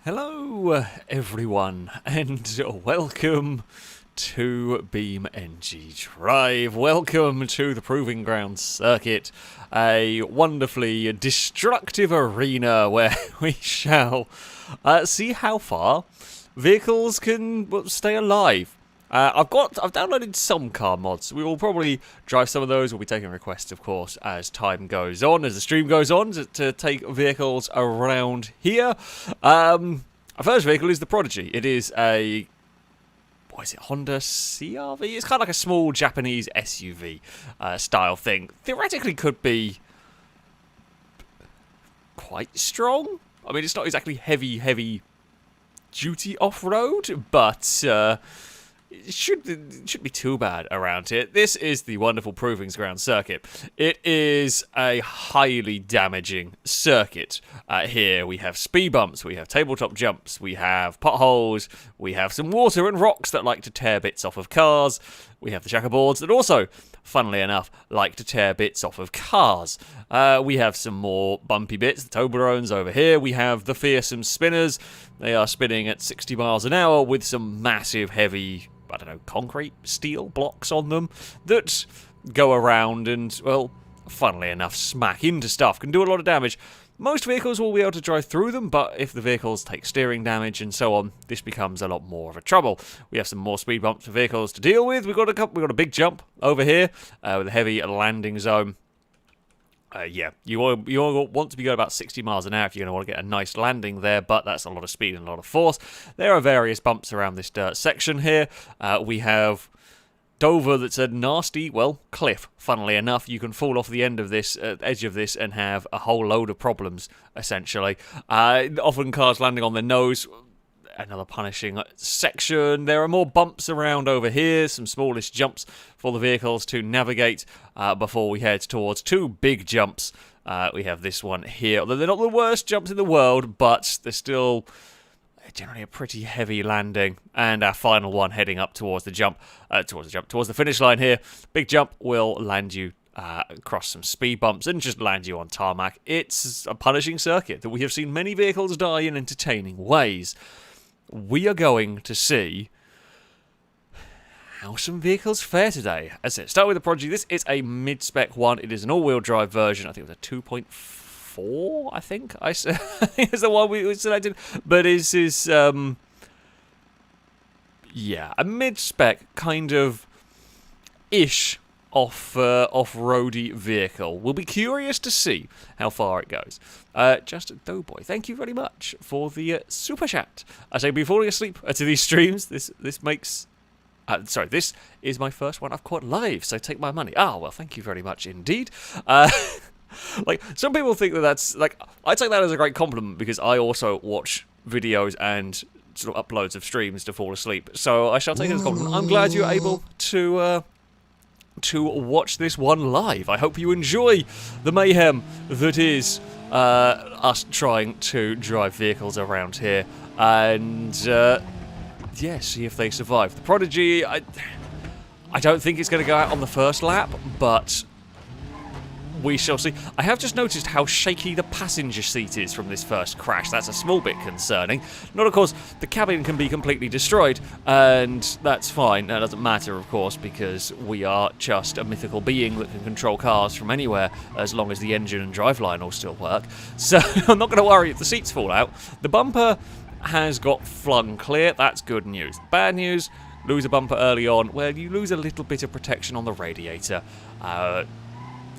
Hello everyone and welcome to BeamNG Drive. Welcome to the Proving Ground Circuit, a wonderfully destructive arena where we shall see how far vehicles can stay alive. I've downloaded some car mods. We will probably drive some of those. We'll be taking requests, of course, as time goes on, as the stream goes on, to take vehicles around here. Our first vehicle is the Prodigy. It is a, what is it, Honda CRV? It's kind of like a small Japanese SUV style thing. Theoretically could be quite strong. I mean, it's not exactly heavy duty off-road, but it shouldn't be too bad around here. This is the wonderful Proving Ground Circuit. It is a highly damaging circuit. Here we have speed bumps, we have tabletop jumps, we have potholes, we have some water and rocks that like to tear bits off of cars. We have the checkerboards that also, funnily enough, like to tear bits off of cars. We have some more bumpy bits, the Toblerones over here. We have the fearsome spinners. They are spinning at 60 miles an hour with some massive, heavy, I don't know, concrete, steel blocks on them that go around and, well, funnily enough, smack into stuff, can do a lot of damage. Most vehicles will be able to drive through them, but if the vehicles take steering damage and so on, this becomes a lot more of a trouble. We have some more speed bumps for vehicles to deal with. We've got a big jump over here with a heavy landing zone. Yeah, you want to be going about 60 miles an hour if you're going to want to get a nice landing there, but that's a lot of speed and a lot of force. There are various bumps around this dirt section here. We have Dover that's a nasty, well, cliff. Funnily enough, you can fall off the end of this, edge of this, and have a whole load of problems, essentially. Often cars landing on their nose. Another punishing section. There are more bumps around over here, some smallish jumps for the vehicles to navigate before we head towards two big jumps. We have this one here, although they're not the worst jumps in the world, but they're still generally a pretty heavy landing. And our final one heading up towards the towards the finish line here. Big jump will land you across some speed bumps and just land you on tarmac. It's a punishing circuit that we have seen many vehicles die in entertaining ways. We are going to see how some vehicles fare today. As I said, start with the Prodigy. This is a mid-spec one. It is an all-wheel drive version. I think it was a 2.4, I think. I think it's the one we selected. But this is, yeah, a mid-spec kind of ish off-roady vehicle. We'll be curious to see how far it goes. Just Doughboy, thank you very much for the super chat. I say, before falling asleep to these streams. This makes. Sorry, this is my first one I've caught live, so take my money. Ah, well, thank you very much indeed. Like, some people think that's, like, I take that as a great compliment because I also watch videos and sort of uploads of streams to fall asleep. So I shall take it as a compliment. I'm glad you're able to watch this one live. I hope you enjoy the mayhem that is us trying to drive vehicles around here and yeah, see if they survive. The Prodigy, I don't think it's going to go out on the first lap, but we shall see. I have just noticed how shaky the passenger seat is from this first crash. That's a small bit concerning. Not, of course, the cabin can be completely destroyed, and that's fine. That doesn't matter, of course, because we are just a mythical being that can control cars from anywhere as long as the engine and driveline all still work. So I'm not going to worry if the seats fall out. The bumper has got flung clear. That's good news. Bad news, lose a bumper early on. Well, you lose a little bit of protection on the radiator.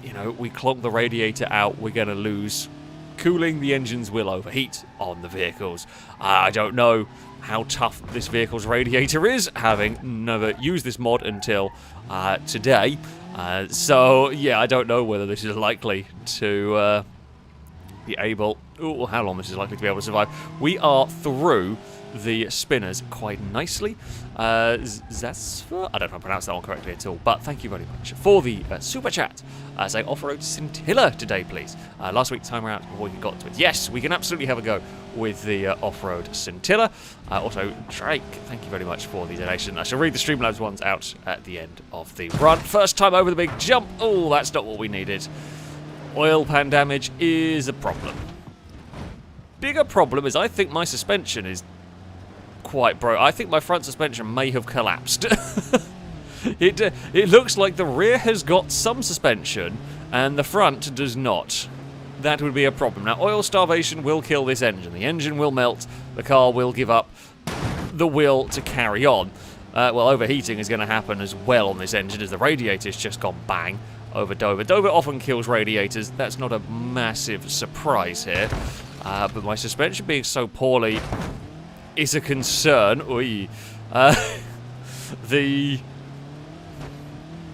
You know, we clog the radiator out, we're going to lose cooling. The engines will overheat on the vehicles. I don't know how tough this vehicle's radiator is, having never used this mod until today. So, yeah, I don't know whether this is likely to be able... Ooh, how long this is likely to be able to survive. We are through the spinners quite nicely. Zasfer? I don't know if I pronounced that one correctly at all, but thank you very much for the super chat. Say off-road Scintilla today, please. Last week, time around before we got to it. Yes, we can absolutely have a go with the off-road Scintilla. Also, Drake, thank you very much for the donation. I shall read the Streamlabs ones out at the end of the run. First time over the big jump. Oh, that's not what we needed. Oil pan damage is a problem. bigger problem is I think my suspension is quite broke. I think my front suspension may have collapsed. It looks like the rear has got some suspension and the front does not. That would be a problem. Now, oil starvation will kill this engine. The engine will melt. The car will give up the will to carry on. Well, overheating is going to happen as well on this engine as the radiator's just gone bang over Dover. Dover often kills radiators. That's not a massive surprise here. But my suspension being so poorly is a concern. Oy. The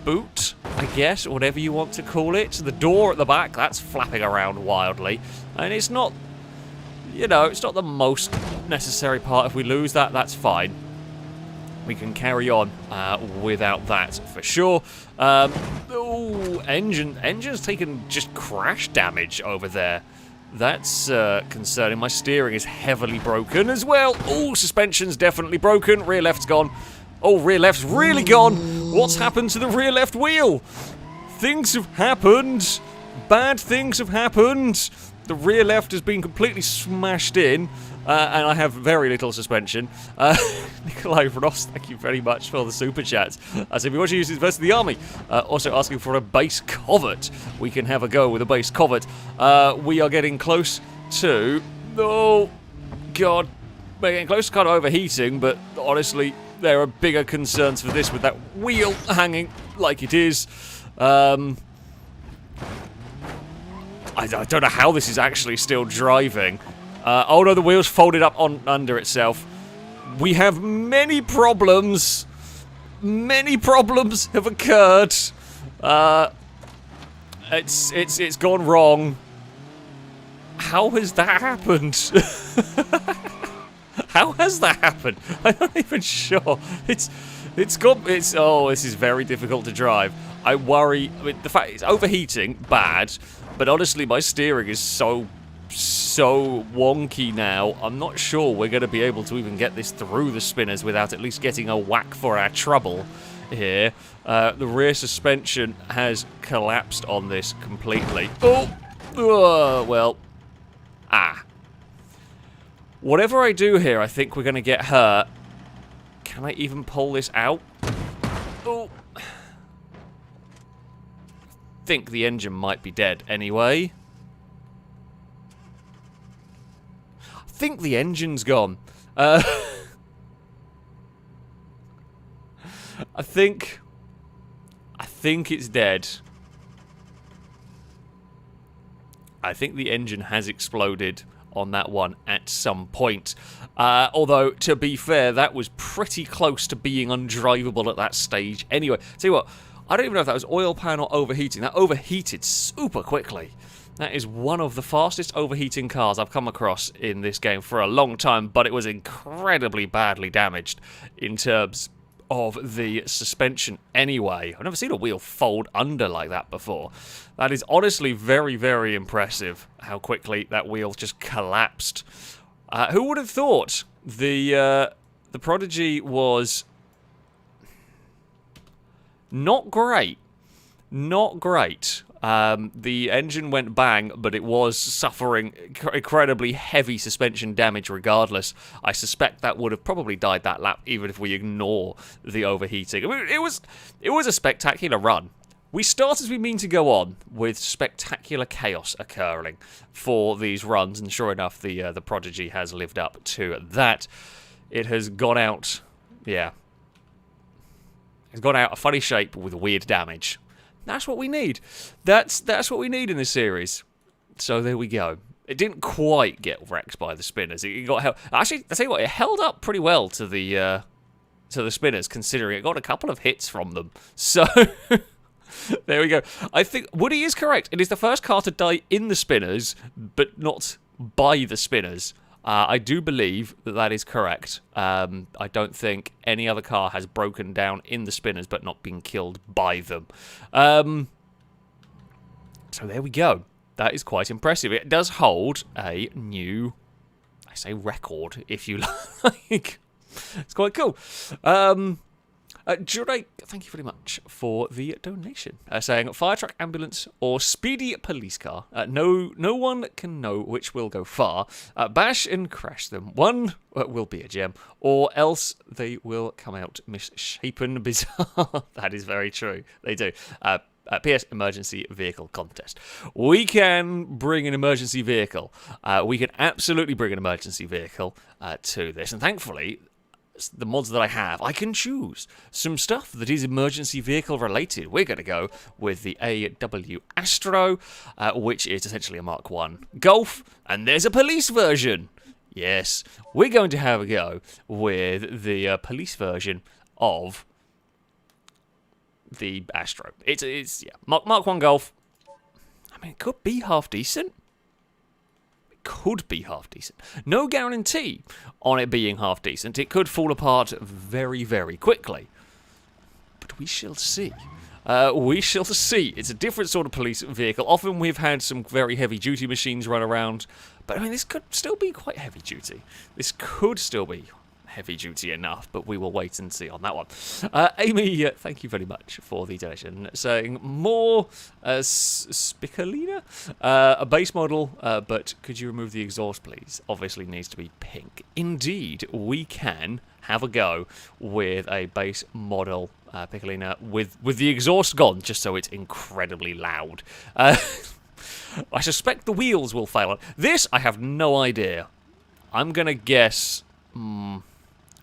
boot, I guess, whatever you want to call it. The door at the back, that's flapping around wildly. And it's not, you know, it's not the most necessary part. If we lose that, that's fine. We can carry on without that for sure. Oh, engine's taken just crash damage over there. That's concerning. My steering is heavily broken as well. Oh, suspension's definitely broken. Rear left's gone. Oh, rear left's really gone. What's happened to the rear left wheel? Things have happened. Bad things have happened. The rear left has been completely smashed in. And I have very little suspension. Nikolai Ross, thank you very much for the super chats. So if you want to use this versus the army, also asking for a base Covet. We can have a go with a base Covet. We are getting close to... Oh, God. We're getting close to kind of overheating, but honestly, there are bigger concerns for this with that wheel hanging like it is. I don't know how this is actually still driving. Oh no, the wheel's folded up under itself. We have many problems. Many problems have occurred. It's gone wrong. How has that happened? How has that happened? I'm not even sure. Oh, this is very difficult to drive. I worry. I mean, the fact it's overheating, bad. But honestly, my steering is so wonky now. I'm not sure we're going to be able to even get this through the spinners without at least getting a whack for our trouble here. The rear suspension has collapsed on this completely. Oh, well, whatever I do here, I think we're going to get hurt. Can I even pull this out? Oh, I think the engine might be dead anyway. I think the engine's gone. I think it's dead. I think the engine has exploded on that one at some point. Although, to be fair, that was pretty close to being undrivable at that stage. Anyway, tell you what, I don't even know if that was oil pan or overheating. That overheated super quickly. That is one of the fastest overheating cars I've come across in this game for a long time, but it was incredibly badly damaged in terms of the suspension anyway. I've never seen a wheel fold under like that before. That is honestly very, very impressive how quickly that wheel just collapsed. Who would have thought the Prodigy was not great. Not great. The engine went bang, but it was suffering incredibly heavy suspension damage regardless. I suspect that would have probably died that lap, even if we ignore the overheating. I mean, it was a spectacular run. We start as we mean to go on, with spectacular chaos occurring for these runs, and sure enough, the Prodigy has lived up to that. It has gone out, yeah. It's gone out a funny shape with weird damage. That's what we need. That's what we need in this series. So there we go. It didn't quite get wrecked by the spinners. It got held. Actually, I tell you what, it held up pretty well to the spinners, considering it got a couple of hits from them. So there we go. I think Woody is correct. It is the first car to die in the spinners, but not by the spinners. I do believe that is correct. I don't think any other car has broken down in the spinners but not been killed by them. So there we go. That is quite impressive. It does hold a new, I say record, if you like. It's quite cool. Drake, thank you very much for the donation. Saying, fire truck, ambulance, or speedy police car. No one can know which will go far. Bash and crash them. One will be a gem, or else they will come out misshapen bizarre. That is very true. They do. PS emergency vehicle contest. We can bring an emergency vehicle. We can absolutely bring an emergency vehicle to this. And thankfully, the mods that I have, I can choose some stuff that is emergency vehicle related. We're going to go with the AW Astro, which is essentially a Mark 1 Golf. And there's a police version. Yes, we're going to have a go with the police version of the Astro. It's Mark 1 Golf. I mean, it could be half decent. It could be half decent. No guarantee on it being half decent. It could fall apart very, very quickly. But we shall see. We shall see. It's a different sort of police vehicle. Often we've had some very heavy-duty machines run around. But, I mean, this could still be quite heavy-duty. This could still be heavy-duty enough, but we will wait and see on that one. Amy, thank you very much for the donation. Saying more Piccolina, a base model, but could you remove the exhaust, please? Obviously needs to be pink. Indeed, we can have a go with a base model Piccolina with the exhaust gone, just so it's incredibly loud. I suspect the wheels will fail on this. I have no idea. I'm gonna guess.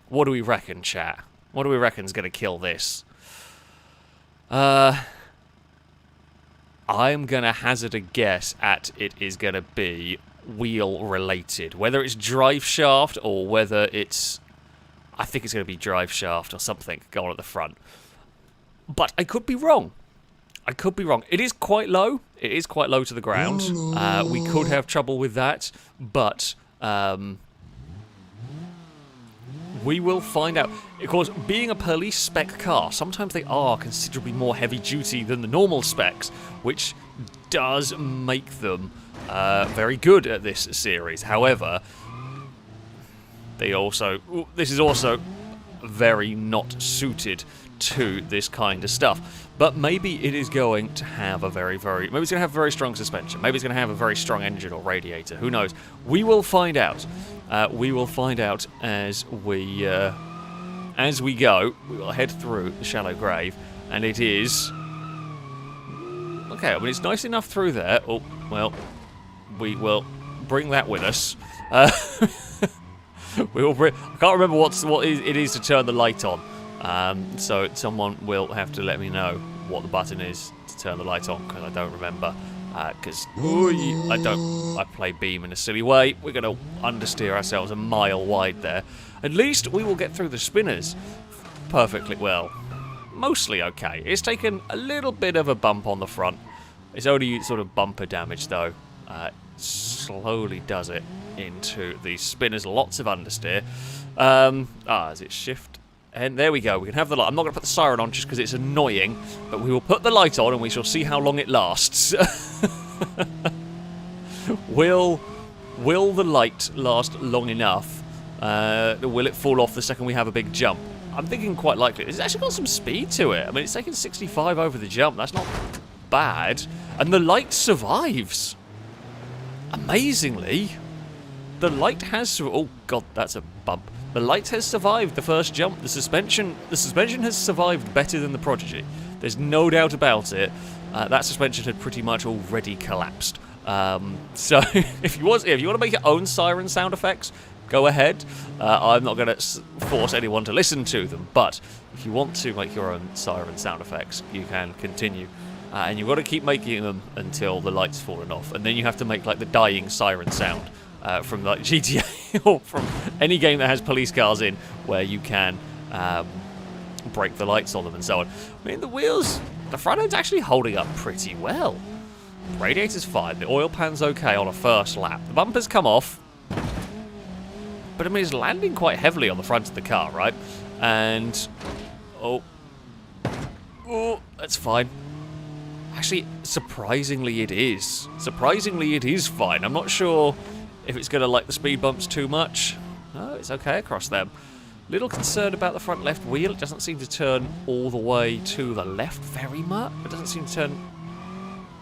What do we reckon, chat? What do we reckon's going to kill this? I'm going to hazard a guess at it is going to be wheel-related. Whether it's drive shaft or whether it's... I think it's going to be drive shaft or something going at the front. But I could be wrong. I could be wrong. It is quite low. It is quite low to the ground. We could have trouble with that, but... we will find out. Of course, being a police spec car, sometimes they are considerably more heavy-duty than the normal specs, which does make them very good at this series. However, this is also very not suited to this kind of stuff. But maybe it is going to have a maybe it's going to have very strong suspension. Maybe it's going to have a very strong engine or radiator. Who knows? We will find out. We will find out as we go. We will head through the shallow grave, and it is okay. I mean, it's nice enough through there. Oh well, we will bring that with us. We will bring. I can't remember what it is to turn the light on. So someone will have to let me know what the button is to turn the light on, because I don't remember. Because I play Beam in a silly way. We're going to understeer ourselves a mile wide there. At least we will get through the spinners perfectly well. Mostly okay. It's taken a little bit of a bump on the front. It's only sort of bumper damage though. Slowly does it into the spinners. Lots of understeer. Is it shift? And there we go, we can have the light. I'm not going to put the siren on just because it's annoying, but we will put the light on and we shall see how long it lasts. Will the light last long enough? Will it fall off the second we have a big jump? I'm thinking quite likely. It's actually got some speed to it. I mean, it's taken 65 over the jump. That's not bad. And the light survives. Amazingly. The light has... Oh, God, that's a bump. The light has survived the first jump. The suspension has survived better than the Prodigy. There's no doubt about it. That suspension had pretty much already collapsed. So if you want to make your own siren sound effects, go ahead. I'm not going to force anyone to listen to them, but if you want to make your own siren sound effects, you can continue. And you've got to keep making them until the light's fallen off, and then you have to make like the dying siren sound. From like GTA or from any game that has police cars in, where you can break the lights on them and so on. I mean, the front end's actually holding up pretty well. Radiator's fine, the oil pan's okay on a first lap. The bumpers come off, but I mean, it's landing quite heavily on the front of the car, right? And oh, that's fine. Actually, surprisingly, it is. Surprisingly, it is fine. I'm not sure if it's going to like the speed bumps too much. No, it's okay across them. Little concerned about the front left wheel. It doesn't seem to turn all the way to the left very much. It doesn't seem to turn...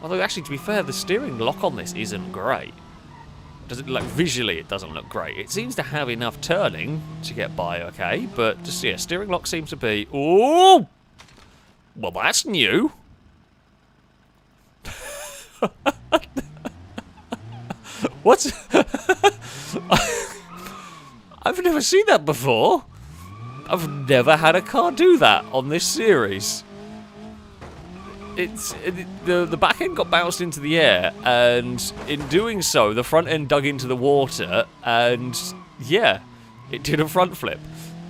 Although, actually, to be fair, the steering lock on this isn't great. Doesn't like visually, it doesn't look great. It seems to have enough turning to get by okay, but just, yeah, steering lock seems to be... Ooh! Well, that's new. What? I've never seen that before. I've never had a car do that on this series. The back end got bounced into the air, and in doing so, the front end dug into the water, and yeah, it did a front flip.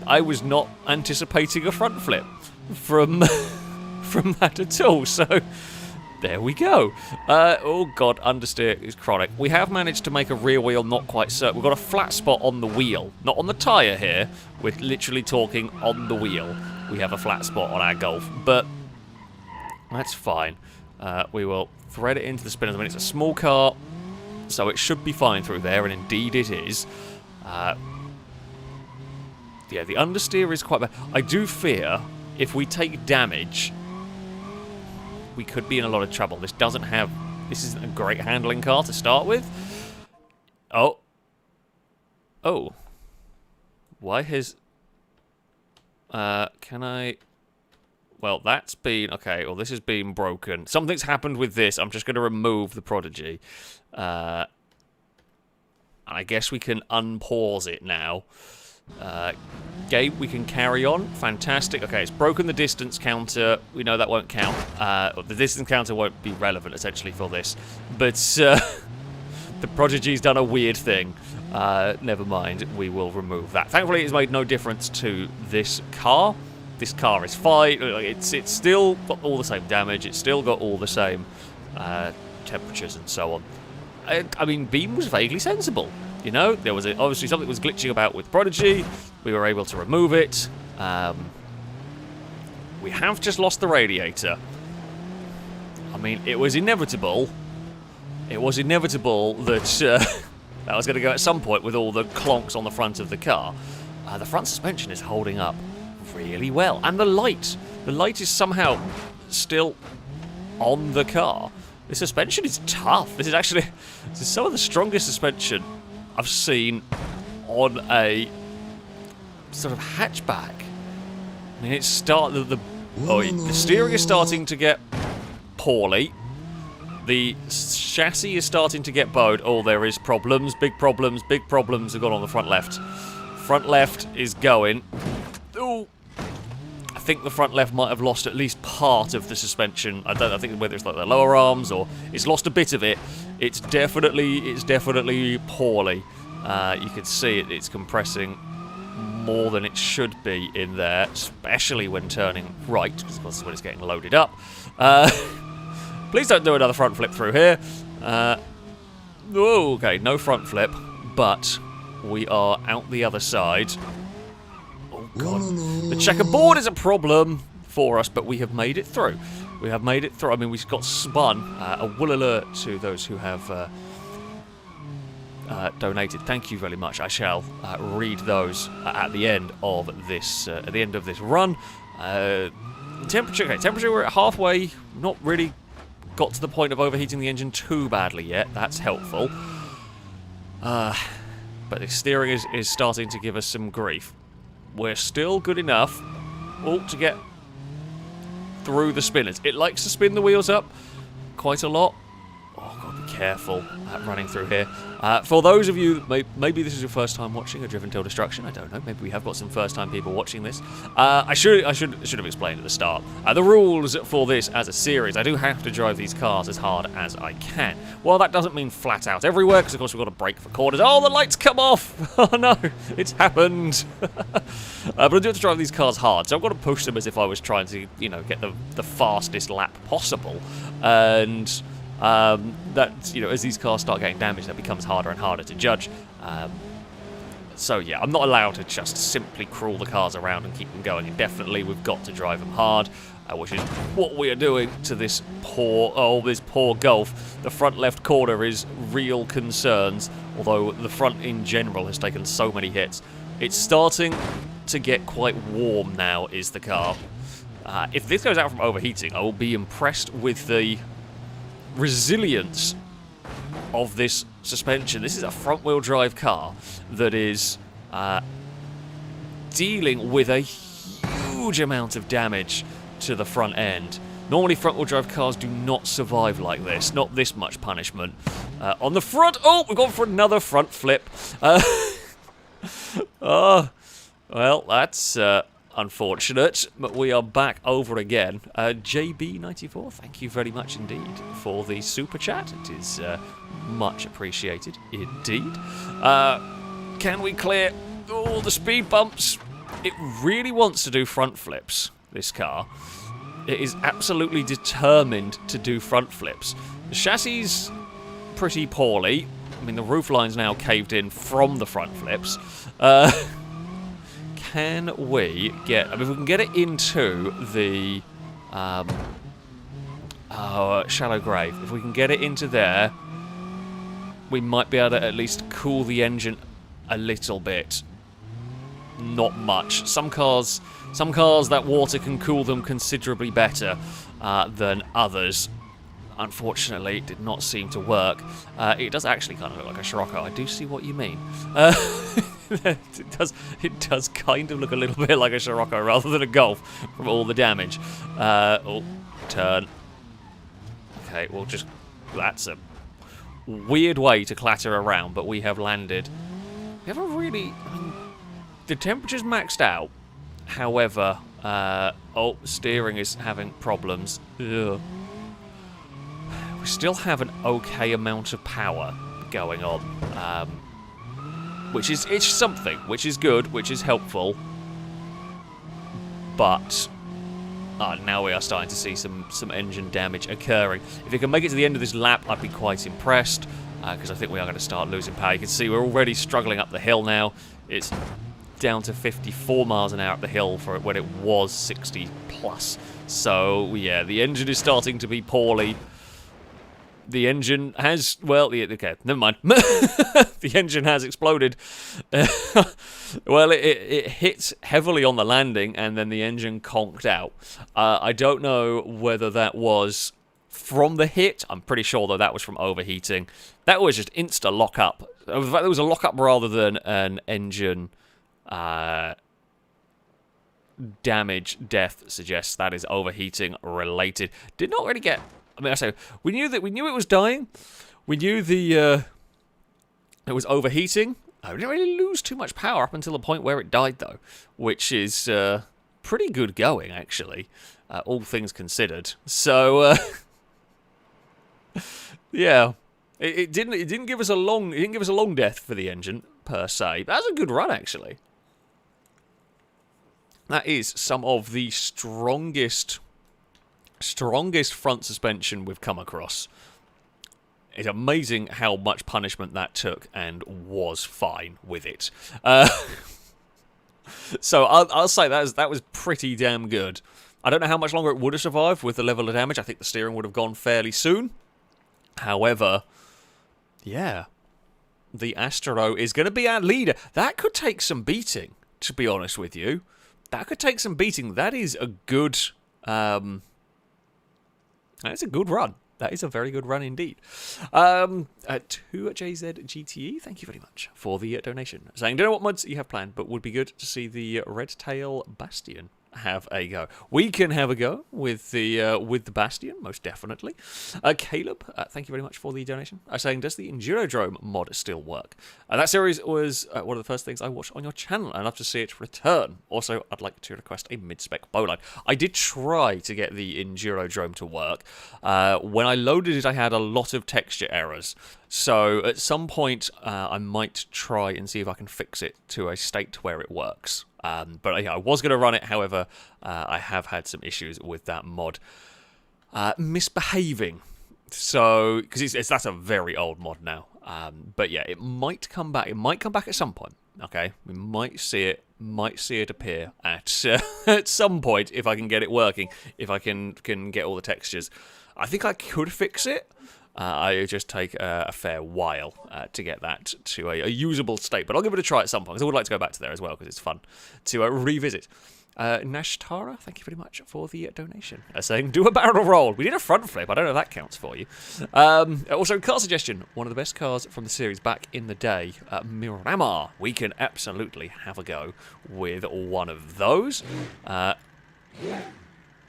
I was not anticipating a front flip from from that at all. So there we go. Oh god, understeer is chronic. We have managed to make a rear wheel not quite certain. We've got a flat spot on the wheel, not on the tyre here. We're literally talking on the wheel. We have a flat spot on our Golf, but that's fine. We will thread it into the spinners. I mean, it's a small car, so it should be fine through there, and indeed it is. Yeah, the understeer is quite bad. I do fear if we take damage, we could be in a lot of trouble. This doesn't have... This isn't a great handling car to start with. Oh. Oh. Why has... can I... Well, that's been... Okay, well, this has been broken. Something's happened with this. I'm just going to remove the Prodigy. And I guess we can unpause it now. Game, we can carry on. Fantastic. Okay, it's broken the distance counter. We know that won't count. The distance counter won't be relevant, essentially, for this. But the Prodigy's done a weird thing. Never mind. We will remove that. Thankfully, it's made no difference to this car. This car is fine. It's still got all the same damage. It's still got all the same temperatures and so on. I mean, Beam was vaguely sensible. You know, there was obviously something was glitching about with Prodigy. We were able to remove it. We have just lost the radiator. I mean, it was inevitable. It was inevitable that that was going to go at some point with all the clonks on the front of the car. The front suspension is holding up really well. And the light is somehow still on the car. The suspension is tough. This is some of the strongest suspension I've seen on a sort of hatchback. I mean, the steering is starting to get poorly. The chassis is starting to get bowed. Oh, there is problems. Big problems have gone on the front left. Front left is going. Oh, I think the front left might have lost at least part of the suspension. I think whether it's like the lower arms or it's lost a bit of it. It's definitely poorly. You can see it's compressing more than it should be in there, especially when turning right, because of course when it's getting loaded up. Please don't do another front flip through here. Okay, no front flip, but we are out the other side. Oh god, the checkerboard is a problem for us, but we have made it through. We have made it through. I mean, we got spun. A wool alert to those who have donated. Thank you very much. I shall read those at the end of this run. Temperature. Okay, temperature. We're at halfway. Not really got to the point of overheating the engine too badly yet. That's helpful. But the steering is starting to give us some grief. We're still good enough to get through the spinners. It likes to spin the wheels up quite a lot. Oh god, be careful running through here. For those of you, maybe this is your first time watching a Driven Till Destruction. I don't know. Maybe we have got some first-time people watching this. I should have explained at the start the rules for this as a series. I do have to drive these cars as hard as I can. Well, that doesn't mean flat out everywhere, because of course we've got to brake for corners. Oh, the lights come off! Oh no, it's happened. But I do have to drive these cars hard, so I've got to push them as if I was trying to, get the fastest lap possible. And that, as these cars start getting damaged, that becomes harder and harder to judge. So yeah, I'm not allowed to just simply crawl the cars around and keep them going indefinitely. We've got to drive them hard, which is what we are doing to this poor Golf. The front left corner is real concerns, although the front in general has taken so many hits. It's starting to get quite warm now, is the car. If this goes out from overheating, I will be impressed with the resilience of this suspension. This is a front-wheel drive car that is dealing with a huge amount of damage to the front end. Normally front-wheel drive cars do not survive like this, not this much punishment. On the front, oh, we've gone for another front flip. Oh, well, that's unfortunate, but we are back over again. JB94, thank you very much indeed for the super chat. It is much appreciated indeed. Can we clear all the speed bumps? It really wants to do front flips, this car. It is absolutely determined to do front flips. The chassis is pretty poorly. I mean, the roofline's now caved in from the front flips. Can we get... I mean, if we can get it into the shallow grave, if we can get it into there, we might be able to at least cool the engine a little bit. Not much. Some cars, that water can cool them considerably better than others. Unfortunately, it did not seem to work. It does actually kind of look like a Scirocco. I do see what you mean. It does kind of look a little bit like a Scirocco rather than a Golf from all the damage. Oh, turn. Okay, we'll just... That's a weird way to clatter around, but we have landed. We haven't really... I mean, the temperature's maxed out. However, oh, steering is having problems. Ugh. We still have an okay amount of power going on, which is something, which is good, which is helpful. But now we are starting to see some engine damage occurring. If it can make it to the end of this lap, I'd be quite impressed, because I think we are going to start losing power. You can see we're already struggling up the hill now. It's down to 54 miles an hour up the hill for when it was 60 plus. So yeah, the engine is starting to be poorly. The engine has, well, okay, never mind. The engine has exploded. Well, it hit heavily on the landing, and then the engine conked out. I don't know whether that was from the hit. I'm pretty sure, though, that was from overheating. That was just insta lockup. In fact, there was a lockup rather than an engine damage. Death suggests that is overheating related. Did not really get... I mean, I say we knew it was dying. We knew it was overheating. I didn't really lose too much power up until the point where it died, though, which is pretty good going, actually, all things considered. So, yeah, it didn't give us a long death for the engine per se. That's a good run, actually. That is some of the strongest front suspension we've come across. It's amazing how much punishment that took and was fine with it. So I'll say that was pretty damn good. I don't know how much longer it would have survived with the level of damage. I think the steering would have gone fairly soon. However, yeah, the Astro is going to be our leader. That could take some beating, to be honest with you. That could take some beating. That is a good... That's a good run. That is a very good run indeed. To JZGTE, thank you very much for the donation. Saying, don't know what mods you have planned, but would be good to see the Red Tail Bastion have a go. We can have a go with the Bastion, most definitely. Caleb, thank you very much for the donation. Saying, does the Endurodrome mod still work? That series was one of the first things I watched on your channel. I'd love to see it return. Also, I'd like to request a mid-spec Bolide. I did try to get the Endurodrome to work. When I loaded it, I had a lot of texture errors. So at some point, I might try and see if I can fix it to a state where it works. But yeah, I was going to run it, however, I have had some issues with that mod misbehaving. So, because that's a very old mod now. But yeah, it might come back. It might come back at some point. Okay, we might see it appear at at some point if I can get it working. If I can get all the textures, I think I could fix it. it just take a fair while to get that to a usable state. But I'll give it a try at some point, because I would like to go back to there as well, because it's fun to revisit. Nashtara, thank you very much for the donation. Saying, do a barrel roll. We did a front flip. I don't know if that counts for you. Also, car suggestion. One of the best cars from the series back in the day, Miramar. We can absolutely have a go with one of those. I'm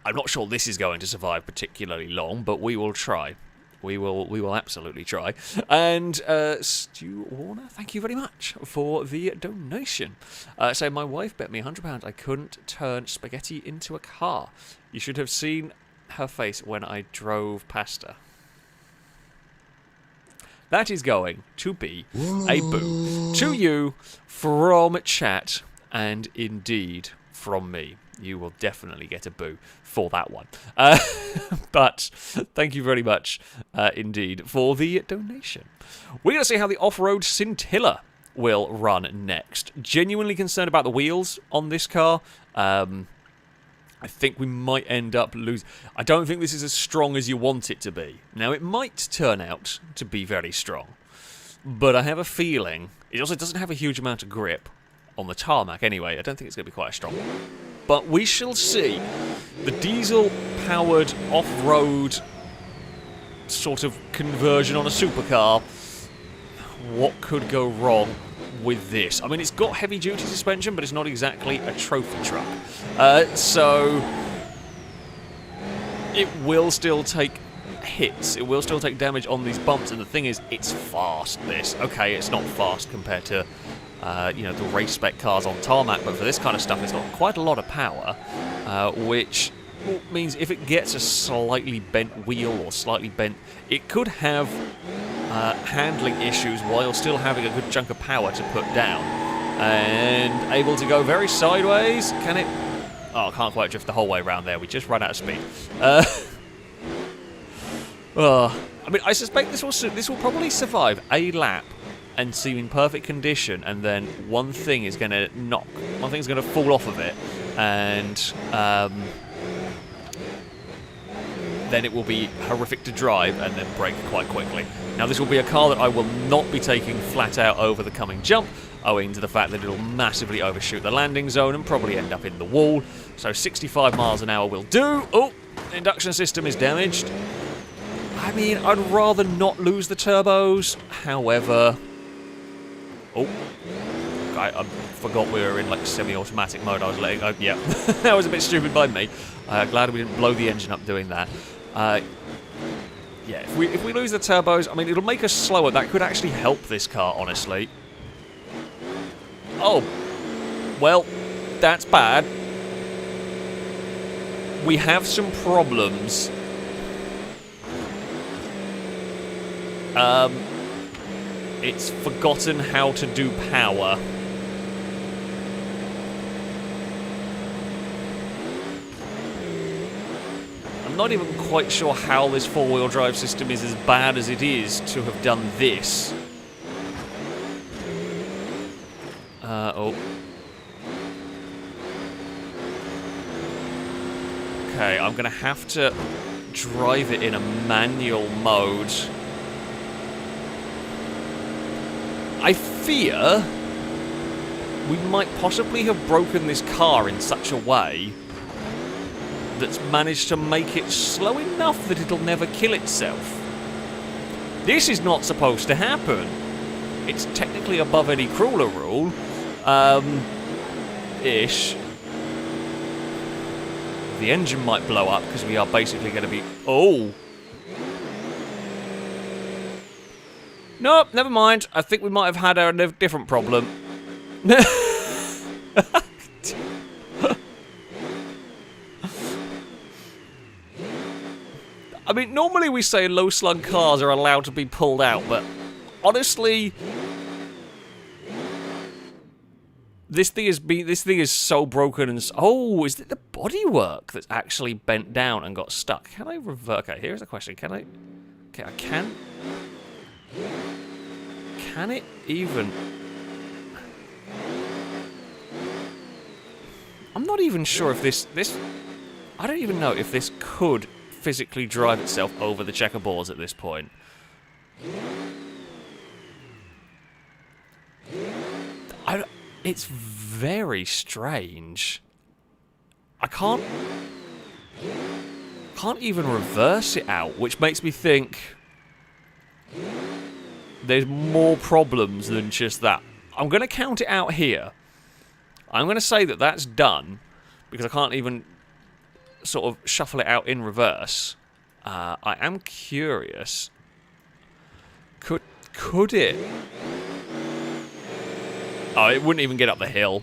not sure this is going to survive particularly long, but we will try. We will absolutely try. And Stu Warner, thank you very much for the donation. So my wife bet me £100 I couldn't turn spaghetti into a car. You should have seen her face when I drove past her. That is going to be a boo to you from chat, and indeed from me. You will definitely get a boo for that one. But thank you very much indeed for the donation. We're going to see how the off-road Scintilla will run next. Genuinely concerned about the wheels on this car. I think we might end up losing. I don't think this is as strong as you want it to be. Now, it might turn out to be very strong, but I have a feeling it also doesn't have a huge amount of grip on the tarmac anyway. I don't think it's going to be quite as strong. But we shall see. The diesel-powered off-road sort of conversion on a supercar. What could go wrong with this? I mean, it's got heavy-duty suspension, but it's not exactly a trophy truck. So it will still take hits. It will still take damage on these bumps. And the thing is, it's fast, this. Okay, it's not fast compared to the race spec cars on tarmac, but for this kind of stuff, it's got quite a lot of power, which means if it gets a slightly bent wheel or slightly bent, it could have handling issues while still having a good chunk of power to put down, and able to go very sideways. Can it? Oh, I can't quite drift the whole way around there. We just run out of speed. I mean, I suspect this will probably survive a lap and seem in perfect condition, and then one thing is going to fall off of it, and then it will be horrific to drive and then break quite quickly. Now, this will be a car that I will not be taking flat out over the coming jump, owing to the fact that it'll massively overshoot the landing zone and probably end up in the wall. So 65 miles an hour will do. Oh, the induction system is damaged. I mean, I'd rather not lose the turbos. However, I forgot we were in like semi-automatic mode. I was letting go. Yeah, that was a bit stupid by me. Glad we didn't blow the engine up doing that. Yeah, if we lose the turbos, I mean, it'll make us slower. That could actually help this car, honestly. Oh, well, that's bad. We have some problems. It's forgotten how to do power. I'm not even quite sure how this four-wheel drive system is as bad as it is to have done this. Okay, I'm going to have to drive it in a manual mode. I fear we might possibly have broken this car in such a way that's managed to make it slow enough that it'll never kill itself. This is not supposed to happen. It's technically above any crawler rule. Ish. The engine might blow up because we are basically going to be... Oh! Nope, never mind. I think we might have had a different problem. I mean, normally we say low-slung cars are allowed to be pulled out, but honestly, this thing is so broken and oh, is it the bodywork that's actually bent down and got stuck? Can I revert? Okay, here's the question. Can I? Okay, I can. Can it even? I'm not even sure if this. I don't even know if this could physically drive itself over the checkerboards at this point. It's very strange. I can't even reverse it out, which makes me think there's more problems than just that. I'm going to count it out here. I'm going to say that that's done, because I can't even sort of shuffle it out in reverse. I am curious. Could it? Oh, it wouldn't even get up the hill.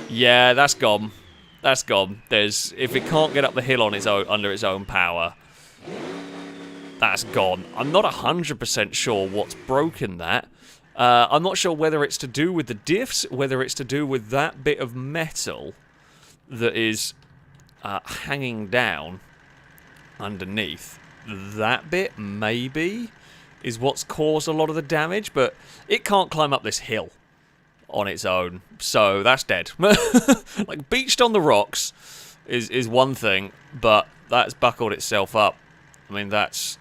Yeah, that's gone. That's gone. If it can't get up the hill on its own, under its own power, that's gone. I'm not 100% sure what's broken that. I'm not sure whether it's to do with the diffs, whether it's to do with that bit of metal that is hanging down underneath. That bit, maybe, is what's caused a lot of the damage, but it can't climb up this hill on its own, so that's dead. Like, beached on the rocks is one thing, but that's buckled itself up. I mean, that's...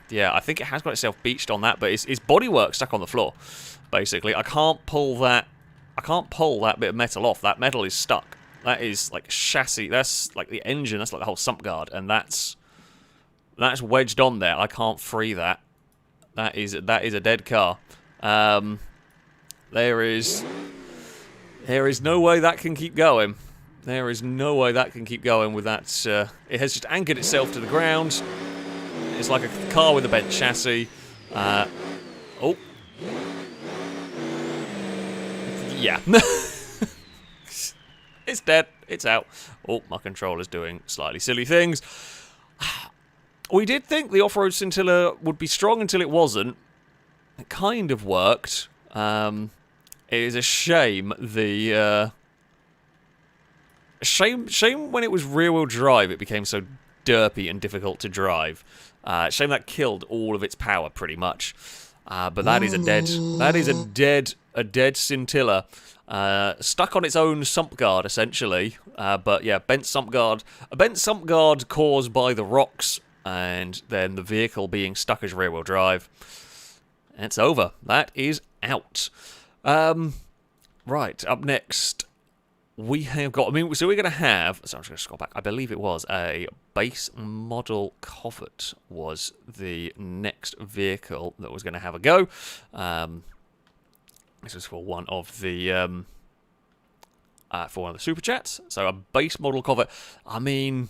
Yeah, I think it has got itself beached on that, but its bodywork stuck on the floor, basically. I can't pull that bit of metal off. That metal is stuck. That is, like, chassis. That's, like, the engine. That's, like, the whole sump guard, and that's wedged on there. I can't free that. That is a dead car. There is no way that can keep going. There is no way that can keep going with that. It has just anchored itself to the ground. It's like a car with a bent chassis. Oh. Yeah. It's dead. It's out. Oh, my controller's doing slightly silly things. We did think the off-road Scintilla would be strong until it wasn't. It kind of worked. It is a shame shame when it was rear-wheel drive it became so derpy and difficult to drive. Shame that killed all of its power pretty much. But that is a dead Scintilla. Stuck on its own sump guard, essentially. But yeah, bent sump guard. A bent sump guard caused by the rocks, and then the vehicle being stuck as rear-wheel drive. It's over. That is out. Right, up next, we have got... so we're going to have... So I'm just going to scroll back. I believe it was a base model Covet was the next vehicle that was going to have a go. This was for one of the super chats. So a base model Covet. I mean,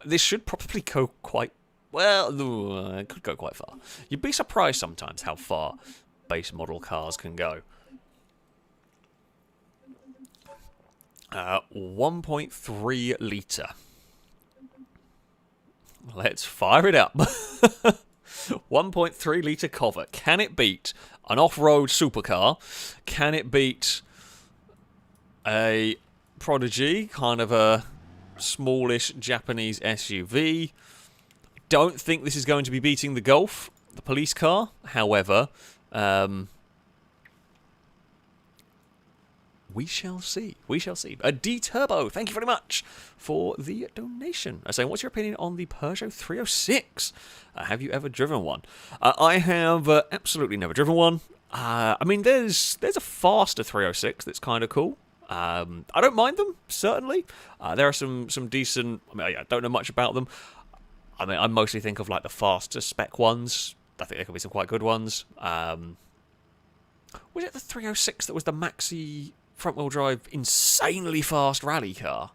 this should probably go quite well. It could go quite far. You'd be surprised sometimes how far base model cars can go. 1.3 litre. Let's fire it up. 1.3 litre Covet. Can it beat an off-road supercar? Can it beat a Prodigy, kind of a smallish Japanese SUV? Don't think this is going to be beating the Golf, the police car. However, we shall see. We shall see. A D-Turbo, thank you very much for the donation. Saying, what's your opinion on the Peugeot 306? Have you ever driven one? I have absolutely never driven one. I mean, there's a faster 306 that's kind of cool. I don't mind them, certainly. There are some decent... I mean, I don't know much about them. I mean, I mostly think of, like, the faster spec ones. I think there could be some quite good ones. Was it the 306 that was the maxi... front-wheel drive, insanely fast rally car?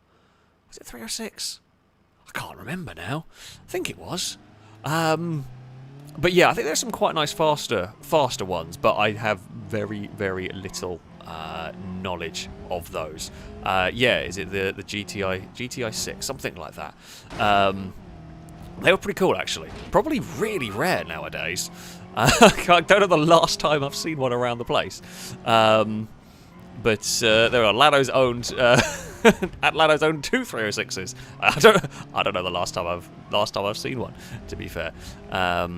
Was it 306? I can't remember now. I think it was. But yeah, I think there's some quite nice faster ones, but I have very, very little knowledge of those. Yeah, is it the GTI 6, something like that. They were pretty cool, actually. Probably really rare nowadays. I don't know the last time I've seen one around the place. But there are Lado's owned at Lado's owned 2 306s. I don't know the last time I've seen one, to be fair. Yeah,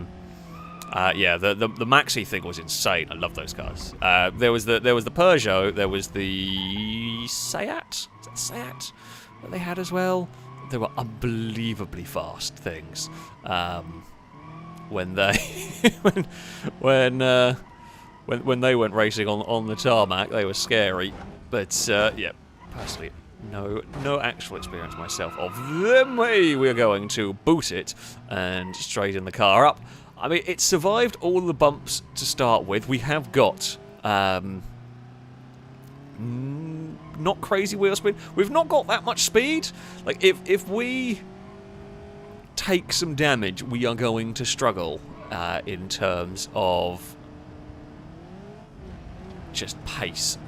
the maxi thing was insane. I love those cars. There was the Peugeot. There was the Seat. Is that Seat? that they had as well. They were unbelievably fast things. When they when they went racing on the tarmac, they were scary. But yeah, personally, no actual experience myself of them. We're going to boot it and straighten the car up. I mean, it survived all the bumps to start with. We have got not crazy wheel spin. We've not got that much speed. Like, if we take some damage, we are going to struggle in terms of just pace.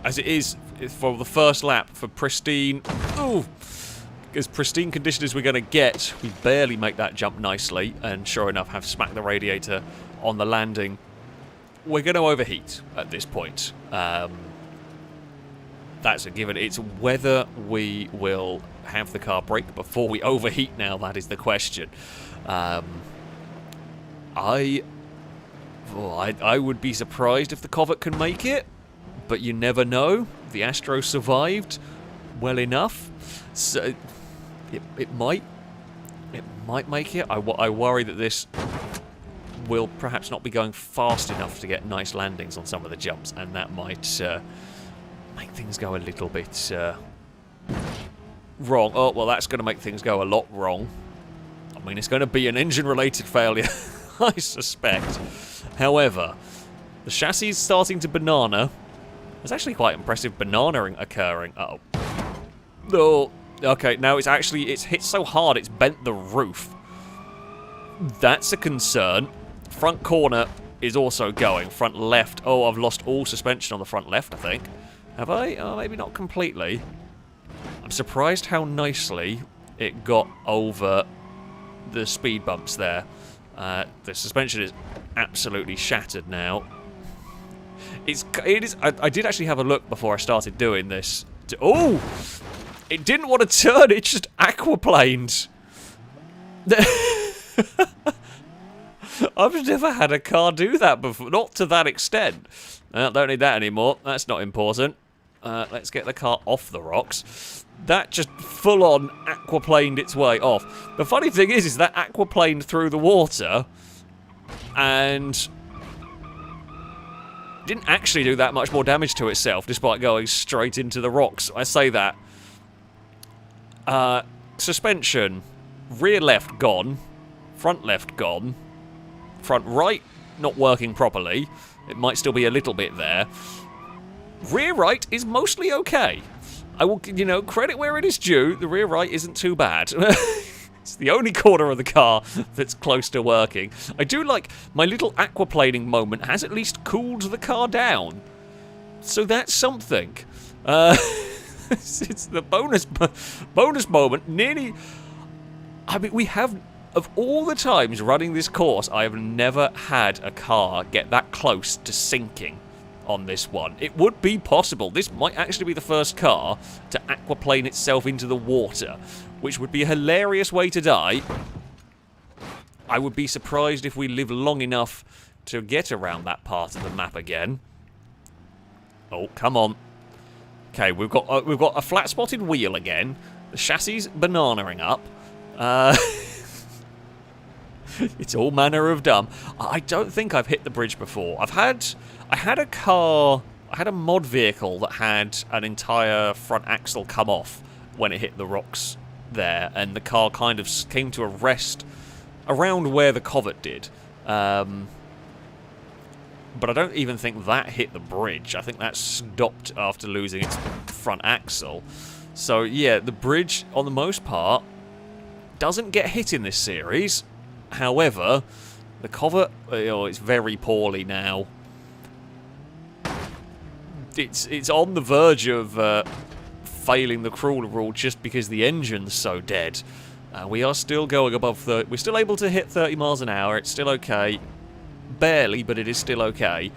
As it is for the first lap, for pristine, as pristine condition as we're going to get, we barely make that jump nicely, and sure enough have smacked the radiator on the landing. We're going to overheat at this point. That's a given. It's whether we will have the car brake before we overheat now, that is the question. I would be surprised if the Covet can make it, but you never know. The Astro survived well enough, so it might make it. I worry that this will perhaps not be going fast enough to get nice landings on some of the jumps, and that might make things go a little bit wrong. Oh, well, that's going to make things go a lot wrong. I mean, it's going to be an engine-related failure, I suspect. However, the chassis is starting to banana. There's actually quite impressive bananaing occurring. Uh-oh. Oh, okay, now it's hit so hard it's bent the roof. That's a concern. Front corner is also going. Front left. Oh, I've lost all suspension on the front left, I think. Have I? Oh, maybe not completely. I'm surprised how nicely it got over the speed bumps there. The suspension is absolutely shattered now. It is. I did actually have a look before I started doing this. Oh! It didn't want to turn, it just aquaplaned. I've never had a car do that before. Not to that extent. Don't need that anymore. That's not important. Let's get the car off the rocks. That just full-on aquaplaned its way off. The funny thing is that aquaplaned through the water and didn't actually do that much more damage to itself, despite going straight into the rocks. I say that. Suspension. Rear left gone. Front left gone. Front right not working properly. It might still be a little bit there. Rear right is mostly okay. I will, credit where it is due. The rear right isn't too bad. It's the only corner of the car that's close to working. I do like my little aquaplaning moment has at least cooled the car down. So that's something. It's the bonus moment. Nearly. I mean, we have, of all the times running this course, I have never had a car get that close to sinking on this one. It would be possible. This might actually be the first car to aquaplane itself into the water, which would be a hilarious way to die. I would be surprised if we live long enough to get around that part of the map again. Oh, come on. Okay, we've got a flat-spotted wheel again. The chassis bananaing up. It's all manner of dumb. I don't think I've hit the bridge before. I had a mod vehicle that had an entire front axle come off when it hit the rocks there, and the car kind of came to a rest around where the Covet did. But I don't even think that hit the bridge. I think that stopped after losing its front axle. So yeah, the bridge, on the most part, doesn't get hit in this series. However, the Covet, it's very poorly now. It's on the verge of failing the crawler rule just because the engine's so dead. We are still going above 30. We're still able to hit 30 miles an hour. It's still okay. Barely, but it is still okay.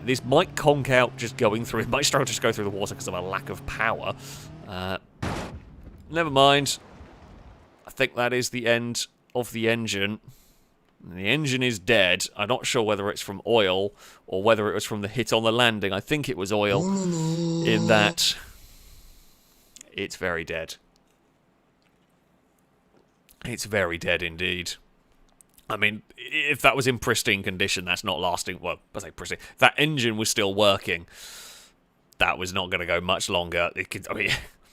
This might conk out just going through. It might struggle to just go through the water because of a lack of power. Never mind. I think that is the end of the engine. The engine is dead. I'm not sure whether it's from oil or whether it was from the hit on the landing. I think it was oil in that It's very dead. It's very dead indeed. I mean, if that was in pristine condition, that's not lasting. Well, I say pristine. If that engine was still working, that was not going to go much longer. It could, I mean,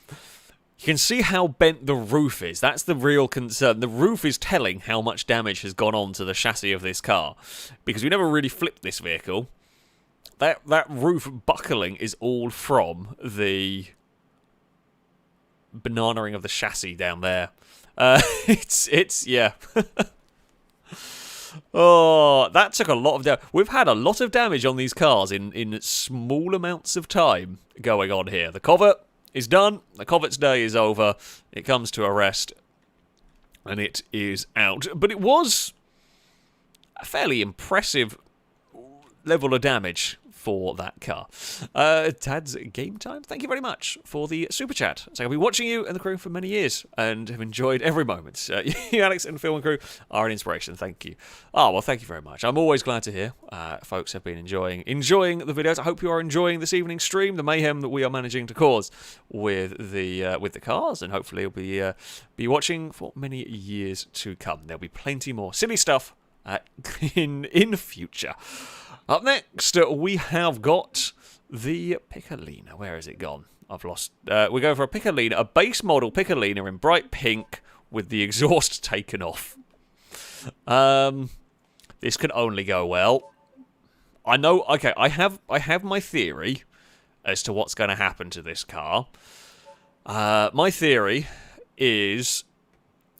you can see how bent the roof is. That's the real concern. The roof is telling how much damage has gone on to the chassis of this car, because we never really flipped this vehicle. That roof buckling is all from the bananaing of the chassis down there. Yeah. Oh, that took a lot of damage. We've had a lot of damage on these cars in small amounts of time going on here. The Covet is done. The Covet's day is over. It comes to a rest, and it is out. But it was a fairly impressive level of damage for that car. Tad's Game Time, thank you very much for the super chat. So I've been watching you and the crew for many years and have enjoyed every moment. You, Alex, and Phil and crew are an inspiration. Thank you. Oh, well, thank you very much. I'm always glad to hear folks have been enjoying the videos. I hope you are enjoying this evening's stream, the mayhem that we are managing to cause with the cars, and hopefully you'll be watching for many years to come. There'll be plenty more silly stuff in future. Up next, we have got the Piccolina. Where has it gone? I've lost. We go for a Piccolina, a base model Piccolina in bright pink with the exhaust taken off. This can only go well. I know. Okay, I have my theory as to what's going to happen to this car. My theory is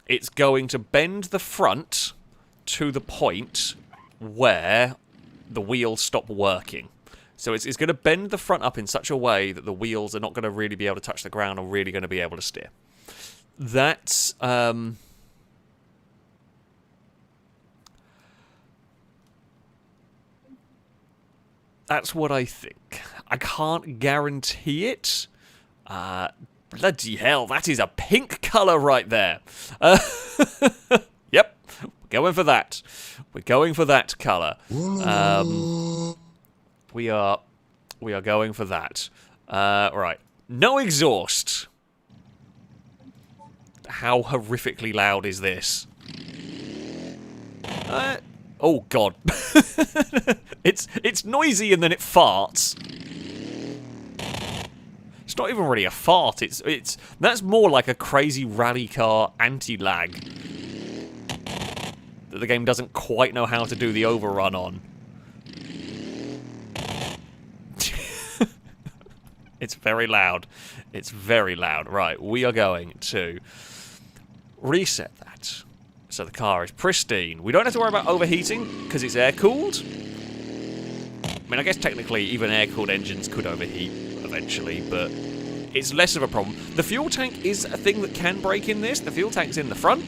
it's going to bend the front to the point where the wheels stop working. So it's going to bend the front up in such a way that the wheels are not going to really be able to touch the ground or really going to be able to steer. That's what I think. I can't guarantee it. Bloody hell, that is a pink colour right there. Yep. Going for that. We're going for that colour. We are going for that. Right. No exhaust. How horrifically loud is this? Oh god. It's noisy and then it farts. It's not even really a fart. That's more like a crazy rally car anti-lag that the game doesn't quite know how to do the overrun on. It's very loud. It's very loud. Right, we are going to reset that so the car is pristine. We don't have to worry about overheating because it's air-cooled. I mean, I guess technically even air-cooled engines could overheat eventually, but it's less of a problem. The fuel tank is a thing that can break in this. The fuel tank's in the front,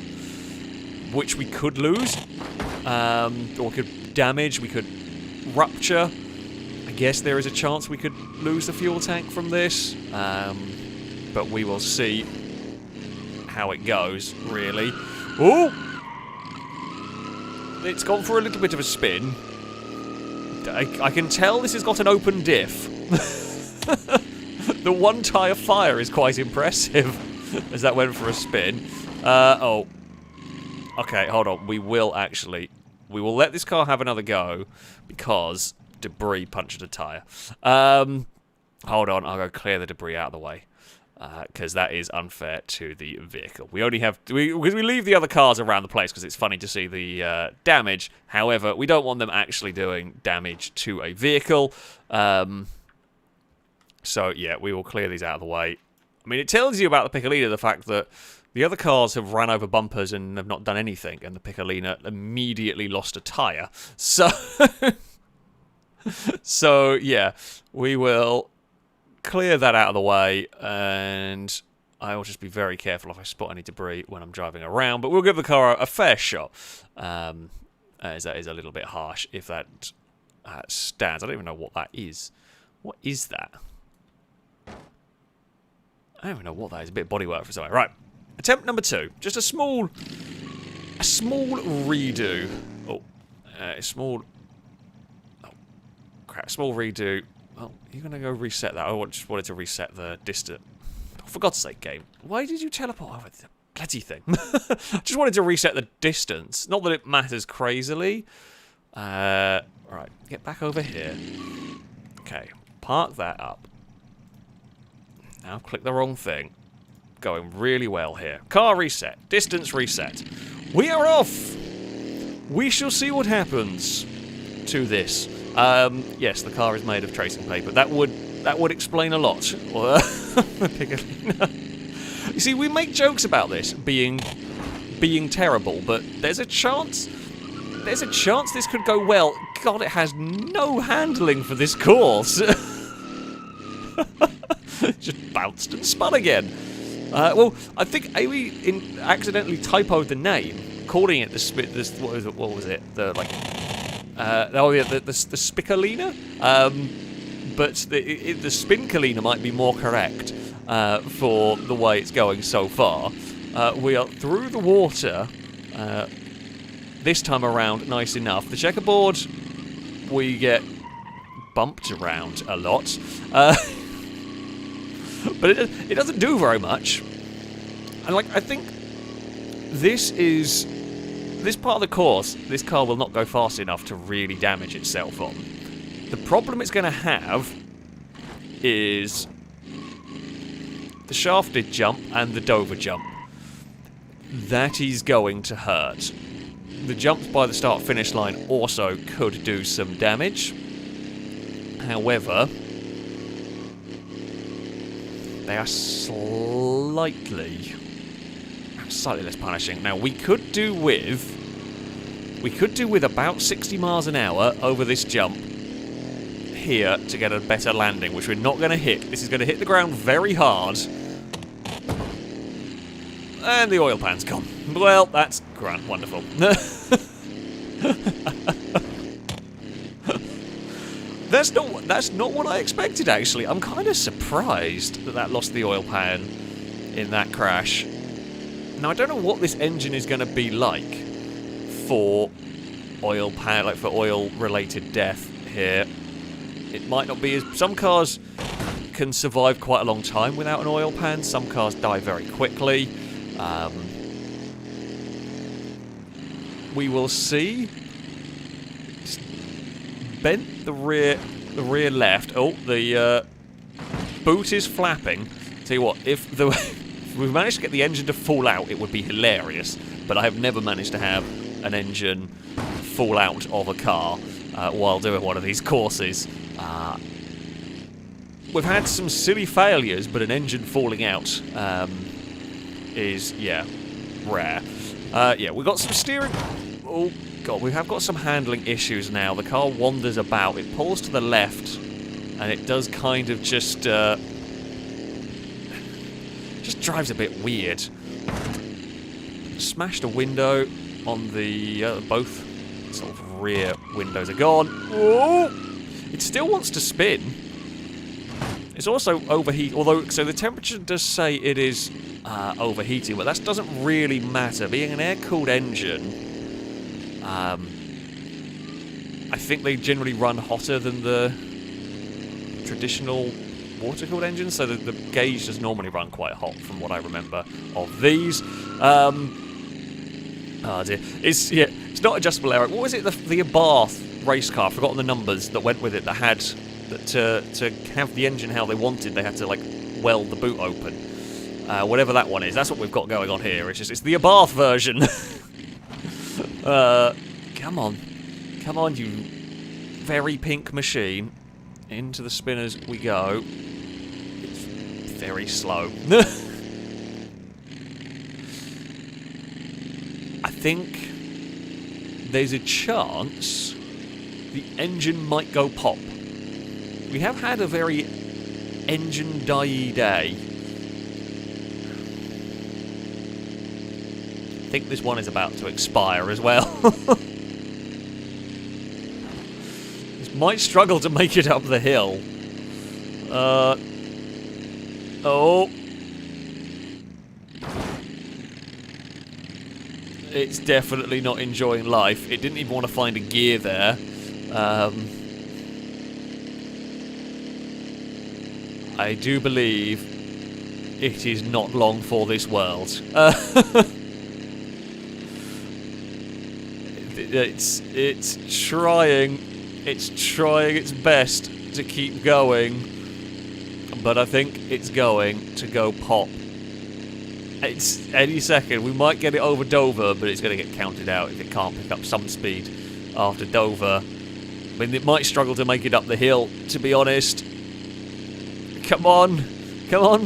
which we could lose, or could damage, we could rupture. I guess there is a chance we could lose the fuel tank from this, but we will see how it goes, really. Oh! It's gone for a little bit of a spin. I can tell this has got an open diff. The one tyre fire is quite impressive as that went for a spin. Oh. Okay, hold on. We will let this car have another go because debris punctured a tyre. Hold on, I'll go clear the debris out of the way because that is unfair to the vehicle. We only have we leave the other cars around the place because it's funny to see the damage. However, we don't want them actually doing damage to a vehicle. So yeah, we will clear these out of the way. I mean, it tells you about the Piccolina, the fact that the other cars have ran over bumpers and have not done anything, and the Piccolina immediately lost a tyre. So, so yeah, we will clear that out of the way, and I will just be very careful if I spot any debris when I'm driving around, but we'll give the car a fair shot, as that is a little bit harsh if that stands. I don't even know what that is. What is that? I don't even know what that is. A bit of bodywork for something. Right. Attempt number 2. Just a small redo. Oh, a small. Oh, crap! Small redo. Oh, you're gonna go reset that. I just wanted to reset the distance. For God's sake, game. Why did you teleport over the bloody thing? Just wanted to reset the distance. Not that it matters crazily. Right, get back over here. Okay, park that up. Now click the wrong thing. Going really well here. Car reset. Distance reset. We are off! We shall see what happens to this. Yes, the car is made of tracing paper. That would explain a lot. You see, we make jokes about this being terrible, but there's a chance this could go well. God, it has no handling for this course. Just bounced and spun again. Well, I think Amy accidentally typoed the name, calling it what was it? The Piccolina. But the Spincolina might be more correct for the way it's going so far. We are through the water this time around, nice enough. The checkerboard, we get bumped around a lot. But it doesn't do very much. And I think this part of the course, this car will not go fast enough to really damage itself on. The problem it's going to have is the shafted jump and the Dover jump. That is going to hurt. The jumps by the start-finish line also could do some damage. However, they are slightly less punishing. Now we could do with about 60 miles an hour over this jump here to get a better landing, which we're not going to hit. This is going to hit the ground very hard. And the oil pan's gone. Well, that's grand, wonderful. That's not what I expected, actually. I'm kind of surprised that lost the oil pan in that crash. Now, I don't know what this engine is going to be like for oil pan, for oil-related death here. It might not be as... Some cars can survive quite a long time without an oil pan. Some cars die very quickly. We will see. It's bent the rear left. Oh, the boot is flapping. Tell you what, if we managed to get the engine to fall out, it would be hilarious. But I have never managed to have an engine fall out of a car while doing one of these courses. We've had some silly failures, but an engine falling out is, yeah, rare. Yeah, we've got some steering... Oh, God, we have got some handling issues now. The car wanders about. It pulls to the left, and it does kind of just drives a bit weird. Smashed a window on the... both sort of rear windows are gone. Oh! It still wants to spin. It's also overheat, although, so the temperature does say it is overheating, but that doesn't really matter. Being an air-cooled engine, I think they generally run hotter than the traditional water-cooled engines, so the gauge does normally run quite hot, from what I remember of these. Oh dear, it's not adjustable air. What was it? The Abarth race car. I've forgotten the numbers that went with it. That had that to have the engine how they wanted, they had to like weld the boot open. Whatever that one is, that's what we've got going on here. It's the Abarth version. Come on, you very pink machine. Into the spinners we go. It's very slow. I think there's a chance the engine might go pop. We have had a very engine-die day. I think this one is about to expire as well. This might struggle to make it up the hill. Oh. It's definitely not enjoying life. It didn't even want to find a gear there. I do believe it is not long for this world. It's trying its best to keep going, but I think it's going to go pop. It's any second. We might get it over Dover, but it's going to get counted out if it can't pick up some speed after Dover. I mean, it might struggle to make it up the hill, to be honest. Come on,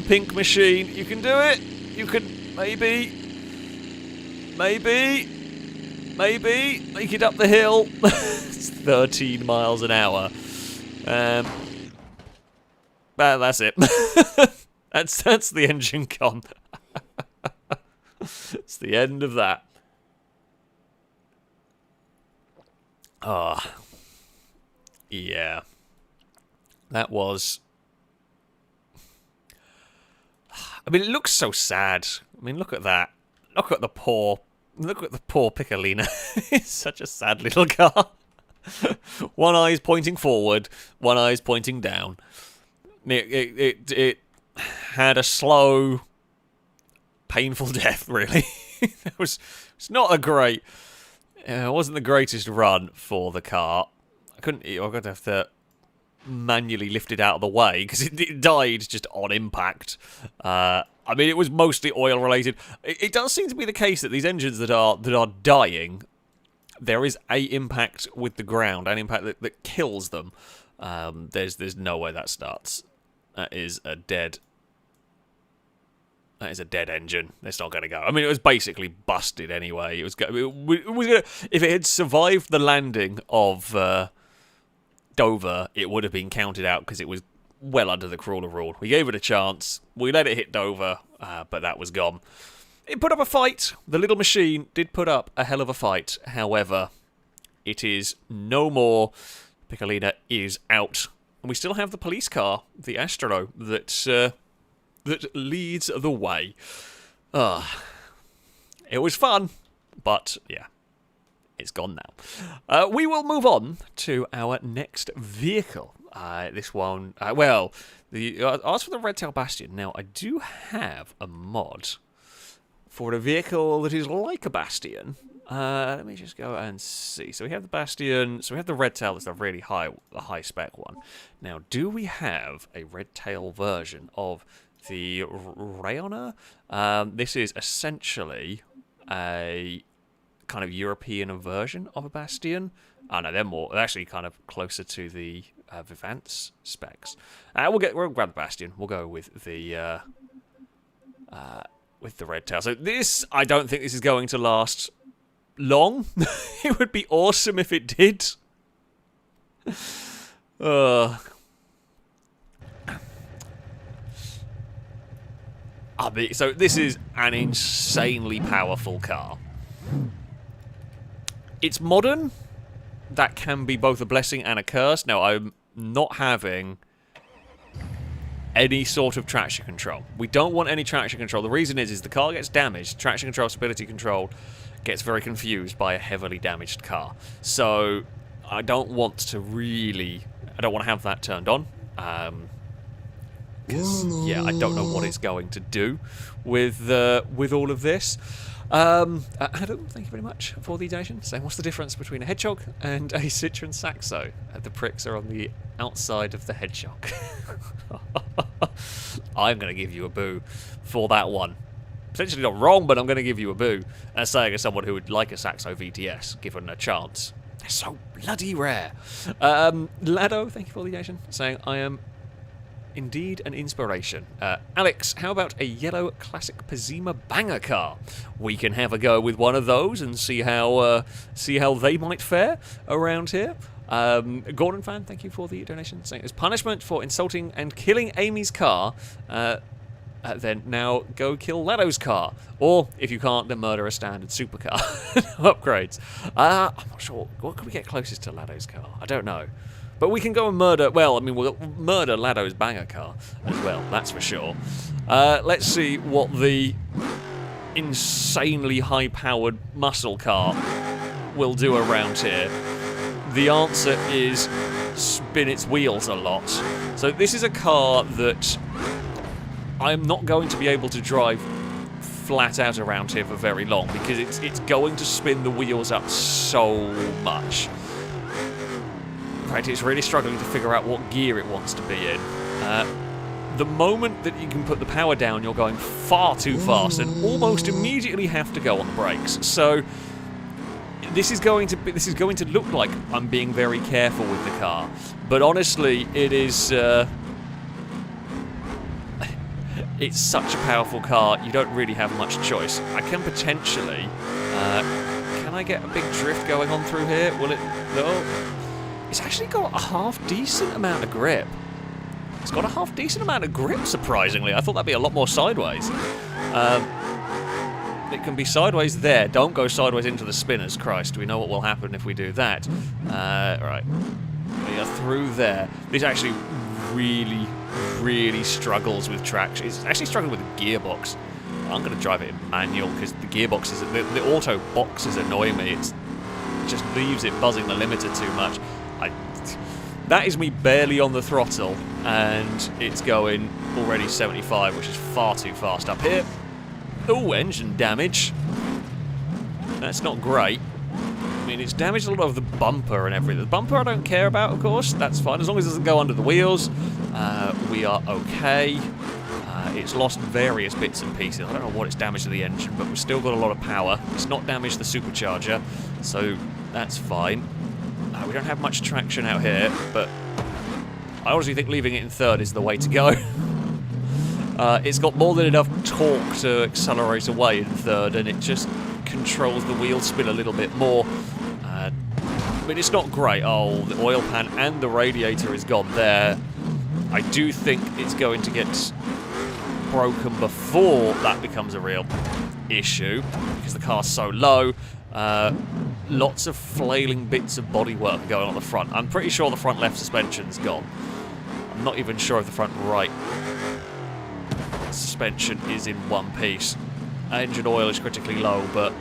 pink machine, you can do it. You can maybe make it up the hill. It's 13 miles an hour. That's it. that's the engine gone. It's the end of that. Ah, yeah. That was. I mean, it looks so sad. I mean, look at that. Look at the poor Piccolina. It's such a sad little car. One eye's pointing forward, one eye's pointing down. It had a slow, painful death, really. It's not a great. It wasn't the greatest run for the car. I'm going to have to manually lift it out of the way because it died just on impact. I mean, it was mostly oil related. It does seem to be the case that these engines that are dying, there is a impact with the ground, an impact that kills them. There's no way that starts. That is a dead engine. It's not going to go. I mean, it was basically busted anyway. It was gonna, if it had survived the landing of Dover, it would have been counted out because it was well under the crawler rule. We gave it a chance. We let it hit Dover, but that was gone. It put up a fight. The little machine did put up a hell of a fight. However, it is no more. Piccolina is out. And we still have the police car, the Astro, that leads the way. It was fun, but yeah, it's gone now. We will move on to our next vehicle. This one, as for the Red Tail Bastion, now I do have a mod for a vehicle that is like a Bastion. Let me just go and see. So we have the Bastion, so we have the Red Tail, that's a really high spec one. Now, do we have a Red Tail version of the Rayoner? This is essentially a kind of European version of a Bastion. Oh no, they're actually kind of closer to the Vivance specs. We'll grab the Bastion. We'll go with the Red Tail. So this, I don't think this is going to last long. It would be awesome if it did. So this is an insanely powerful car. It's modern. That can be both a blessing and a curse. Now, I'm not having any sort of traction control. We don't want any traction control. The reason is the car gets damaged. Traction control, stability control gets very confused by a heavily damaged car. So I don't want to have that turned on. Because, yeah, I don't know what it's going to do with all of this. Adam, thank you very much for the donation. Saying, what's the difference between a hedgehog and a Citroen Saxo? The pricks are on the outside of the hedgehog. I'm going to give you a boo for that one. Potentially not wrong, but I'm going to give you a boo. As saying as someone who would like a Saxo VTS, given a chance. They're so bloody rare. Lado, thank you for the donation. Saying, I am indeed an inspiration. Alex, how about a yellow classic Pazima banger car? We can have a go with one of those and see how they might fare around here. Gordon fan, thank you for the donation. Saying, as punishment for insulting and killing Amy's car, then now go kill Lado's car. Or, if you can't, then murder a standard supercar. No upgrades. I'm not sure. What can we get closest to Lado's car? I don't know. But we can go and murder, we'll murder Lado's banger car as well, that's for sure. Let's see what the insanely high-powered muscle car will do around here. The answer is spin its wheels a lot. So this is a car that I'm not going to be able to drive flat out around here for very long because it's going to spin the wheels up so much. In fact, it's really struggling to figure out what gear it wants to be in. The moment that you can put the power down, you're going far too fast and almost immediately have to go on the brakes. So this is going to look like I'm being very careful with the car, but honestly, it is. It's such a powerful car, you don't really have much choice. I can potentially... can I get a big drift going on through here? Will it... No. It's actually got a half-decent amount of grip. It's got a half-decent amount of grip, surprisingly. I thought that'd be a lot more sideways. It can be sideways there. Don't go sideways into the spinners, Christ. We know what will happen if we do that. Right. We are through there. This actually really struggles with traction. It's actually struggling with the gearbox. I'm going to drive it in manual because the gearbox is... The auto boxes annoy me. It just leaves it buzzing the limiter too much. That is me barely on the throttle, and it's going already 75, which is far too fast up here. Oh, engine damage. That's not great. I mean, it's damaged a lot of the bumper and everything. The bumper I don't care about, of course. That's fine. As long as it doesn't go under the wheels, we are okay. It's lost various bits and pieces. I don't know what it's damaged to the engine, but we've still got a lot of power. It's not damaged the supercharger, so that's fine. We don't have much traction out here, but I honestly think leaving it in third is the way to go. It's got more than enough torque to accelerate away in third, and it just controls the wheel spin a little bit more. I mean, it's not great. Oh, the oil pan and the radiator is gone there. I do think it's going to get broken before that becomes a real issue, because the car's so low. Lots of flailing bits of bodywork going on the front. I'm pretty sure the front left suspension's gone. I'm not even sure if the front right suspension is in one piece. Engine oil is critically low, but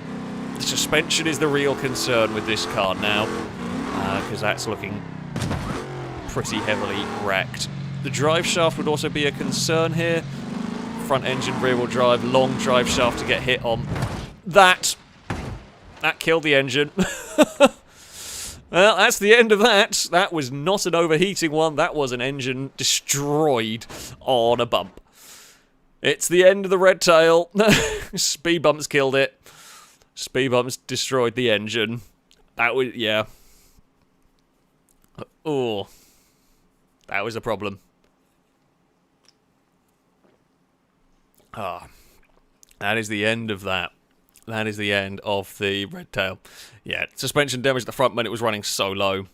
the suspension is the real concern with this car now, because that's looking pretty heavily wrecked. The drive shaft would also be a concern here. Front engine, rear wheel drive, long drive shaft to get hit on. That killed the engine. Well, that's the end of that. That was not an overheating one. That was an engine destroyed on a bump. It's the end of the red tail. Speed bumps killed it. Speed bumps destroyed the engine. That was, yeah. Oh. That was a problem. Ah. That is the end of that. That is the end of the red tail. Yeah, suspension damaged the front when it was running so low.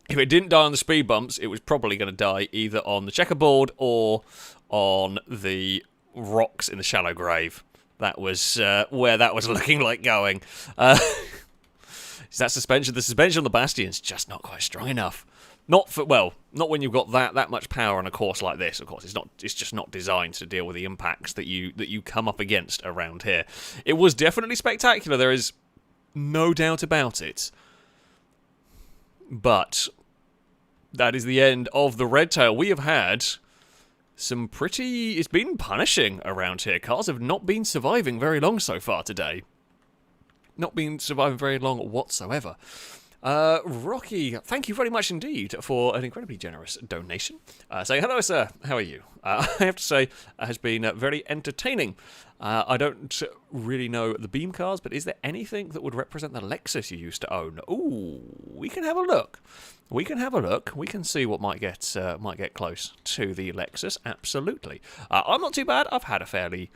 If it didn't die on the speed bumps, it was probably going to die either on the checkerboard or on the rocks in the shallow grave. That was where that was looking like going. Is that suspension? The suspension on the Bastion's just not quite strong enough. Not when you've got that much power on a course like this. Of course, it's just not designed to deal with the impacts that you come up against around here. It was definitely spectacular. There is no doubt about it. But that is the end of the red tail. We have had some pretty... It's been punishing around here. Cars have not been surviving very long so far today. Not been surviving very long whatsoever. Rocky, thank you very much indeed for an incredibly generous donation. Saying, hello, sir, how are you? I have to say, it has been very entertaining. I don't really know the Beam cars, but is there anything that would represent the Lexus you used to own? Ooh, we can have a look. We can have a look. We can see what might get close to the Lexus. Absolutely. I'm not too bad. I've had a fairly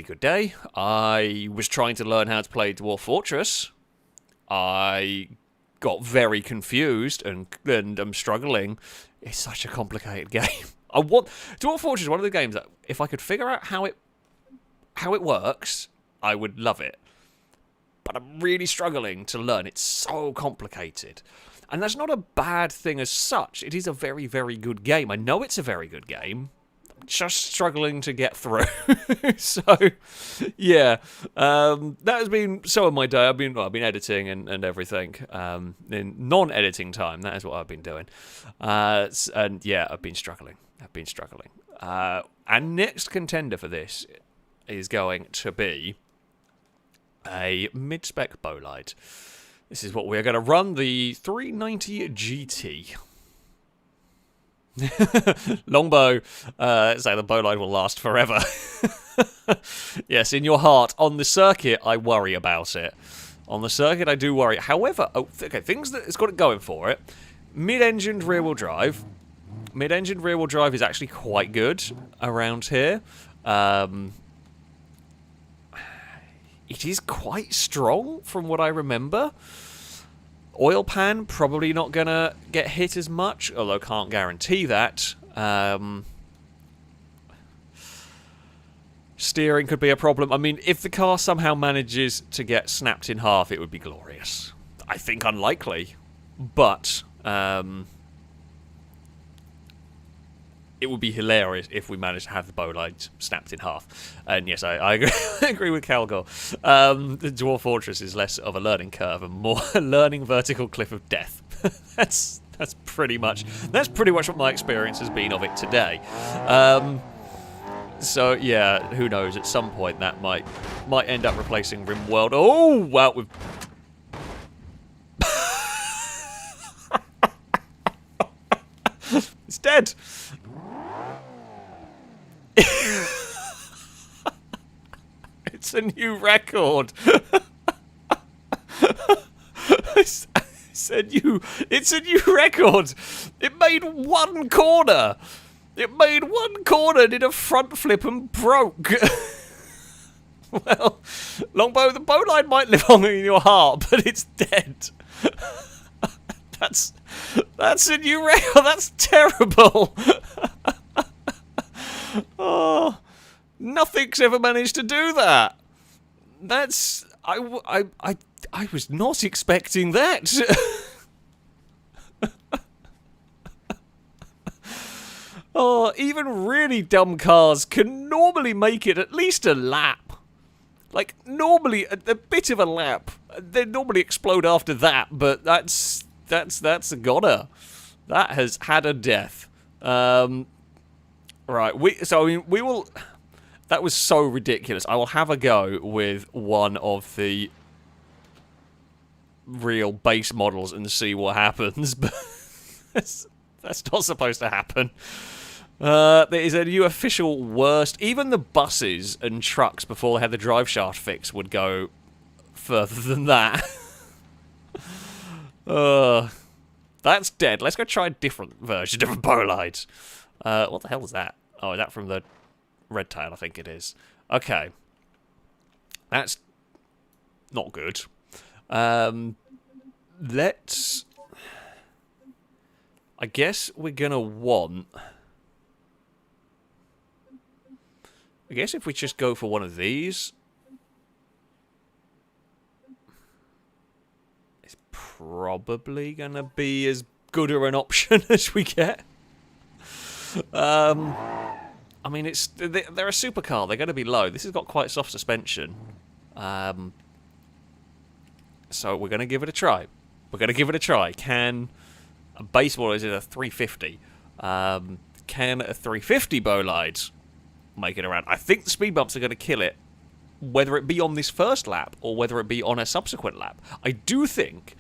good day. I was trying to learn how to play Dwarf Fortress. I got very confused and I'm struggling. It's such a complicated game. Dwarf Fortress is one of the games that if I could figure out how it works, I would love it. But I'm really struggling to learn. It's so complicated. And that's not a bad thing as such. It is a very, very good game. I know it's a very good game. just struggling to get through. So, yeah, that has been so of my day. I've been editing and everything in non-editing time. That is what I've been doing, and yeah, I've been struggling. And next contender for this is going to be a mid-spec Bolide. This is what we're going to run, the 390 GT. Longbow say the Bolide will last forever. Yes, in your heart. On the circuit, I worry about it. On the circuit, I do worry. However, things that it's got it going for it. Mid-engined rear-wheel drive. Mid-engined rear-wheel drive is actually quite good around here. It is quite strong from what I remember. Oil pan, probably not going to get hit as much, although can't guarantee that. Steering could be a problem. I mean, if the car somehow manages to get snapped in half, it would be glorious. I think unlikely, but it would be hilarious if we managed to have the Bolide snapped in half. And yes, I agree, I agree with Calgor. The Dwarf Fortress is less of a learning curve and more a learning vertical cliff of death. That's pretty much what my experience has been of it today. So yeah, who knows? At some point that might end up replacing RimWorld. Oh wow! It's dead. It's a new record. It's a new record. It made one corner. Did a front flip and broke. Well, Longbow, the Bolide might live on in your heart, but it's dead. That's a new record. That's terrible. Oh, nothing's ever managed to do that. I was not expecting that. Oh, even really dumb cars can normally make it at least a lap. Like, normally, a bit of a lap. They normally explode after that, but that's a goner. That has had a death. Right, we will... That was so ridiculous. I will have a go with one of the real base models and see what happens, but that's not supposed to happen. There is a new official worst. Even the buses and trucks before they had the drive shaft fix would go further than that. That's dead. Let's go try a different version of a Bolide. What the hell is that? Oh, is that from the Red Tail? I think it is. Okay. That's not good. Let's... I guess we're gonna want... I guess if we just go for one of these... It's probably gonna be as good of an option as we get. I mean, they're a supercar. They're going to be low. This has got quite soft suspension. So we're going to give it a try. Can a base model is a 350? Can a 350 Bolide make it around? I think the speed bumps are going to kill it, whether it be on this first lap or whether it be on a subsequent lap. I do think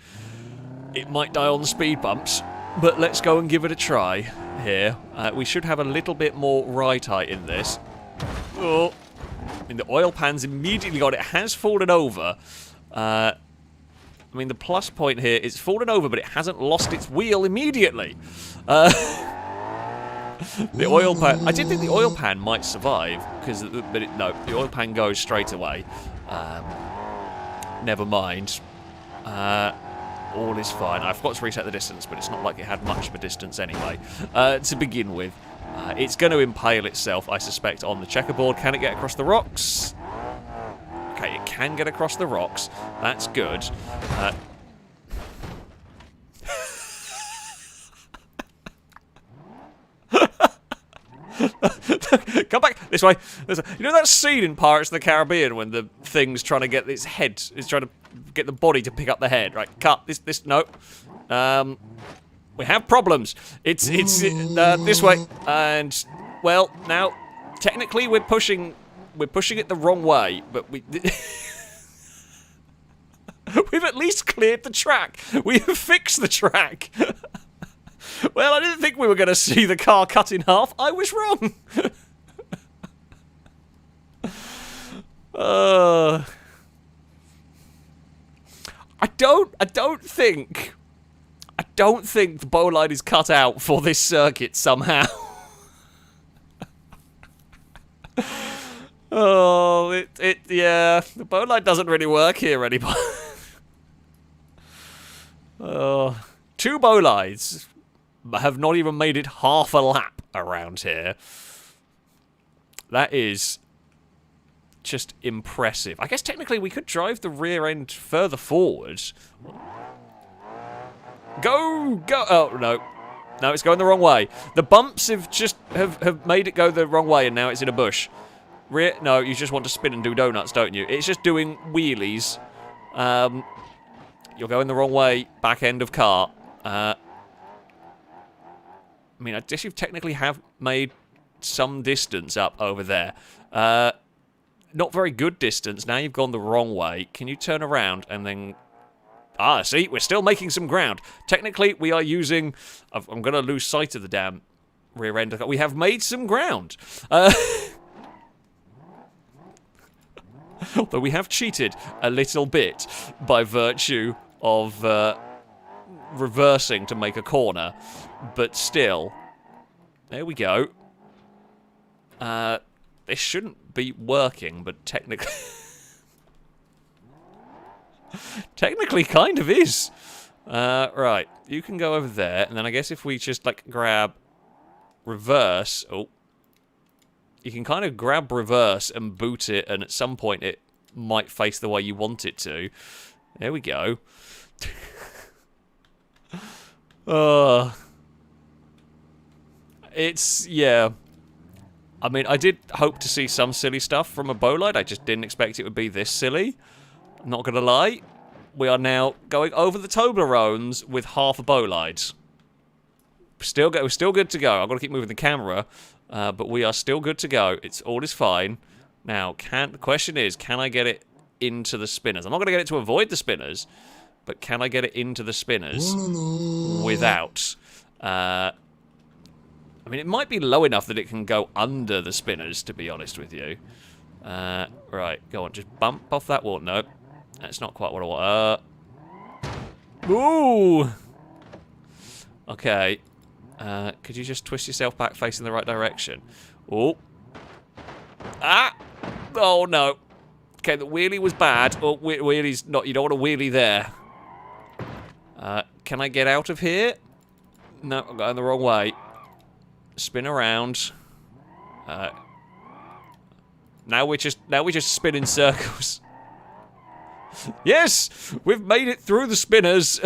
it might die on the speed bumps, but let's go and give it a try here. We should have a little bit more ride height in this. Oh, I mean, the oil pan's immediately got it. It has fallen over. I mean, the plus point here is fallen over, but it hasn't lost its wheel immediately. The oil pan... I did think the oil pan might survive, because... no, the oil pan goes straight away. Never mind. All is fine. I forgot to reset the distance, but it's not like it had much of a distance anyway. To begin with, it's going to impale itself, I suspect, on the checkerboard. Can it get across the rocks? Okay, it can get across the rocks. That's good. Come back this way. You know that scene in Pirates of the Caribbean when the thing's trying to get its head, is trying to get the body to pick up the head, right? Cut this. No. We have problems. It's this way, and well, now technically we're pushing it the wrong way, but we've at least cleared the track. We have fixed the track. Well, I didn't think we were going to see the car cut in half. I was wrong. I don't think the Bolide is cut out for this circuit somehow. Oh, yeah, the Bolide doesn't really work here anymore. Oh, 2 Bolides have not even made it half a lap around here. That is just impressive. I guess technically we could drive the rear end further forward. Go! Oh, no. No, it's going the wrong way. The bumps have made it go the wrong way, and now it's in a bush. No, you just want to spin and do donuts, don't you? It's just doing wheelies. You're going the wrong way, back end of car. I mean, I guess you technically have made some distance up over there. Not very good distance. Now you've gone the wrong way. Can you turn around and then... Ah, see? We're still making some ground. Technically, we are using... I'm going to lose sight of the damn rear end. We have made some ground. Although we have cheated a little bit by virtue of reversing to make a corner. But still, there we go. This shouldn't be working, but technically... technically kind of is. Right, you can go over there, and then I guess if we just, like, grab reverse... Oh. You can kind of grab reverse and boot it, and at some point it might face the way you want it to. There we go. It's, yeah. I mean, I did hope to see some silly stuff from a Bolide. I just didn't expect it would be this silly. I'm not going to lie. We are now going over the Toblerones with half a Bolide. We're still good to go. I've got to keep moving the camera. But we are still good to go. All is fine. Now, the question is, can I get it into the spinners? I'm not going to get it to avoid the spinners, but can I get it into the spinners without... I mean, it might be low enough that it can go under the spinners, to be honest with you. Right, go on, just bump off that wall. No, that's not quite what I want. Ooh! Okay. Could you just twist yourself back facing the right direction? Oh. Ah! Oh, no. Okay, the wheelie was bad. Oh, wheelie's not... You don't want a wheelie there. Can I get out of here? No, I'm going the wrong way. Spin around. Now we just spin in circles. Yes! We've made it through the spinners.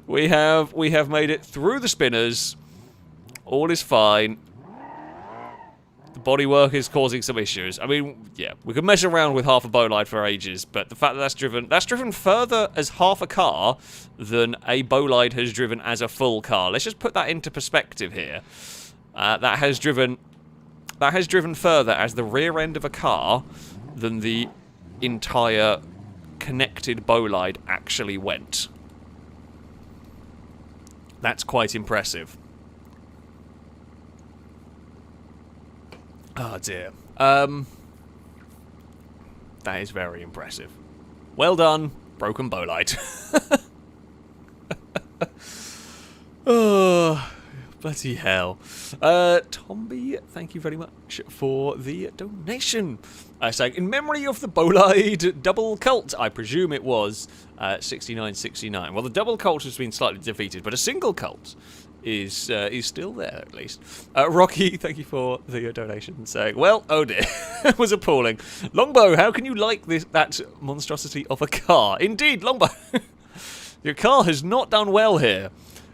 We have made it through the spinners. All is fine. The bodywork is causing some issues. I mean, yeah, we could mess around with half a Bolide for ages, but the fact that that's driven further as half a car than a Bolide has driven as a full car. Let's just put that into perspective here. That has driven further as the rear end of a car than the entire connected Bolide actually went. That's quite impressive. Oh dear. That is very impressive. Well done, broken Bolide. Oh, bloody hell. Tomby, thank you very much for the donation. Saying, in memory of the Bolide double cult, I presume it was 6969. Well, the double cult has been slightly defeated, but a single cult is still there, at least. Rocky, thank you for the donation, saying, well, oh dear, it was appalling. Longbow, how can you like that monstrosity of a car? Indeed, Longbow, your car has not done well here.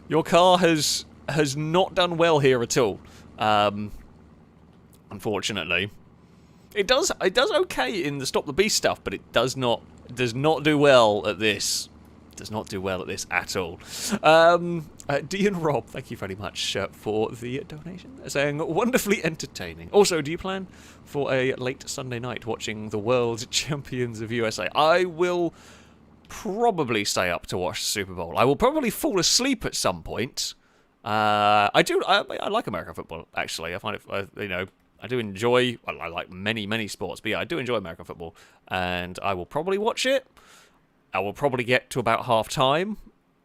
Your car has has not done well here at all. Unfortunately. It does okay in the Stop the Beast stuff, but it does not do well at this. Does not do well at this at all. D and Rob, thank you very much for the donation. Saying, wonderfully entertaining. Also, do you plan for a late Sunday night watching the World Champions of USA? I will probably stay up to watch the Super Bowl. I will probably fall asleep at some point. I like American football, actually. I find it, I do enjoy, well, I like many sports, but yeah, I do enjoy American football. And I will probably watch it. I will probably get to about half-time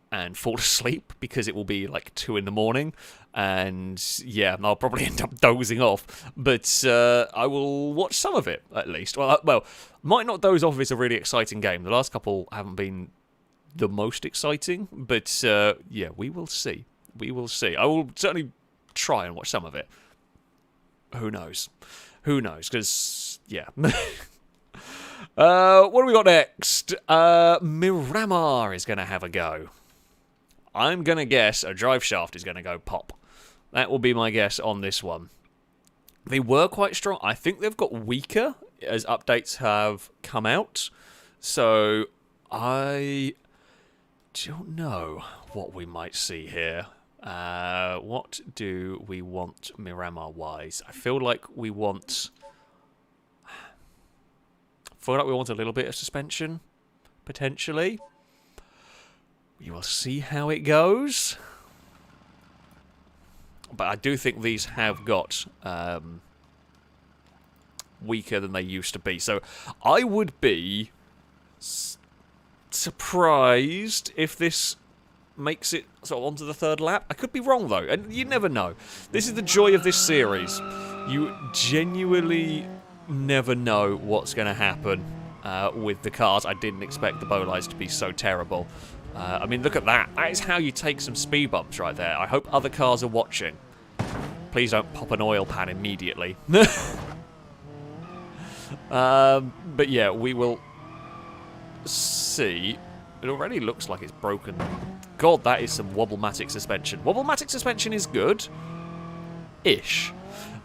and fall asleep because it will be like 2 in the morning. And yeah, I'll probably end up dozing off. But I will watch some of it, at least. Well, might not doze off if it's a really exciting game. The last couple haven't been the most exciting. But yeah, we will see. We will see. I will certainly try and watch some of it. Who knows? Who knows? Because, yeah. What do we got next? Miramar is going to have a go. I'm going to guess a drive shaft is going to go pop. That will be my guess on this one. They were quite strong. I think they've got weaker as updates have come out. So, I don't know what we might see here. What do we want Miramar-wise? I feel like we want a little bit of suspension, potentially. We will see how it goes. But I do think these have got weaker than they used to be. So I would be surprised if this makes it sort of onto the 3rd lap. I could be wrong, though, and you never know. This is the joy of this series. You genuinely never know what's going to happen with the cars. I didn't expect the Bolides to be so terrible. I mean, look at that. That is how you take some speed bumps right there. I hope other cars are watching. Please don't pop an oil pan immediately. But yeah, we will see. It already looks like it's broken. God, that is some Wobblematic suspension. Wobblematic suspension is good. Ish.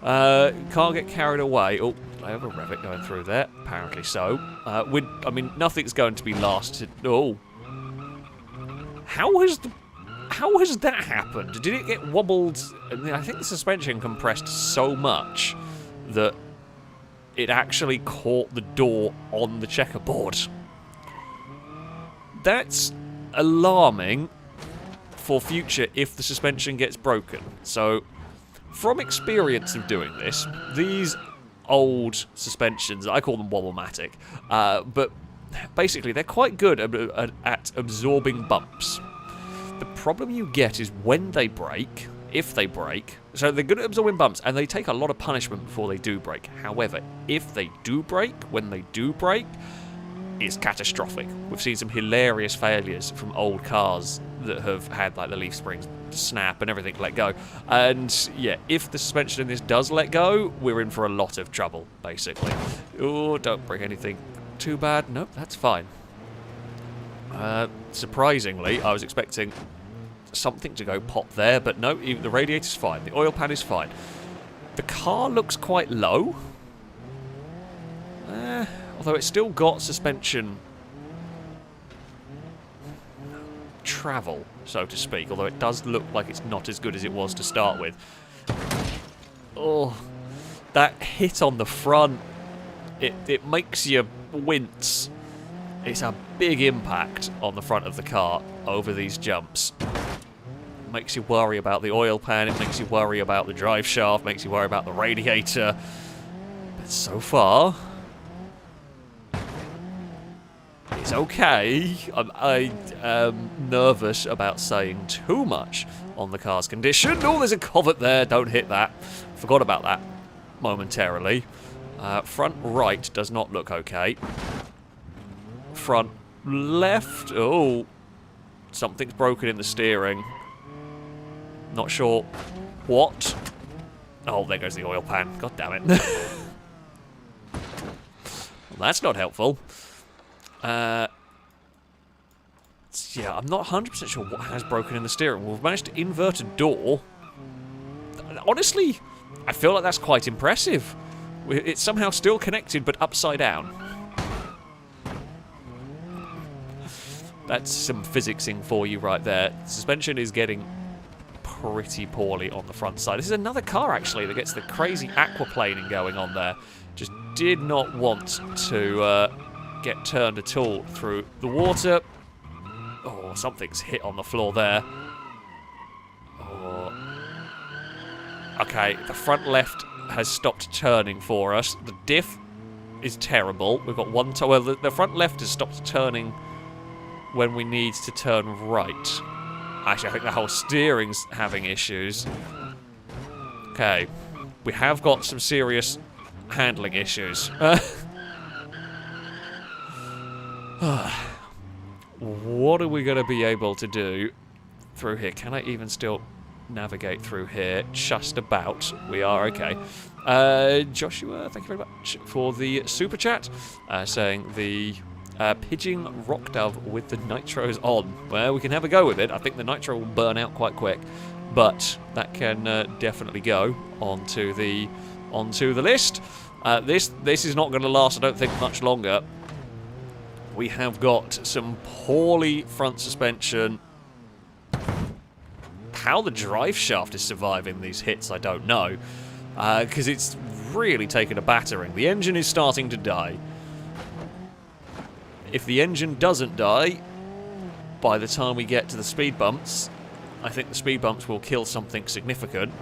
Can't get carried away. Oh, I have a Revit going through there. Apparently so. I mean, nothing's going to be lasted. Oh. How has that happened? Did it get wobbled? I think the suspension compressed so much that it actually caught the door on the checkerboard. That's alarming for future if the suspension gets broken. So, from experience of doing this, these old suspensions, I call them Wobblematic, but basically they're quite good at absorbing bumps. The problem you get is when they break, if they break, so they're good at absorbing bumps and they take a lot of punishment before they do break. However, if they do break, when they do break, it's catastrophic. We've seen some hilarious failures from old cars that have had like the leaf springs snap and everything let go. And yeah, if the suspension in this does let go, we're in for a lot of trouble, basically. Oh, don't break anything too bad. Nope, that's fine. Surprisingly, I was expecting something to go pop there, but no, the radiator's fine. The oil pan is fine. The car looks quite low. Although it's still got suspension travel, so to speak. Although it does look like it's not as good as it was to start with. Oh, that hit on the front. It makes you wince. It's a big impact on the front of the car over these jumps. It makes you worry about the oil pan. It makes you worry about the drive shaft. Makes you worry about the radiator. But so far, it's okay. I am nervous about saying too much on the car's condition. Oh, there's a Covet there. Don't hit that. Forgot about that momentarily. Front right does not look okay. Front left. Oh, something's broken in the steering. Not sure what. Oh, there goes the oil pan. God damn it. Well, that's not helpful. Yeah, I'm not 100% sure what has broken in the steering. We've managed to invert a door honestly, I feel like that's quite impressive. It's somehow still connected, but upside down. That's some physicsing for you right there. Suspension is getting pretty poorly on the front side. This is another car, actually, that gets the crazy aquaplaning going on there. Just did not want to get turned at all through the water. Oh, something's hit on the floor there. Oh. Okay, the front left has stopped turning for us. The diff is terrible. We've got one... Well, the front left has stopped turning when we need to turn right. Actually, I think the whole steering's having issues. Okay. We have got some serious handling issues. What are we going to be able to do through here? Can I even still navigate through here? Just about. We are okay. Joshua, thank you very much for the super chat. Saying the Pigeon Rock Dove with the nitros on. Well, we can have a go with it. I think the nitro will burn out quite quick, but that can definitely go onto the list. This is not going to last, I don't think, much longer. We have got some poorly front suspension. How the drive shaft is surviving these hits, I don't know. Because it's really taken a battering. The engine is starting to die. If the engine doesn't die, by the time we get to the speed bumps, I think the speed bumps will kill something significant.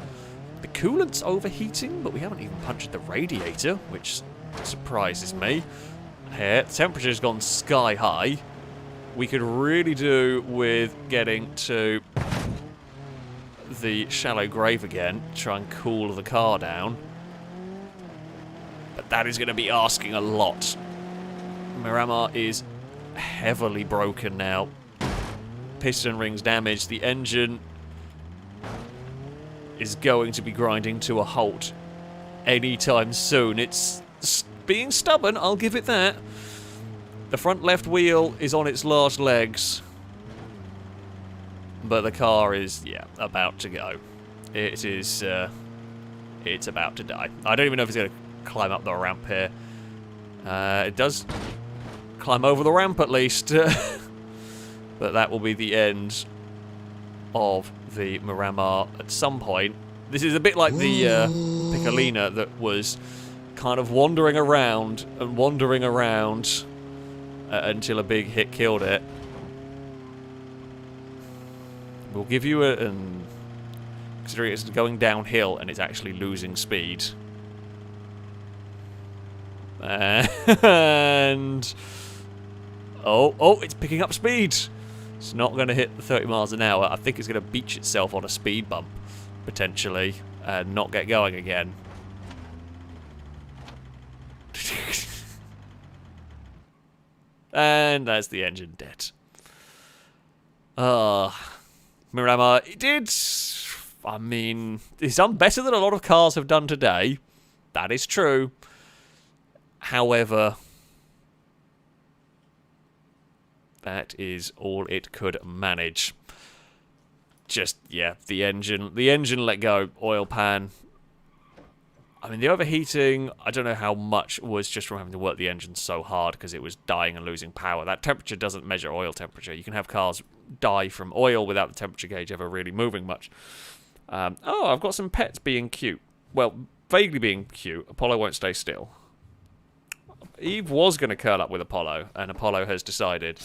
The coolant's overheating, but we haven't even punctured the radiator, which surprises me. Here, the temperature's gone sky high. We could really do with getting to the shallow grave again, try and cool the car down. But that is going to be asking a lot. Miramar is heavily broken now. Piston rings damaged. The engine is going to be grinding to a halt anytime soon. It's being stubborn, I'll give it that. The front left wheel is on its last legs. But the car is, yeah, about to go. It is, it's about to die. I don't even know if it's going to climb up the ramp here. It does climb over the ramp at least. But that will be the end of the Miramar at some point. This is a bit like the Piccolina that was kind of wandering around and wandering around until a big hit killed it. We'll give you considering it's going downhill and it's actually losing speed. And oh, it's picking up speed. It's not going to hit the 30 miles an hour. I think it's going to beach itself on a speed bump, potentially, and not get going again. And that's the engine dead. Miramar, it did... I mean, it's done better than a lot of cars have done today. That is true. However, that is all it could manage. Just, yeah, the engine let go, oil pan. I mean, the overheating, I don't know how much was just from having to work the engine so hard because it was dying and losing power. That temperature doesn't measure oil temperature. You can have cars die from oil without the temperature gauge ever really moving much. Oh, I've got some pets being cute. Well, vaguely being cute. Apollo won't stay still. Eve was going to curl up with Apollo, and Apollo has decided,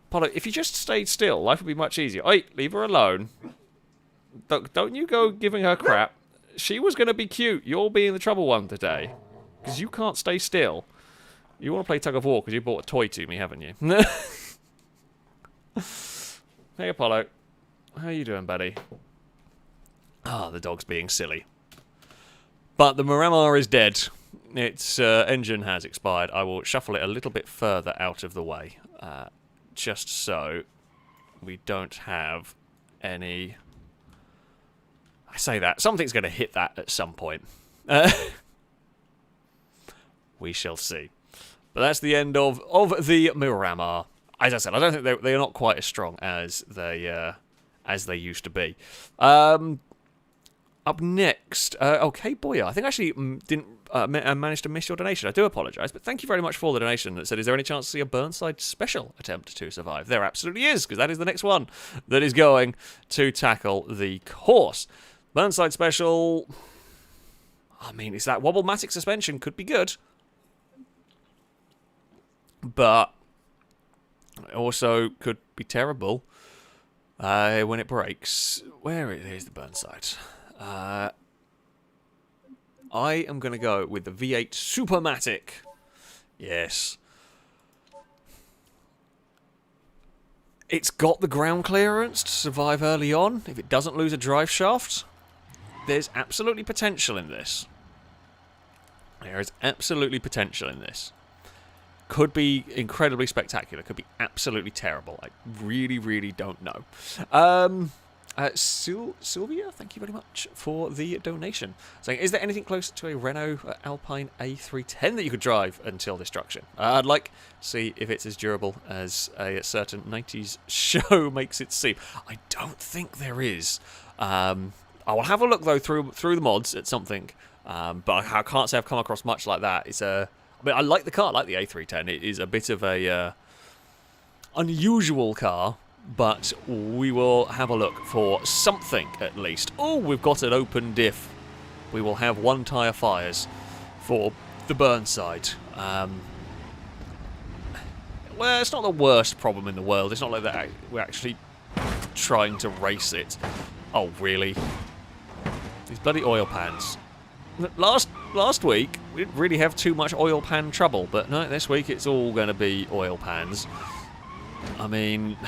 Apollo, if you just stayed still, life would be much easier. Oi, leave her alone. Don't you go giving her crap. She was going to be cute. You're being the trouble one today. Because you can't stay still. You want to play tug of war because you bought a toy to me, haven't you? Hey, Apollo. How you doing, buddy? Ah, the dog's being silly. But the Miramar is dead. Its engine has expired. I will shuffle it a little bit further out of the way. Just so we don't have any... I say that. Something's going to hit that at some point. We shall see. But that's the end of the Miramar. As I said, I don't think they're not quite as strong as they used to be. Up next, okay, Boya. I think I actually didn't manage to miss your donation. I do apologise, but thank you very much for the donation that said, is there any chance to see a Burnside Special attempt to survive? There absolutely is, because that is the next one that is going to tackle the course. Burnside Special, I mean, it's that Wobblematic suspension could be good, but it also could be terrible when it breaks. Where is the Burnside? I am going to go with the V8 Supermatic. Yes. It's got the ground clearance to survive early on. If it doesn't lose a drive shaft, there's absolutely potential in this. There is absolutely potential in this. Could be incredibly spectacular. Could be absolutely terrible. I really, really don't know. Sylvia, thank you very much for the donation. Saying, is there anything close to a Renault Alpine A310 that you could drive until destruction? I'd like to see if it's as durable as a certain 90s show makes it seem. I don't think there is. I will have a look, though, through the mods at something. But I can't say I've come across much like that. It's I mean, I like the car, I like the A310. It is a bit of a unusual car. But we will have a look for something, at least. Oh, we've got an open diff. We will have one tyre fires for the Burnside. Well, it's not the worst problem in the world. It's not like that we're actually trying to race it. Oh, really? These bloody oil pans. Last week, we didn't really have too much oil pan trouble. But no, this week it's all going to be oil pans. I mean...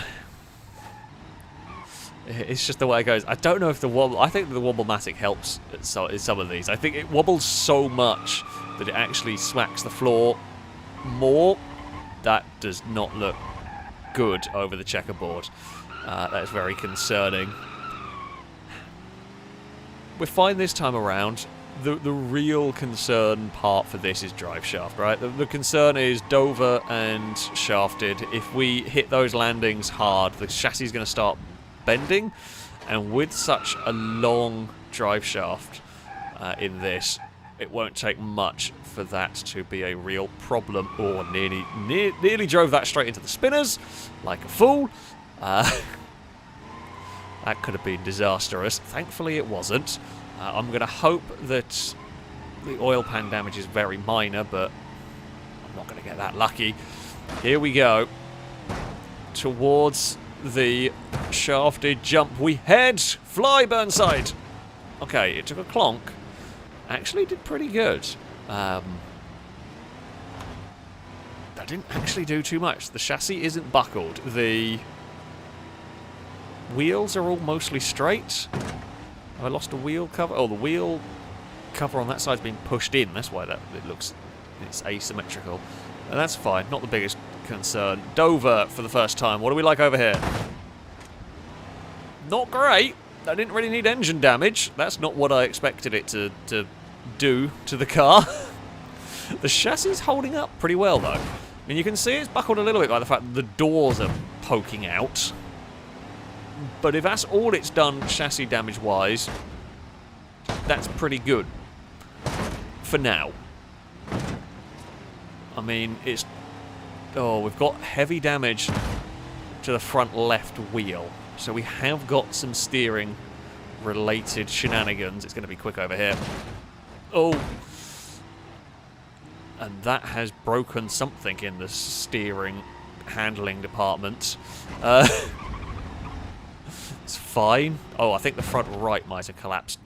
It's just the way it goes. I don't know if the wobble... I think the Wobblematic helps in some of these. I think it wobbles so much that it actually smacks the floor more. That does not look good over the checkerboard. That is very concerning. We're fine this time around. The real concern part for this is drive shaft, right? The concern is Dover and shafted. If we hit those landings hard, the chassis is going to start bending, and with such a long drive shaft in this, it won't take much for that to be a real problem. Or nearly drove that straight into the spinners like a fool. That could have been disastrous. Thankfully it wasn't. I'm going to hope that the oil pan damage is very minor, but I'm not going to get that lucky. Here we go towards the shafted jump. We head. Fly, Burnside. Okay, it took a clonk. Actually did pretty good. That didn't actually do too much. The chassis isn't buckled. The wheels are all mostly straight. Have I lost a wheel cover? Oh, the wheel cover on that side's been pushed in. That's why it's asymmetrical. And that's fine. Not the biggest concern. Dover for the first time. What do we like over here? Not great. I didn't really need engine damage. That's not what I expected it to do to the car. The chassis is holding up pretty well, though. I mean, you can see it's buckled a little bit by the fact that the doors are poking out. But if that's all it's done chassis damage-wise, that's pretty good. For now. I mean, it's... Oh, we've got heavy damage to the front left wheel. So we have got some steering-related shenanigans. It's going to be quick over here. Oh. And that has broken something in the steering handling department. It's fine. Oh, I think the front right might have collapsed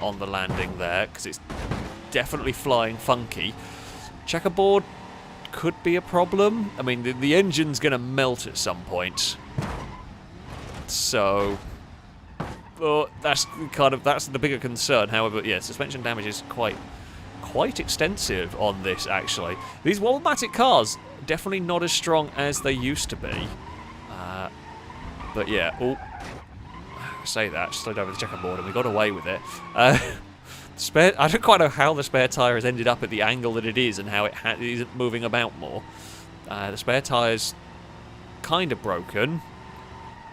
on the landing there, because it's definitely flying funky. Checkerboard could be a problem. I mean, the engine's going to melt at some point. So, well, that's the bigger concern. However, yeah, suspension damage is quite extensive on this, actually. These Wobblematic cars, definitely not as strong as they used to be. But yeah, oh, I say that, slid over the checkerboard and we got away with it. I don't quite know how the spare tyre has ended up at the angle that it is and how it isn't moving about more. The spare tyre's kind of broken,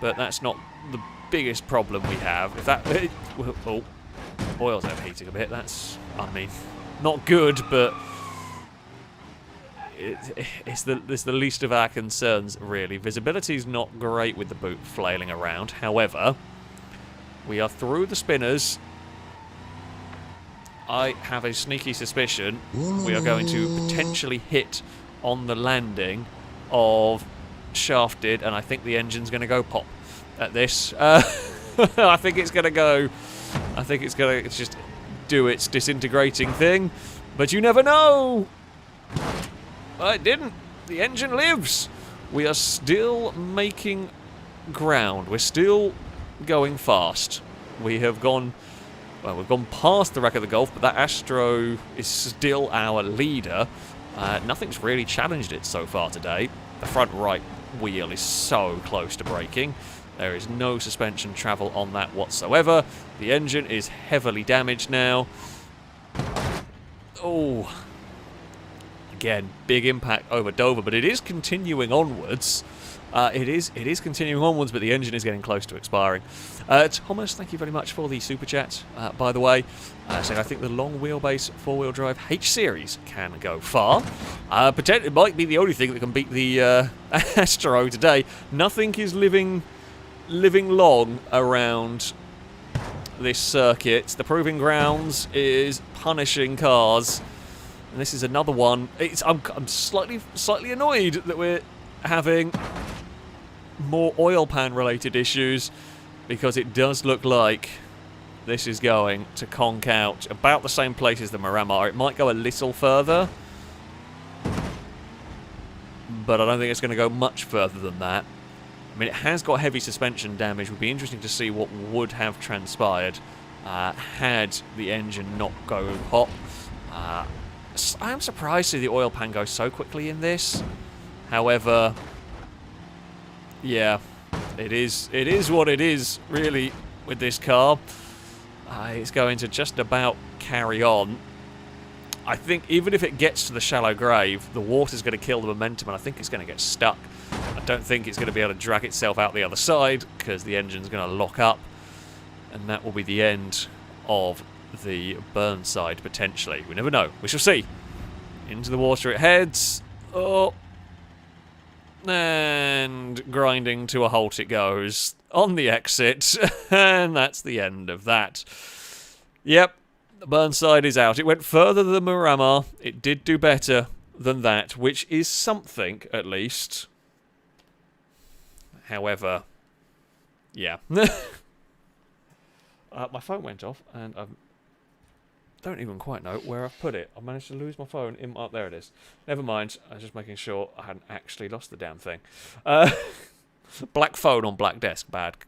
but that's not the biggest problem we have. If that... Oh, oil's overheating a bit. That's, I mean, not good, but it's the least of our concerns, really. Visibility's not great with the boot flailing around. However, we are through the spinners. I have a sneaky suspicion we are going to potentially hit on the landing of Shafted, and I think the engine's going to go pop at this. I think it's going to go... I think it's going to just do its disintegrating thing, but you never know! It didn't. The engine lives. We are still making ground. We're still going fast. We have gone... Well, we've gone past the wreck of the Gulf, but that Astro is still our leader. Nothing's really challenged it so far today. The front right wheel is so close to breaking. There is no suspension travel on that whatsoever. The engine is heavily damaged now. Oh. Again, big impact over Dover, but it is continuing onwards. It is continuing onwards, but the engine is getting close to expiring. Thomas, thank you very much for the super chat, by the way. Saying I think the long wheelbase four-wheel drive H-Series can go far. It might be the only thing that can beat the Astro today. Nothing is living long around this circuit. The Proving Grounds is punishing cars. And this is another one. I'm slightly annoyed that we're having more oil pan related issues, because it does look like this is going to conk out about the same place as the Miramar. It might go a little further, but I don't think it's going to go much further than that. I mean, it has got heavy suspension damage. It would be interesting to see what would have transpired had the engine not go pop. I am surprised to see the oil pan go so quickly in this. However, yeah, it is what it is, really, with this car. It's going to just about carry on. I think even if it gets to the shallow grave, the water's going to kill the momentum, and I think it's going to get stuck. I don't think it's going to be able to drag itself out the other side, because the engine's going to lock up, and that will be the end of the Burnside, potentially. We never know. We shall see. Into the water it heads. Oh. And grinding to a halt it goes on the exit, and that's the end of that. Yep, the Burnside is out. It went further than Miramar. It did do better than that, which is something, at least. However, yeah. My phone went off, and I don't even quite know where I've put it. I managed to lose my phone. Oh, there it is. Never mind. I was just making sure I hadn't actually lost the damn thing. Black phone on black desk. Bad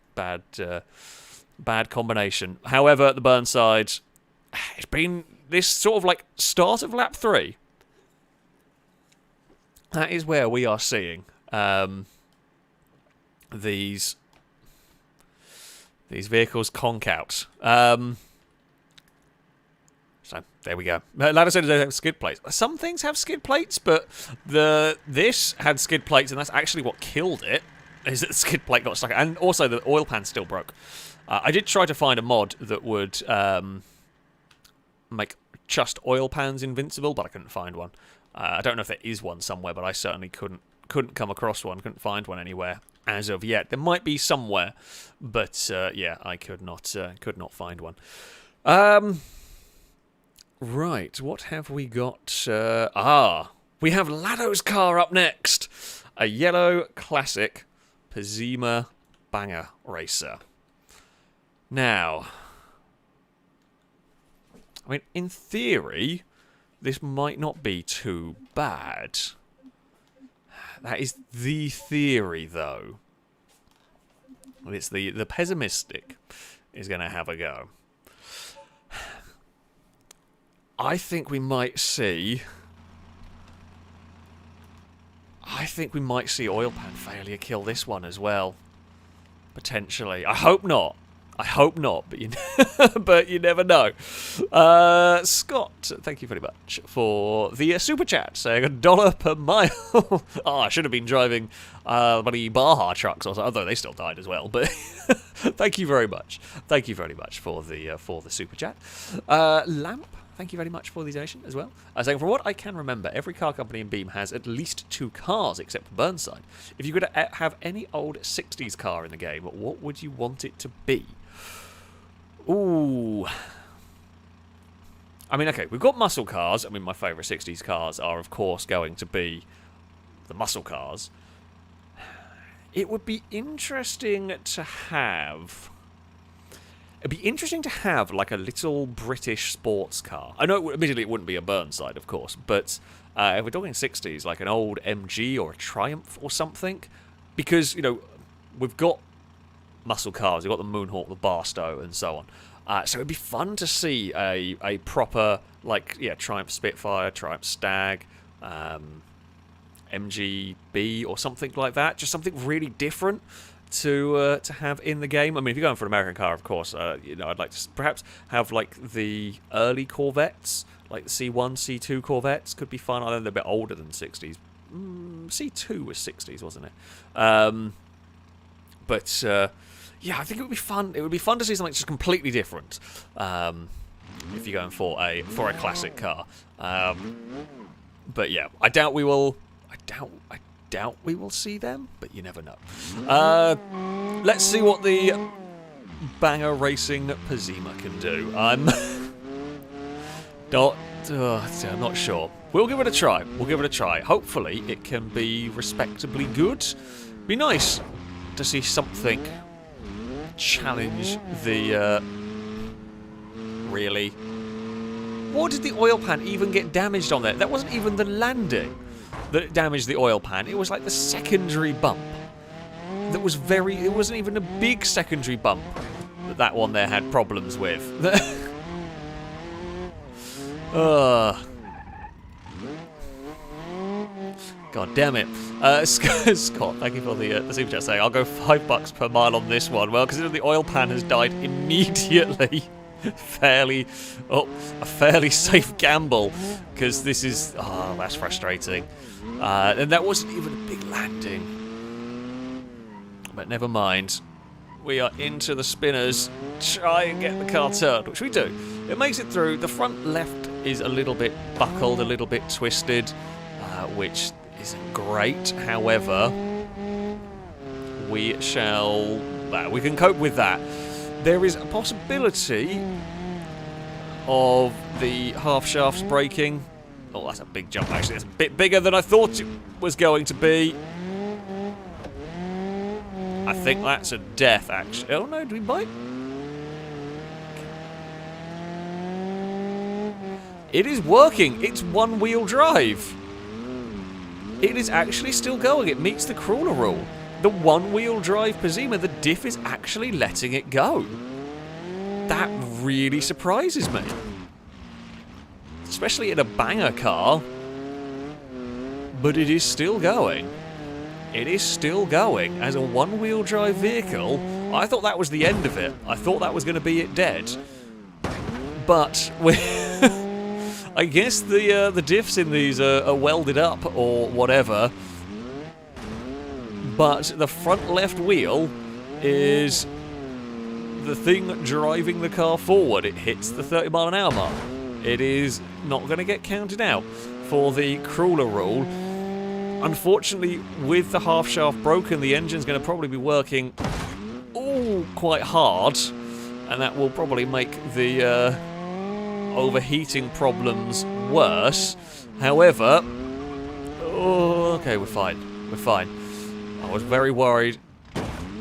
combination. However, the Burnside, it's been this sort of like start of lap 3. That is where we are seeing these vehicles conk out. So, there we go. Like I said, they have skid plates. Some things have skid plates, but this had skid plates, and that's actually what killed it, is that the skid plate got stuck. And also, the oil pan still broke. I did try to find a mod that would make just oil pans invincible, but I couldn't find one. I don't know if there is one somewhere, but I certainly couldn't come across one, couldn't find one anywhere as of yet. There might be somewhere, but yeah, I could not find one. Right, what have we got? We have Lado's car up next. A yellow classic Pazima banger racer. Now, I mean, in theory, this might not be too bad. That is the theory, though. It's the pessimistic is going to have a go. I think we might see oil pan failure kill this one as well. Potentially. I hope not. I hope not, but you, but you never know. Scott, thank you very much for the super chat, saying $1 per mile. Oh, I should have been driving bloody Baja trucks, or something, although they still died as well. But thank you very much. Thank you very much for the super chat. Lamp, thank you very much for the donation as well. Saying, from what I can remember, every car company in Beam has at least 2 cars, except for Burnside. If you could have any old 60s car in the game, what would you want it to be? Ooh. I mean, okay, we've got muscle cars. I mean, my favourite 60s cars are, of course, going to be the muscle cars. It would be interesting to have... It'd be interesting to have, like, a little British sports car. I know, admittedly, it wouldn't be a Burnside, of course, but if we're talking 60s, like an old MG or a Triumph or something, because, you know, we've got muscle cars, we've got the Moonhawk, the Barstow, and so on. So it'd be fun to see a proper, like, yeah, Triumph Spitfire, Triumph Stag, MGB or something like that. Just something really different to have in the game. I mean, if you're going for an American car, of course, you know, I'd like to perhaps have like the early Corvettes, like the C1, C2 Corvettes could be fun. I know they're a bit older than 60s. C2 was 60s, wasn't it? But yeah, I think it would be fun. It would be fun to see something just completely different. If you're going for a classic car. But yeah, I doubt we will. I doubt we will see them, but you never know. Let's see what the banger racing Pazima can do. I'm not sure. We'll give it a try. We'll give it a try. Hopefully, it can be respectably good. Be nice to see something challenge the. Really. What did the oil pan even get damaged on there? That wasn't even the landing that damaged the oil pan. It was like the secondary bump. That was very... It wasn't even a big secondary bump that one there had problems with. God damn it. Scott, thank you for the super chat saying, I'll go $5 per mile on this one. Well, considering the oil pan has died immediately. A fairly safe gamble, because this is... Oh, that's frustrating. And that wasn't even a big landing. But never mind. We are into the spinners. Try and get the car turned, which we do. It makes it through. The front left is a little bit buckled, a little bit twisted, which isn't great. However, we can cope with that. There is a possibility of the half shafts breaking. Oh, that's a big jump, actually. It's a bit bigger than I thought it was going to be. I think that's a death, actually. Oh, no, do we bite? It is working. It's one-wheel drive. It is actually still going. It meets the crawler rule. The one-wheel drive Pazima, the diff is actually letting it go. That really surprises me. Especially in a banger car. But it is still going. It is still going as a one-wheel drive vehicle. I thought that was the end of it. I thought that was going to be it dead. But I guess the diffs in these are welded up or whatever. But the front left wheel is the thing driving the car forward. It hits the 30 mile an hour mark. It is not going to get counted out for the crawler rule. Unfortunately, with the half shaft broken, the engine's going to probably be working quite hard, and that will probably make the overheating problems worse. However, okay, we're fine. We're fine. I was very worried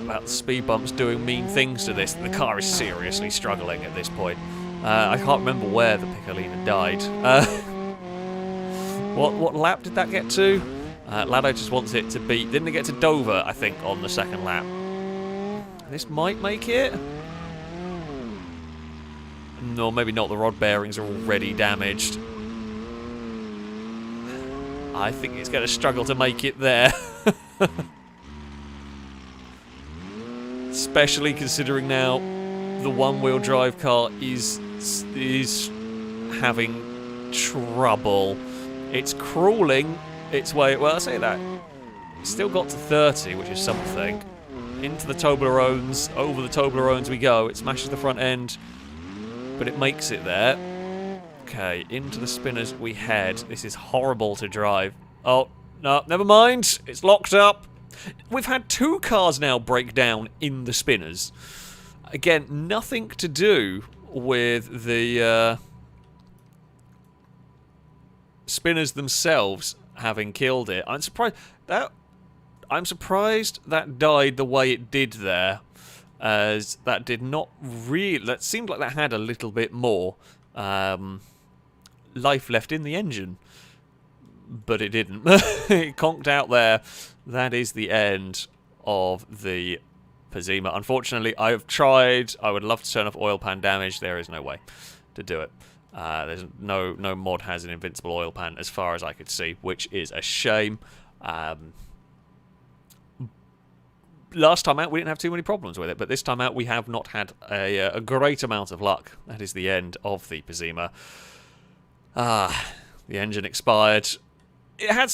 about the speed bumps doing mean things to this. The car is seriously struggling at this point. I can't remember where the Piccolina died. What lap did that get to? Lado just wants it to be... Didn't it get to Dover, I think, on the second lap? This might make it. No, maybe not. The rod bearings are already damaged. I think it's going to struggle to make it there. Especially considering now the one-wheel drive car is having trouble. It's crawling its way. Well, I say that. It's still got to 30, which is something. Into the Toblerones. Over the Toblerones we go. It smashes the front end, but it makes it there. Okay, into the spinners we head. This is horrible to drive. Oh, no, never mind. It's locked up. We've had 2 cars now break down in the spinners. Again, nothing to do with the spinners themselves having killed it. I'm surprised that died the way it did there, as that did not really. That seemed like that had a little bit more life left in the engine, but it didn't. It conked out there. That is the end of the Pazima. Unfortunately, I've tried. I would love to turn off oil pan damage. There is no way to do it. There's no mod has an invincible oil pan as far as I could see, which is a shame. Last time out we didn't have too many problems with it, but this time out we have not had a great amount of luck. That is the end of the Pazima. The engine expired. It had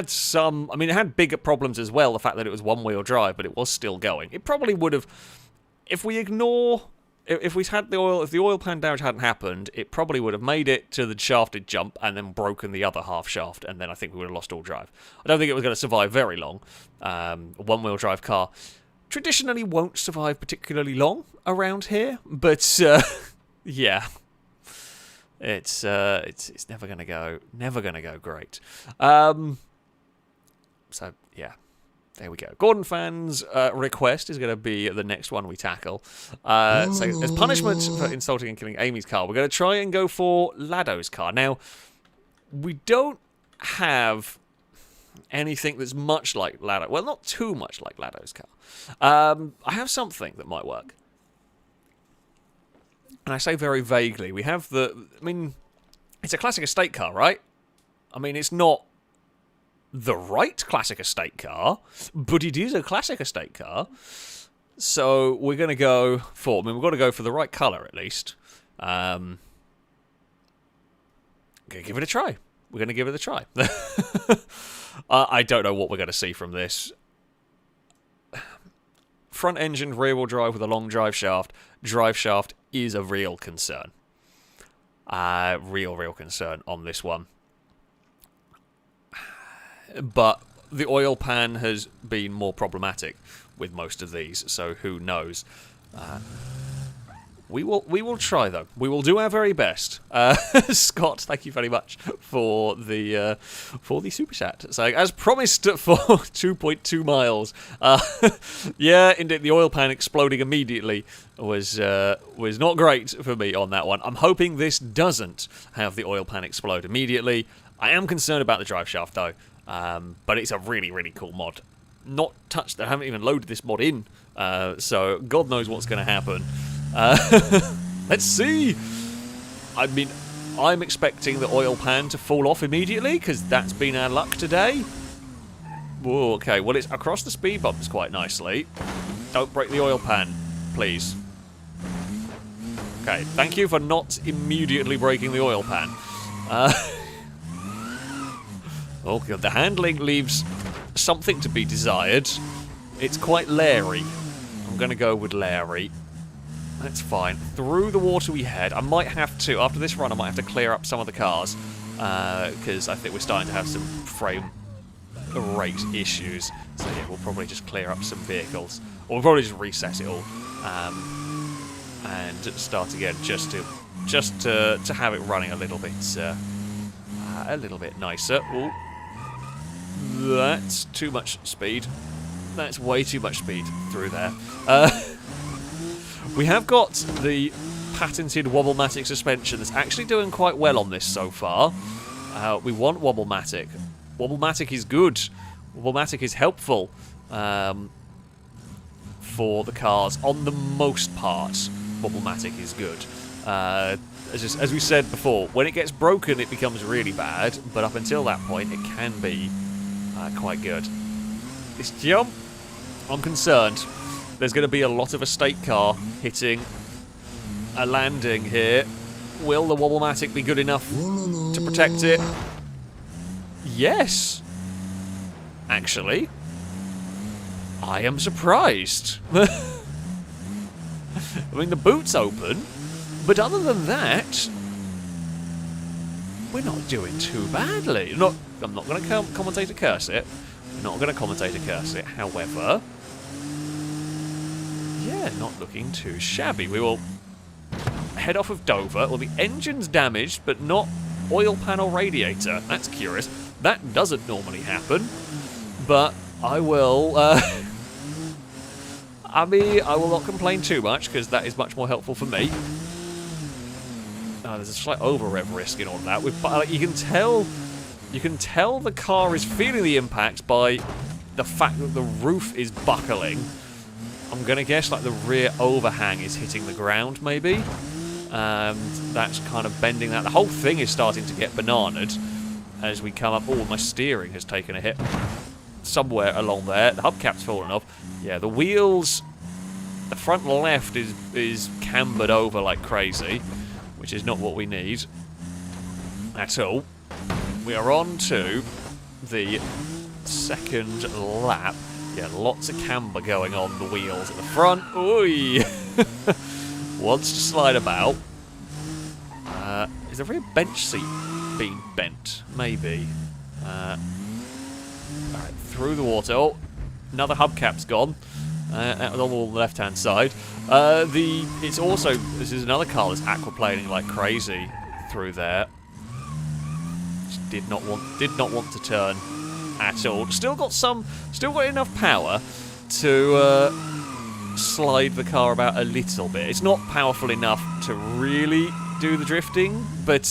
some. I mean, it had bigger problems as well. The fact that it was one-wheel drive, but it was still going. It probably would have, if we ignore, if the oil pan damage hadn't happened, it probably would have made it to the shafted jump and then broken the other half shaft, and then I think we would have lost all drive. I don't think it was going to survive very long. A one-wheel drive car traditionally won't survive particularly long around here, but yeah. It's never gonna go great. So yeah, there we go. Gordon Fan's request is going to be the next one we tackle. So as punishment for insulting and killing Amy's car, we're going to try and go for Lado's car. Now, we don't have anything that's much like Lado. Well, not too much like Lado's car. I have something that might work. And I say very vaguely. We have I mean, it's a classic estate car, right? I mean, it's not the right classic estate car, but it is a classic estate car. So we're going to go for, we've got to go for the right colour at least. Going to give it a try. We're going to give it a try. I don't know what we're going to see from this. Front engine, rear wheel drive with a long drive shaft. Drive shaft is a real concern. Real concern on this one. But the oil pan has been more problematic with most of these, so who knows? We will try though. We will do our very best. Scott, thank you very much for the super chat. So as promised for 2.2 miles. Yeah, indeed, the oil pan exploding immediately was not great for me on that one. I'm hoping this doesn't have the oil pan explode immediately. I am concerned about the drive shaft though, but it's a really cool mod. Not touched. I haven't even loaded this mod in, so God knows what's going to happen. Let's see. I mean, I'm expecting the oil pan to fall off immediately because that's been our luck today. Whoa, okay, well, it's across the speed bumps quite nicely. Don't break the oil pan, please. Okay, thank you for not immediately breaking the oil pan. Oh god, the handling leaves something to be desired. It's quite Larry. I'm going to go with Larry. That's fine. Through the water we head. I might have to, after this run, I might have to clear up some of the cars, because I think we're starting to have some frame rate issues. So yeah, we'll probably just clear up some vehicles. Or we'll probably just reset it all, and start again, just to have it running a little bit nicer. Ooh. That's too much speed. That's way too much speed through there. We have got the patented Wobblematic suspension that's actually doing quite well on this so far. We want Wobblematic. Wobblematic is good. Wobblematic is helpful for the cars. On the most part, Wobblematic is good. As we said before, when it gets broken it becomes really bad, but up until that point it can be quite good. This jump, I'm concerned. There's going to be a lot of estate car hitting a landing here. Will the Wobblematic be good enough to protect it? Yes. Actually, I am surprised. I mean, the boot's open, but other than that, we're not doing too badly. I'm not going to commentate to curse it. I'm not going to commentate to curse it. However, yeah, not looking too shabby. We will head off of Dover. Well, the engine's damaged, but not oil panel radiator. That's curious. That doesn't normally happen. But I will... I will not complain too much, because that is much more helpful for me. There's a slight over-rev risk in all of that. You can tell the car is feeling the impact by the fact that the roof is buckling. I'm going to guess like the rear overhang is hitting the ground, maybe. And that's kind of bending that. The whole thing is starting to get bananaed as we come up. Oh, my steering has taken a hit somewhere along there. The hubcap's fallen off. Yeah, the wheels, the front left is cambered over like crazy, which is not what we need at all. We are on to the second lap. Yeah, lots of camber going on the wheels at the front. Ooh, wants to slide about. Is the rear bench seat being bent? Maybe. Alright, through the water. Oh, another hubcap's gone. That was on the left-hand side. It's also, this is another car that's aquaplaning like crazy through there. Just did not want to turn at all. Still got enough power to slide the car about a little bit. It's not powerful enough to really do the drifting, but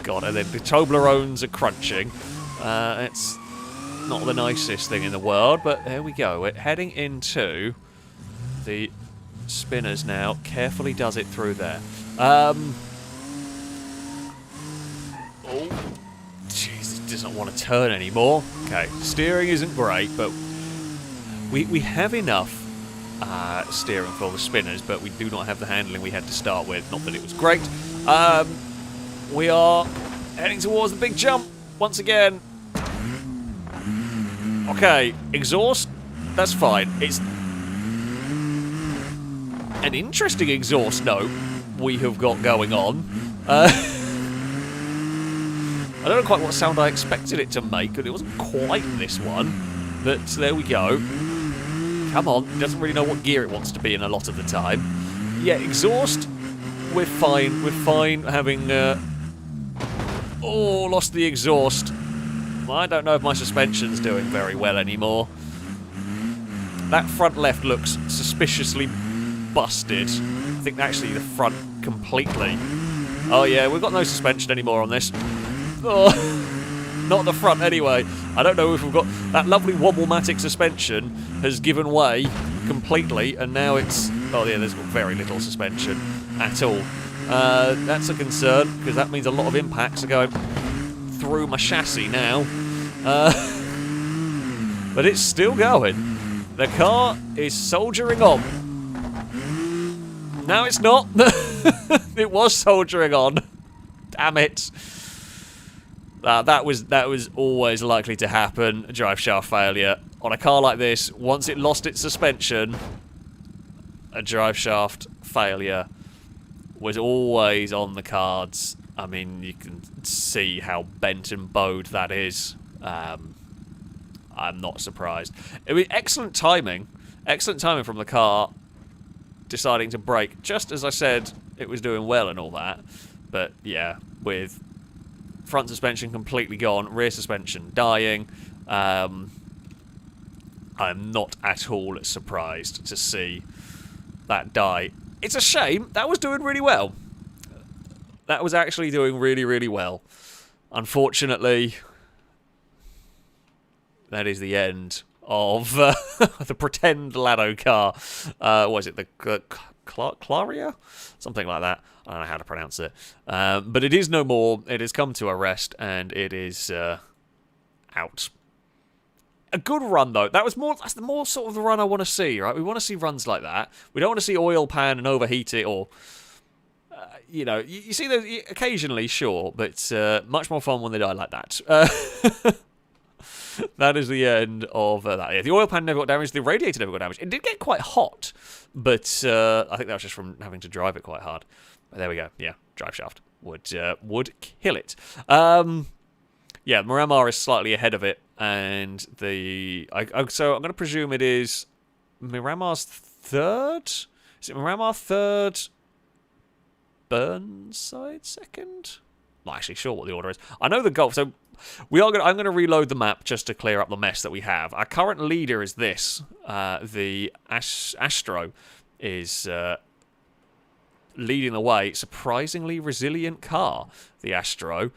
God, and then the Toblerones are crunching. It's not the nicest thing in the world, but there we go. We're heading into the spinners now. Carefully does it through there. Oh, jeez, it doesn't want to turn anymore. Okay, steering isn't great, but we have enough steering for the spinners, but we do not have the handling we had to start with. Not that it was great. We are heading towards the big jump once again. Okay, exhaust, that's fine. It's an interesting exhaust note we have got going on. I don't know quite what sound I expected it to make, but it wasn't quite this one. But there we go. Come on, it doesn't really know what gear it wants to be in a lot of the time. Yeah, exhaust, we're fine. We're fine having... oh, lost the exhaust. Well, I don't know if my suspension's doing very well anymore. That front left looks suspiciously busted. I think actually the front completely. Oh yeah, we've got no suspension anymore on this. Oh, not the front anyway. I don't know if we've got... That lovely Wobblematic suspension has given way completely, and now it's... Oh yeah, there's very little suspension at all. That's a concern, because that means a lot of impacts are going through my chassis now. But it's still going. The car is soldiering on. No, it's not. It was soldiering on. Damn it. That was always likely to happen. A drive shaft failure. On a car like this, once it lost its suspension, a drive shaft failure was always on the cards. I mean, you can see how bent and bowed that is. I'm not surprised. It was excellent timing. Excellent timing from the car deciding to brake, just as I said it was doing well and all that. But yeah, with front suspension completely gone, rear suspension dying, I'm not at all surprised to see that die. It's a shame. That was doing really well. That was actually doing really, really well. Unfortunately, that is the end of the pretend Lado car. What is it? The Claria? Something like that. I don't know how to pronounce it. But it is no more. It has come to a rest, and it is out. A good run, though. That's the more sort of the run I want to see, right? We want to see runs like that. We don't want to see oil pan and overheat it, or... you know, you see those occasionally, sure, but much more fun when they die like that. That is the end of that. Yeah, the oil pan never got damaged. The radiator never got damaged. It did get quite hot, but I think that was just from having to drive it quite hard. But there we go. Yeah, drive shaft would kill it. Yeah, Miramar is slightly ahead of it, and so I'm going to presume it is Miramar's third. Is it Miramar third? Burnside second? Not actually sure what the order is. I know the Gulf. So I'm going to reload the map just to clear up the mess that we have. Our current leader is this. The Astro is leading the way. Surprisingly resilient car, the Astro.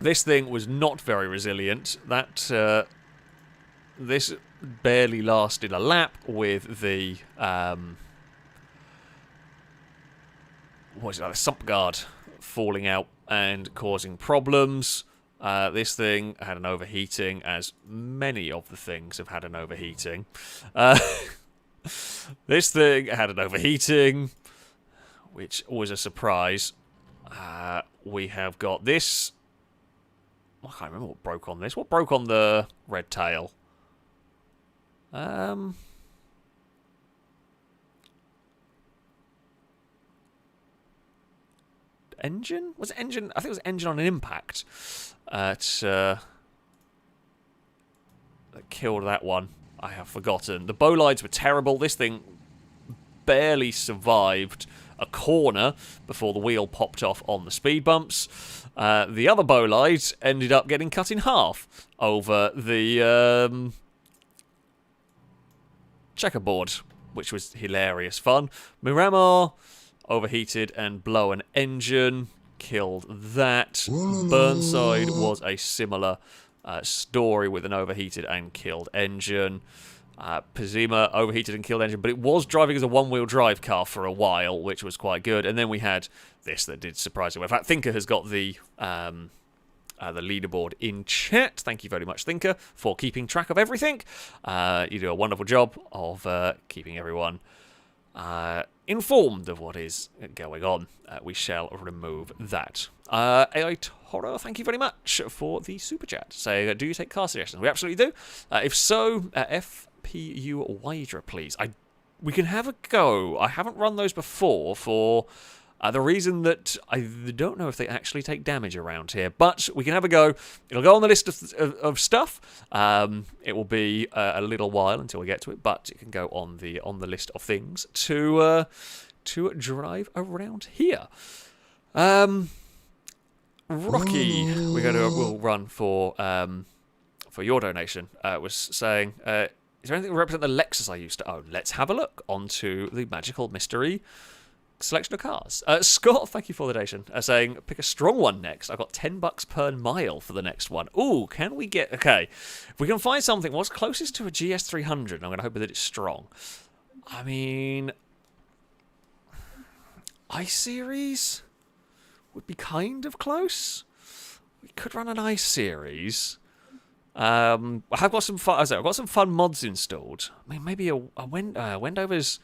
This thing was not very resilient. This barely lasted a lap with the the sump guard falling out and causing problems. This thing had an overheating, as many of the things have had an overheating. This thing had an overheating, which was a surprise. We have got this. I can't remember what broke on this. What broke on the red tail? Engine? Was it engine? I think it was engine on an impact. That killed that one. I have forgotten. The bolides were terrible. This thing barely survived a corner before the wheel popped off on the speed bumps. The other bolide ended up getting cut in half over the checkerboard, which was hilarious fun. Miramar overheated and blow an engine, killed that. Burnside was a similar story with an overheated and killed engine. Pazima overheated and killed engine, but it was driving as a one-wheel drive car for a while, which was quite good. And then we had this that did surprisingly well. In fact, Thinker has got the leaderboard in chat. Thank you very much, Thinker, for keeping track of everything. You do a wonderful job of keeping everyone informed of what is going on. We shall remove that. AI Toro, thank you very much for the super chat. Saying, do you take car suggestions? We absolutely do. If so, FPU Wydra, please. We can have a go. I haven't run those before for the reason that I don't know if they actually take damage around here, but we can have a go. It'll go on the list of stuff. It will be a little while until we get to it, but it can go on the list of things to drive around here. Rocky, we'll run for your donation. Was saying, is there anything that represent the Lexus I used to own? Let's have a look onto the magical mystery selection of cars. Scott, thank you for the donation. Saying, pick a strong one next. I've got $10 per mile for the next one. Ooh, can we get... Okay, if we can find something, what's closest to a GS300? I'm going to hope that it's strong. I mean... I-Series would be kind of close. We could run an I-Series. I have got some fun... I've got some fun mods installed. I mean, maybe a Wendover's...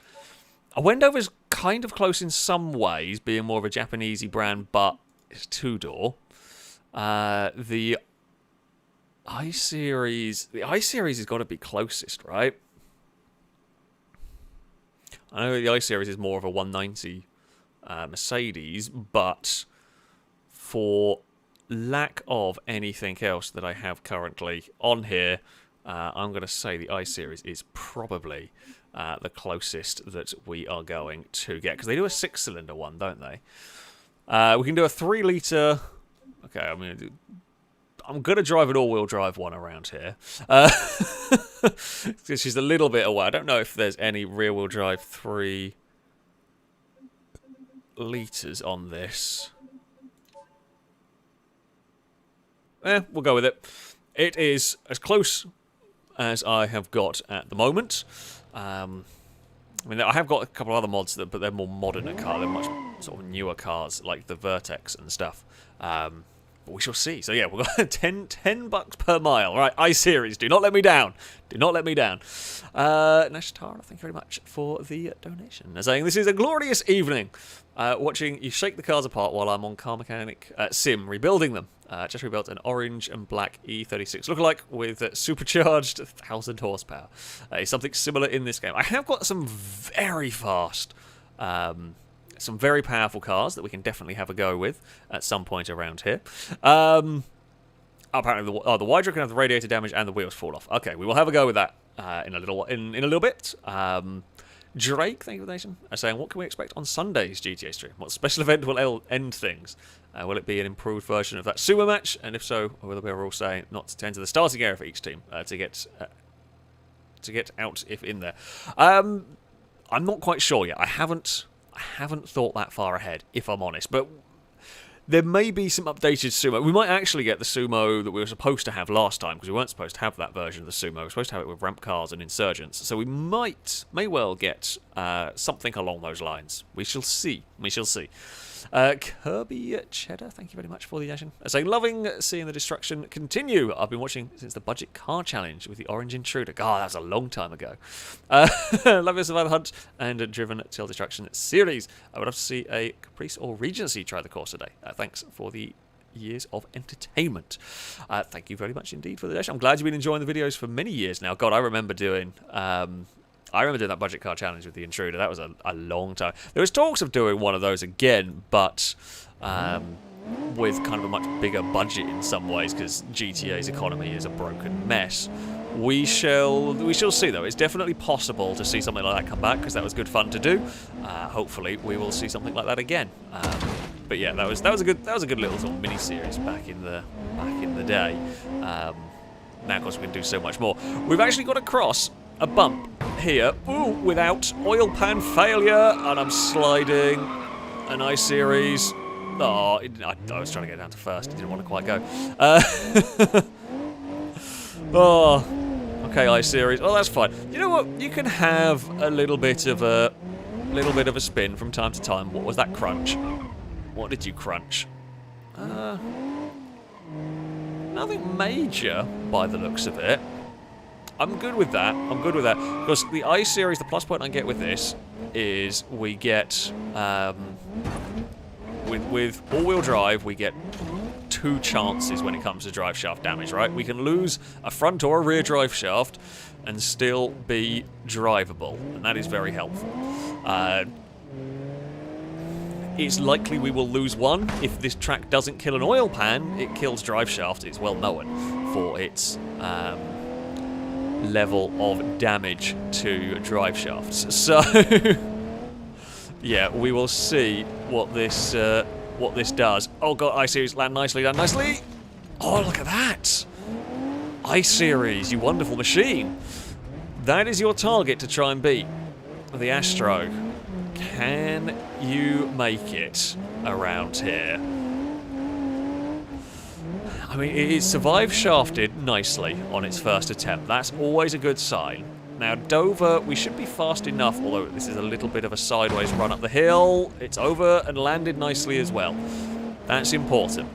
A Wendover's kind of close in some ways, being more of a Japanesey brand, but it's two-door. The I-Series has got to be closest, right? I know the I-Series is more of a 190 Mercedes, but for lack of anything else that I have currently on here, I'm going to say the I-Series is probably the closest that we are going to get. Because they do a 6-cylinder one, don't they? We can do a 3-litre... Okay, I'm going to drive an all-wheel drive one around here. She's a little bit away. I don't know if there's any rear-wheel drive 3 litres on this. We'll go with it. It is as close as I have got at the moment. I mean, I have got a couple of other mods, but they're more modern car. They're much sort of newer cars, like the Vertex and stuff. But we shall see. So yeah, we've got $10 per mile. Right, I-Series, do not let me down. Do not let me down. Nashtara, thank you very much for the donation. They're saying, this is a glorious evening. Watching you shake the cars apart while I'm on Car Mechanic Sim, rebuilding them. Just rebuilt an orange and black E36 lookalike with supercharged 1,000 horsepower. Something similar in this game. I have got some very fast, some very powerful cars that we can definitely have a go with at some point around here. Apparently, the Wydra can have the radiator damage and the wheels fall off. Okay, we will have a go with that in a little bit. Drake, thank you for the nation, saying, what can we expect on Sunday's GTA stream? What special event will end things? Will it be an improved version of that sumo match? And if so, will there be a rule saying not to enter the starting area for each team to get out if in there? I'm not quite sure yet. I haven't thought that far ahead, if I'm honest. But there may be some updated sumo. We might actually get the sumo that we were supposed to have last time, because we weren't supposed to have that version of the sumo. We were supposed to have it with ramp cars and insurgents. So we may well get something along those lines. We shall see. We shall see. Kirby Cheddar, thank you very much for the donation. Saying, loving seeing the destruction continue. I've been watching since the budget car challenge with the Orange Intruder. God, that was a long time ago. Love your Survival Hunt and Driven Till Destruction series. I would love to see a Caprice or Regency try the course today. Thanks for the years of entertainment. Thank you very much indeed for the donation. I'm glad you've been enjoying the videos for many years now. God, I remember doing that budget car challenge with the Intruder. That was a long time. There was talks of doing one of those again, but with kind of a much bigger budget in some ways, because GTA's economy is a broken mess. We shall see, though. It's definitely possible to see something like that come back, because that was good fun to do. Hopefully, we will see something like that again. But yeah, that was a good little sort of mini series back in the day. Now, of course, we can do so much more. We've actually got across a bump here, without oil pan failure, and I'm sliding an I-Series. Oh, I was trying to get down to first. It didn't want to quite go. Oh, okay, I-Series. Oh, that's fine. You know what? You can have a little bit of a spin from time to time. What was that crunch? What did you crunch? Nothing major by the looks of it. I'm good with that. Because the I-Series, the plus point I get with this is we get, with all-wheel drive, we get 2 chances when it comes to drive shaft damage, right? We can lose a front or a rear drive shaft and still be drivable, and that is very helpful. It's likely we will lose one. If this track doesn't kill an oil pan, it kills drive shaft. It's well known for its level of damage to drive shafts. So yeah, we will see what this does. Oh god, I-Series, land nicely, land nicely. Oh, look at that. I-Series, you wonderful machine. That is your target to try and beat the Astro. Can you make it around here? I mean, it survived shafted nicely on its first attempt. That's always a good sign. Now, Dover, we should be fast enough, although this is a little bit of a sideways run up the hill. It's over and landed nicely as well. That's important.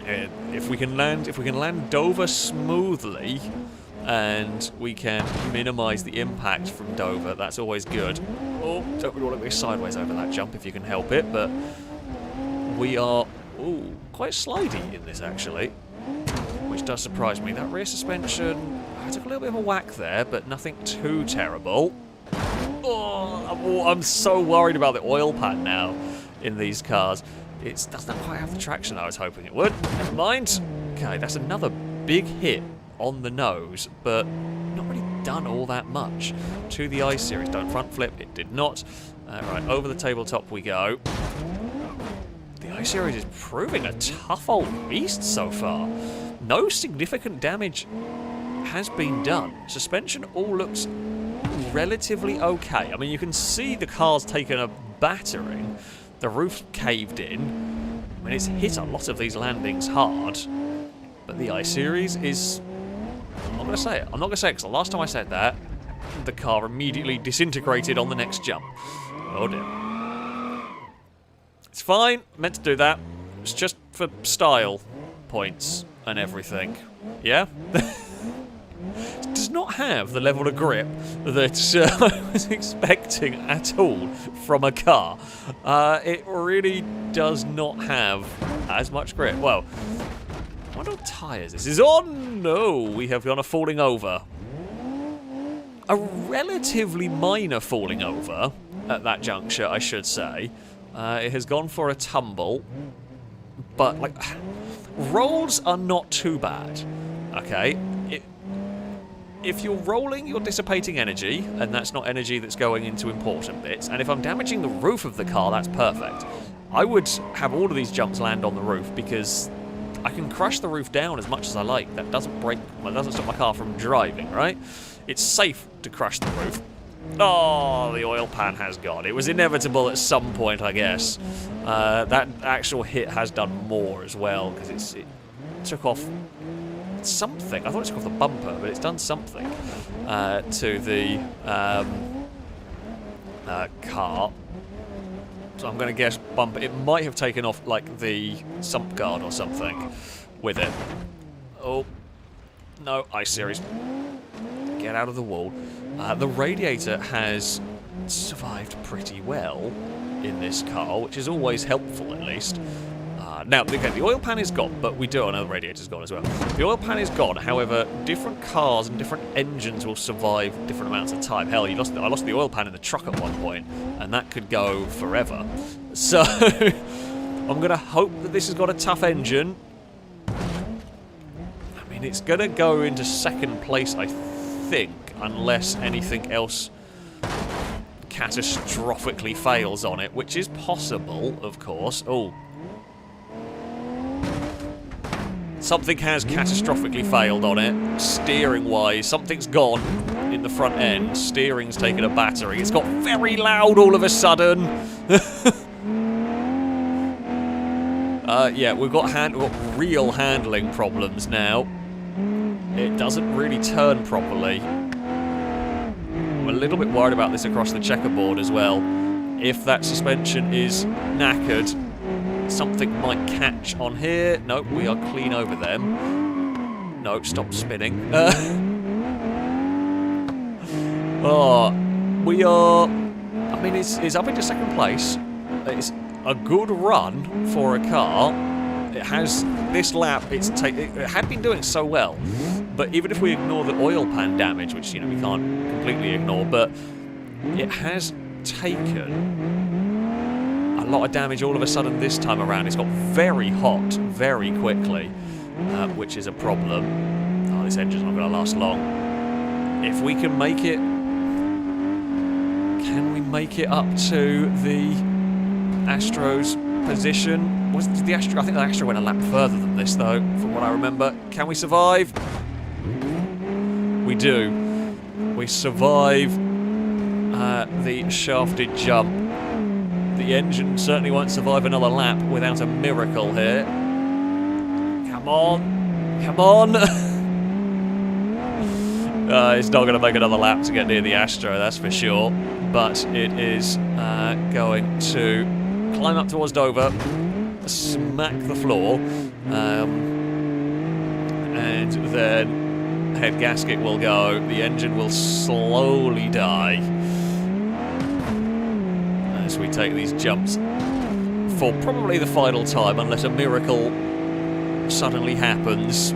If we can land Dover smoothly, and we can minimise the impact from Dover, that's always good. Oh, don't really want to go sideways over that jump if you can help it, but we are quite slidey in this, actually, which does surprise me. That rear suspension, I took a little bit of a whack there, but nothing too terrible. Oh, I'm so worried about the oil pan now in these cars. It does not quite have the traction I was hoping it would. Never mind. Okay, that's another big hit on the nose, but not really done all that much to the I-Series. Don't front flip, it did not. Right, over the tabletop we go. The I-Series is proving a tough old beast so far. No significant damage has been done. Suspension all looks relatively okay. I mean, you can see the car's taken a battering. The roof caved in. I mean, it's hit a lot of these landings hard. But the I-Series is... I'm not going to say it. I'm not going to say it because the last time I said that, the car immediately disintegrated on the next jump. Oh dear. It's fine. Meant to do that. It's just for style. points and everything. Yeah? It does not have the level of grip that I was expecting at all from a car. It really does not have as much grip. Well, I wonder what tyres this is on. No, we have gone a falling over. A relatively minor falling over at that juncture, I should say. It has gone for a tumble, but like rolls are not too bad. Okay, if you're rolling, you're dissipating energy, and that's not energy that's going into important bits. And if I'm damaging the roof of the car, that's perfect. I would have all of these jumps land on the roof because I can crush the roof down as much as I like. That doesn't break, well, that doesn't stop my car from driving, right? It's safe to crush the roof. Oh, the oil pan has gone. It was inevitable at some point, I guess. That actual hit has done more as well, because it took off something. I thought it took off the bumper, but it's done something to the car. So I'm going to guess bumper. It might have taken off, like, the sump guard or something with it. Oh, no, I-Series. Get out of the wall. The radiator has survived pretty well in this car, which is always helpful, at least. Now, okay, the oil pan is gone, but we do know the radiator's gone as well. The oil pan is gone, however, different cars and different engines will survive different amounts of time. Hell, I lost the oil pan in the truck at one point, and that could go forever. So, I'm going to hope that this has got a tough engine. I mean, it's going to go into second place, I think, unless anything else catastrophically fails on it, which is possible, of course. Oh. Something has catastrophically failed on it, steering-wise. Something's gone in the front end. Steering's taken a battering. It's got very loud all of a sudden. Yeah, we've got real handling problems now. It doesn't really turn properly. I'm a little bit worried about this across the checkerboard as well. If that suspension is knackered, something might catch on here. Nope, we are clean over them. No, stop spinning. Oh, we are... I mean, it's up into second place. It's a good run for a car. It has this lap. It had been doing so well, but even if we ignore the oil pan damage, which we can't completely ignore, but it has taken a lot of damage all of a sudden this time around. It's got very hot very quickly, which is a problem. Oh, this engine's not going to last long. If we can make it, can we make it up to the Astro's position? Did the Astro? I think the Astro went a lap further than this, though, from what I remember. Can we survive? We do. We survive the shafted jump. The engine certainly won't survive another lap without a miracle here. Come on. Come on. It's not going to make another lap to get near the Astro, that's for sure. But it is going to climb up towards Dover, smack the floor, and then head gasket will go. The engine will slowly die as we take these jumps for probably the final time, unless a miracle suddenly happens.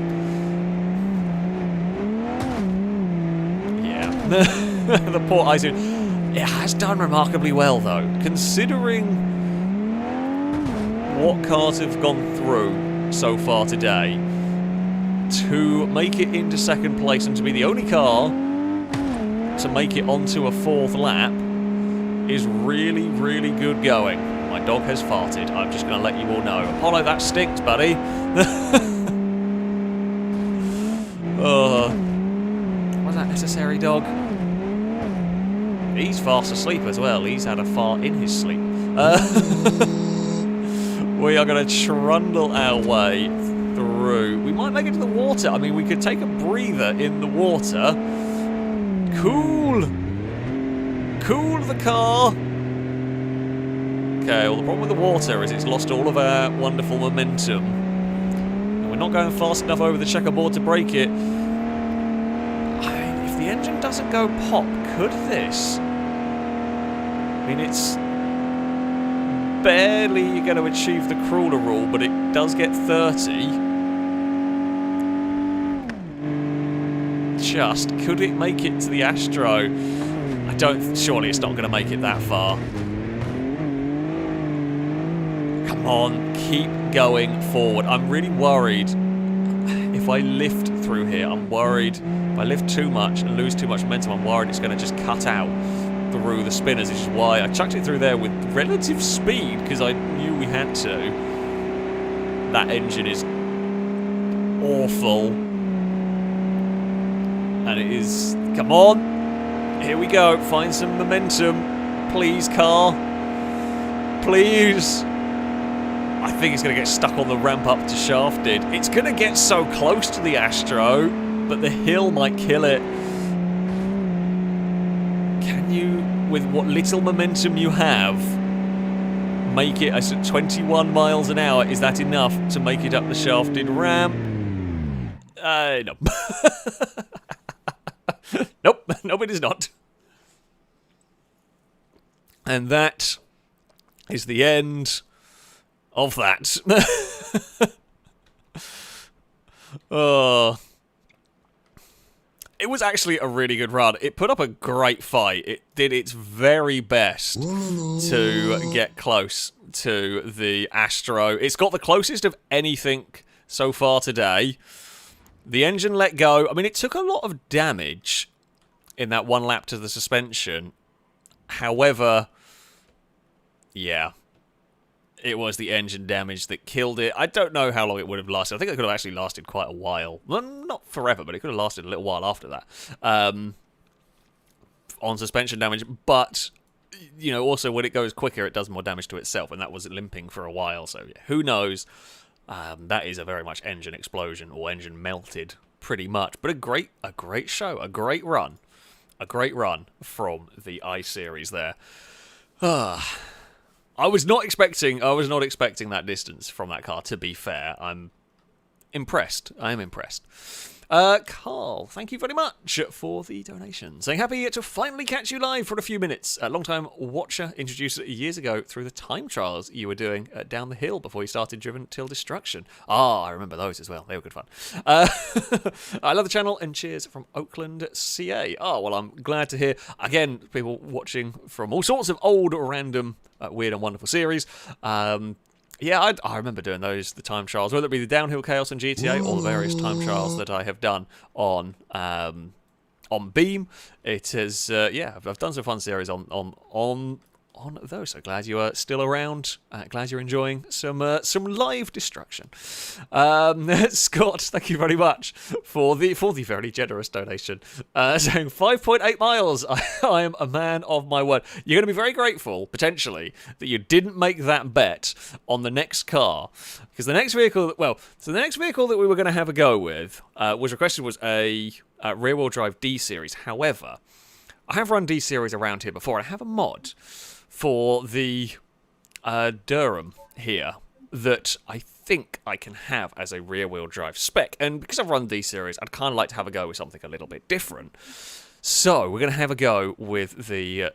Yeah. The poor Izu. It has done remarkably well, though, considering what cars have gone through so far today. To make it into second place and to be the only car to make it onto a fourth lap is really, really good going. My dog has farted. I'm just going to let you all know. Apollo, that stinks, buddy. Oh, was that necessary, dog? He's fast asleep as well. He's had a fart in his sleep. We are going to trundle our way through. We might make it to the water. I mean, we could take a breather in the water. Cool. Cool the car. Okay, well, the problem with the water is it's lost all of our wonderful momentum. And we're not going fast enough over the checkerboard to break it. If the engine doesn't go pop, could this? I mean, it's barely going to achieve the crawler rule, but it does get 30. Just, could it make it to the Astro? I don't, surely it's not going to make it that far. Come on, keep going forward. I'm really worried if I lift through here. I'm worried if I lift too much and lose too much momentum, I'm worried it's going to just cut out through the spinners, which is why I chucked it through there with relative speed, because I knew we had to. That engine is awful. And it is... Come on! Here we go. Find some momentum. Please, car. Please. I think it's going to get stuck on the ramp up to shafted. It's going to get so close to the Astro, but the hill might kill it. Can you, with what little momentum you have, make it at 21 miles an hour? Is that enough to make it up the shafted ramp? No. Nope, it is not. And that is the end of that. Oh. It was actually a really good run. It put up a great fight. It did its very best to get close to the Astro. It's got the closest of anything so far today. The engine let go. I mean, it took a lot of damage in that one lap to the suspension. However, yeah, it was the engine damage that killed it. I don't know how long it would have lasted. I think it could have actually lasted quite a while. Well, not forever, but it could have lasted a little while after that. On suspension damage. But, you know, also when it goes quicker, it does more damage to itself. And that was limping for a while. So, yeah, who knows? That is a very much engine explosion or engine melted, pretty much. But a great show, a great run from the I-Series there. I was not expecting that distance from that car, to be fair. I'm impressed. I am impressed. Carl, thank you very much for the donation. Saying happy to finally catch you live for a few minutes. A long-time watcher, introduced years ago through the time trials you were doing down the hill before you started Driven Till Destruction. Ah, I remember those as well. They were good fun. I love the channel and cheers from Oakland, CA. Oh, well, I'm glad to hear. Again, people watching from all sorts of old, random, weird and wonderful series. Yeah, I remember doing those, the time trials, whether it be the Downhill Chaos and GTA or the various time trials that I have done on Beam. It is, yeah, I've done some fun series on those. So glad you are still around. Glad you're enjoying some live destruction. Scott, thank you very much for the very generous donation. Saying 5.8 miles. I am a man of my word. You're going to be very grateful, potentially, that you didn't make that bet on the next car, because the next vehicle, the next vehicle that we were going to have a go with was a rear-wheel drive D series. However, I have run D series around here before. I have a mod for the Durham here that I think I can have as a rear-wheel drive spec. And because I've run D-Series, I'd kind of like to have a go with something a little bit different. So we're going to have a go with the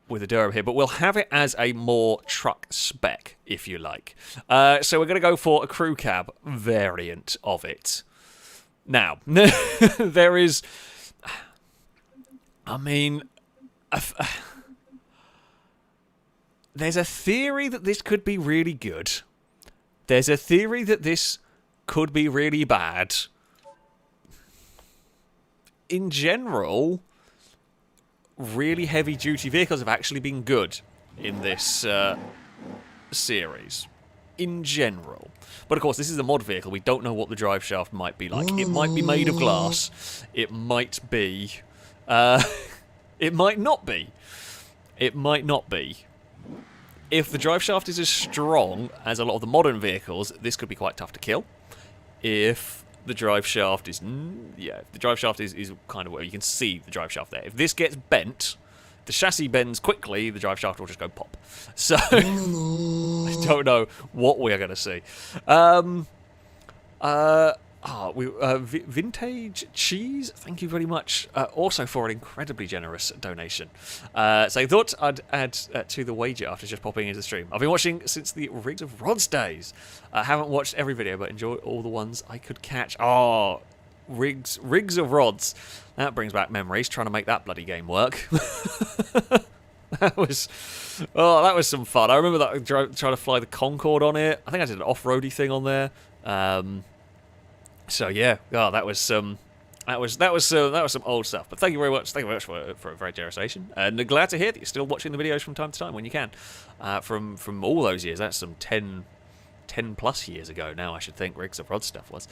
Durham here, but we'll have it as a more truck spec, if you like. So we're going to go for a crew cab variant of it. Now, there is... I mean... There's a theory that this could be really good. There's a theory that this could be really bad. In general, really heavy-duty vehicles have actually been good in this series. In general. But of course, this is a mod vehicle. We don't know what the drive shaft might be like. It might be made of glass. It might be... it might not be. It might not be. If the drive shaft is as strong as a lot of the modern vehicles, this could be quite tough to kill. If the drive shaft is... yeah, the drive shaft is kind of where you can see the drive shaft there. If this gets bent, the chassis bends quickly, the drive shaft will just go pop. So, I don't know what we are going to see. Vintage Cheese, thank you very much, also for an incredibly generous donation. So I thought I'd add to the wager after just popping into the stream. I've been watching since the Rigs of Rods days. I haven't watched every video, but enjoy all the ones I could catch. Oh, Rigs of Rods. That brings back memories, trying to make that bloody game work. That was some fun. I remember that trying to fly the Concorde on it. I think I did an off-roady thing on there. So yeah, that was some old stuff. But thank you very much. Thank you very much for a very generous donation. And glad to hear that you're still watching the videos from time to time when you can. From all those years, that's some 10 plus years ago now, I should think. Rigs of Rod stuff was.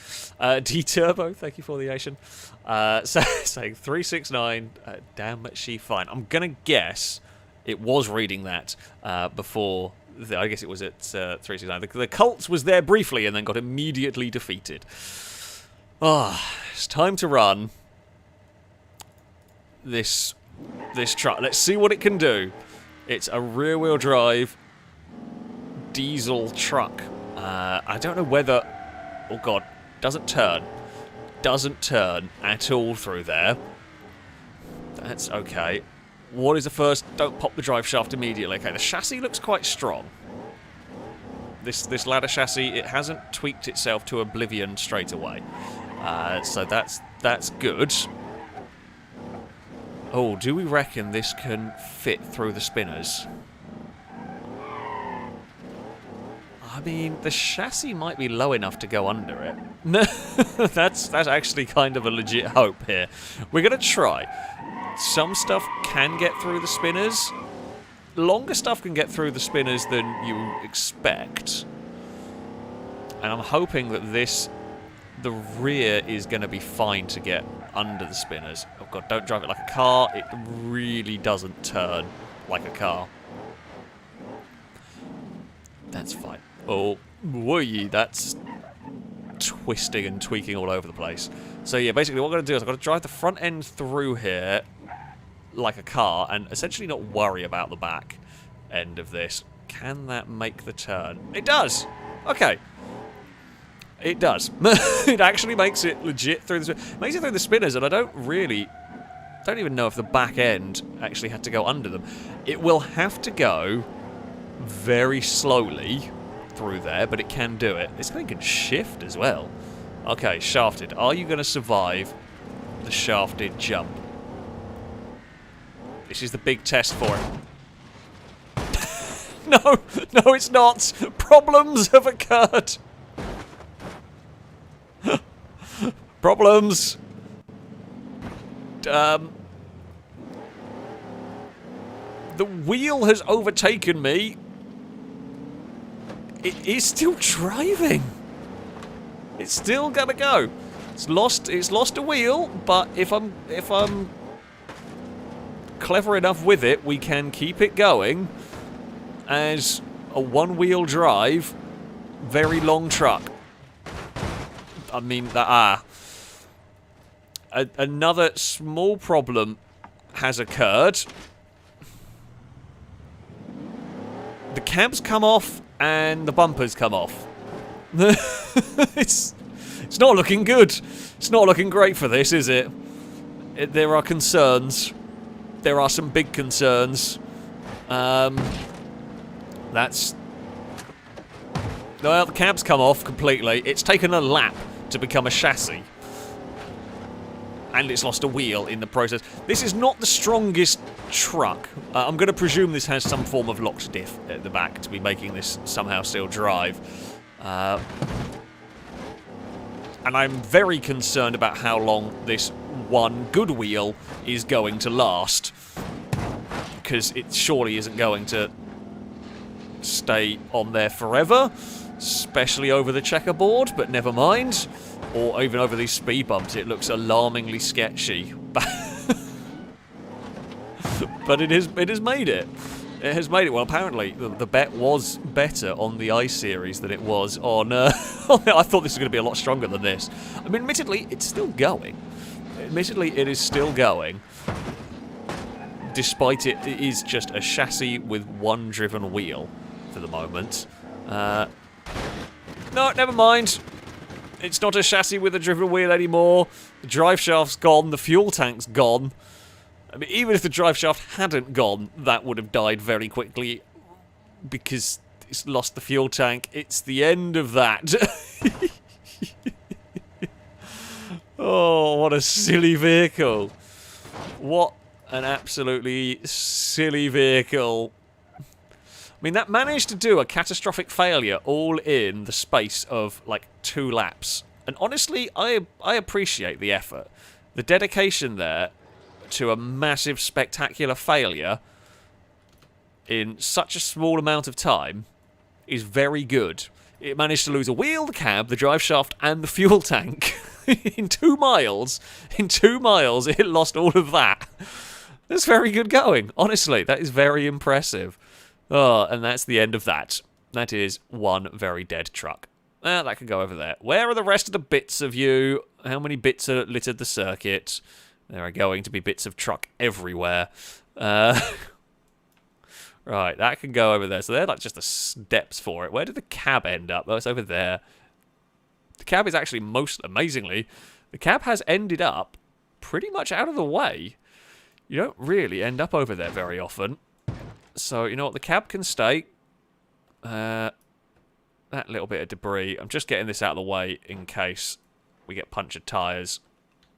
D-Turbo, thank you for the donation. Saying 369, damn she fine. I'm gonna guess it was reading that before. I guess it was at 369. The Cult was there briefly and then got immediately defeated. It's time to run this truck. Let's see what it can do. It's a rear-wheel drive diesel truck. I don't know whether... Oh god, doesn't turn at all through there. That's okay. What is the first? Don't pop the drive shaft immediately. Okay, the chassis looks quite strong. This ladder chassis, it hasn't tweaked itself to oblivion straight away. So that's good. Oh, do we reckon this can fit through the spinners? I mean, the chassis might be low enough to go under it. That's actually kind of a legit hope here. We're going to try. Some stuff can get through the spinners. Longer stuff can get through the spinners than you expect. And I'm hoping that the rear is going to be fine to get under the spinners. Oh god, don't drive it like a car. It really doesn't turn like a car. That's fine. Oh, whee, that's twisting and tweaking all over the place. So yeah, basically what I'm going to do is I've got to drive the front end through here like a car and essentially not worry about the back end of this. Can that make the turn? It does! Okay. It does. It actually makes it legit through the makes it through the spinners, and I don't even know if the back end actually had to go under them. It will have to go very slowly through there, but it can do it. This thing can shift as well. Okay, shafted. Are you going to survive the shafted jump? This is the big test for it. No, it's not. Problems have occurred. Problems. The wheel has overtaken me. It is still driving. It's still gonna go. It's lost a wheel, but if I'm clever enough with it, we can keep it going as a one-wheel drive, very long truck. I mean, another small problem has occurred. The cabs come off and the bumpers come off. It's not looking good. It's not looking great for this, is it? There are concerns. There are some big concerns. Well, the cabs come off completely. It's taken a lap to become a chassis. And it's lost a wheel in the process. This is not the strongest truck. I'm going to presume this has some form of locked diff at the back to be making this somehow still drive. And I'm very concerned about how long this one good wheel is going to last. Because it surely isn't going to stay on there forever. Especially over the checkerboard, but never mind. Or even over these speed bumps, it looks alarmingly sketchy. But it has made it. It has made it. Well, apparently the bet was better on the I-Series than it was on... I thought this was going to be a lot stronger than this. I mean, admittedly, it's still going. Admittedly, it is still going. Despite it is just a chassis with one driven wheel for the moment. No, never mind. It's not a chassis with a driven wheel anymore. The drive shaft's gone. The fuel tank's gone. I mean, even if the drive shaft hadn't gone, that would have died very quickly because it's lost the fuel tank. It's the end of that. Oh, what a silly vehicle. What an absolutely silly vehicle. I mean, that managed to do a catastrophic failure all in the space of, like, 2 laps. And honestly, I appreciate the effort. The dedication there to a massive, spectacular failure in such a small amount of time is very good. It managed to lose a wheel, the cab, the drive shaft, and the fuel tank. In 2 miles. In 2 miles, it lost all of that. That's very good going. Honestly, that is very impressive. Oh, and that's the end of that. That is one very dead truck. That can go over there. Where are the rest of the bits of you? How many bits are littered the circuit? There are going to be bits of truck everywhere. Right, that can go over there. So they're like just the steps for it. Where did the cab end up? Oh, it's over there. The cab is actually amazingly, the cab has ended up pretty much out of the way. You don't really end up over there very often. So, you know what, the cab can stay. That little bit of debris. I'm just getting this out of the way in case we get punctured tyres.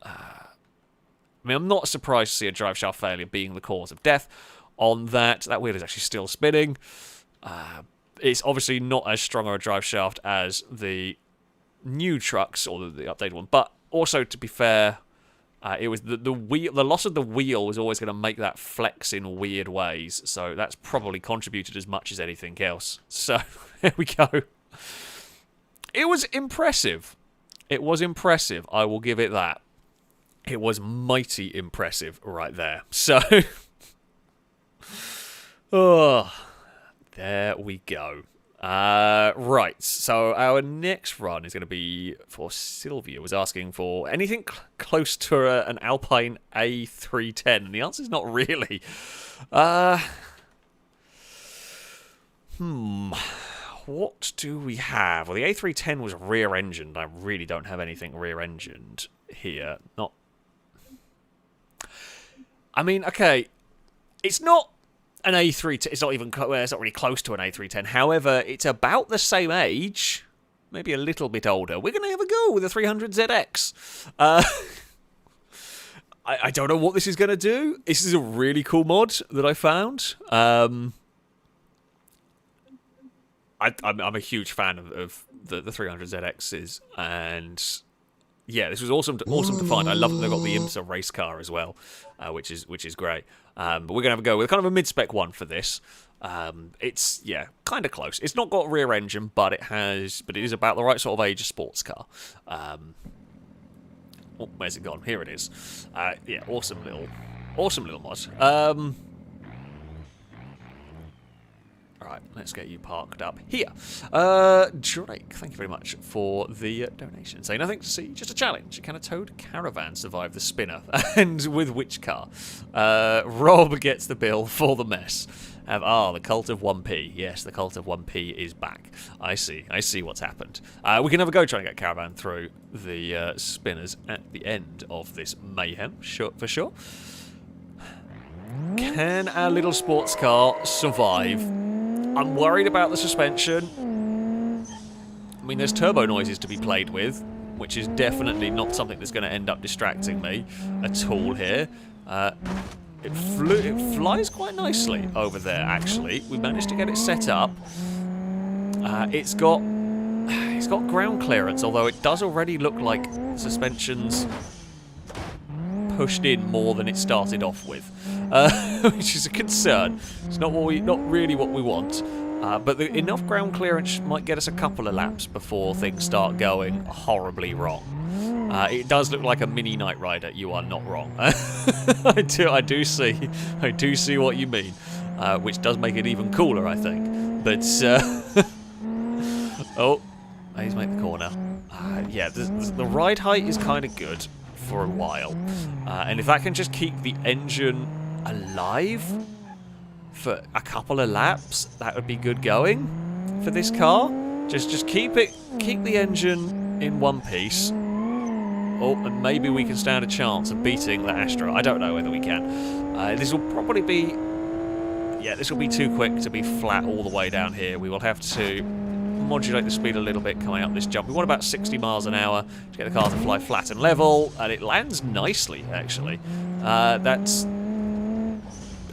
I mean, I'm not surprised to see a drive shaft failure being the cause of death on that. That wheel is actually still spinning. It's obviously not as strong a drive shaft as the new trucks, or the updated one. But also, to be fair, it was the loss of the wheel was always going to make that flex in weird ways. So that's probably contributed as much as anything else. So there we go. It was impressive. It was impressive. I will give it that. It was mighty impressive right there. So, oh, there we go. Right, so our next run is going to be for Sylvia. Was asking for anything close to an Alpine A310, and the answer is not really. What do we have? Well, the A310 was rear-engined. I really don't have anything rear-engined here. Not. I mean, okay, it's not an A310. It's not even. It's not really close to an A310. However, it's about the same age, maybe a little bit older. We're going to have a go with the 300ZX. I don't know what this is going to do. This is a really cool mod that I found. I'm a huge fan of the 300ZXs, and yeah, this was awesome to find. I love that they've got the IMSA race car as well, which is great. But we're gonna have a go with kind of a mid-spec one for this. It's kind of close. It's not got rear engine, but it is about the right sort of age of sports car. Where's it gone? Here it is. Yeah, awesome little mod. Alright, let's get you parked up here. Drake, thank you very much for the donation. Say nothing to see, just a challenge. Can a towed caravan survive the spinner? And with which car? Rob gets the bill for the mess. The Cult of 1P. Yes, the Cult of 1P is back. I see what's happened. We can have a go trying to get Caravan through the spinners at the end of this mayhem, for sure. Can our little sports car survive? I'm worried about the suspension. I mean, there's turbo noises to be played with, which is definitely not something that's going to end up distracting me at all here. It flies quite nicely over there, actually. We managed to get it set up. It's got ground clearance, although it does already look like suspension's pushed in more than it started off with, which is a concern. It's not really what we want, but enough ground clearance might get us a couple of laps before things start going horribly wrong. It does look like a mini Knight Rider. You are not wrong. I do see what you mean, which does make it even cooler, I think. But oh, he's made the corner. Yeah, the ride height is kind of good for a while, and if that can just keep the engine alive for a couple of laps, that would be good going for this car. Just keep the engine in one piece. Oh, and maybe we can stand a chance of beating the Astro. I don't know whether we can. This will probably be... Yeah, this will be too quick to be flat all the way down here. We will have to modulate the speed a little bit coming up this jump. We want about 60 miles an hour to get the car to fly flat and level, and it lands nicely, actually. That's...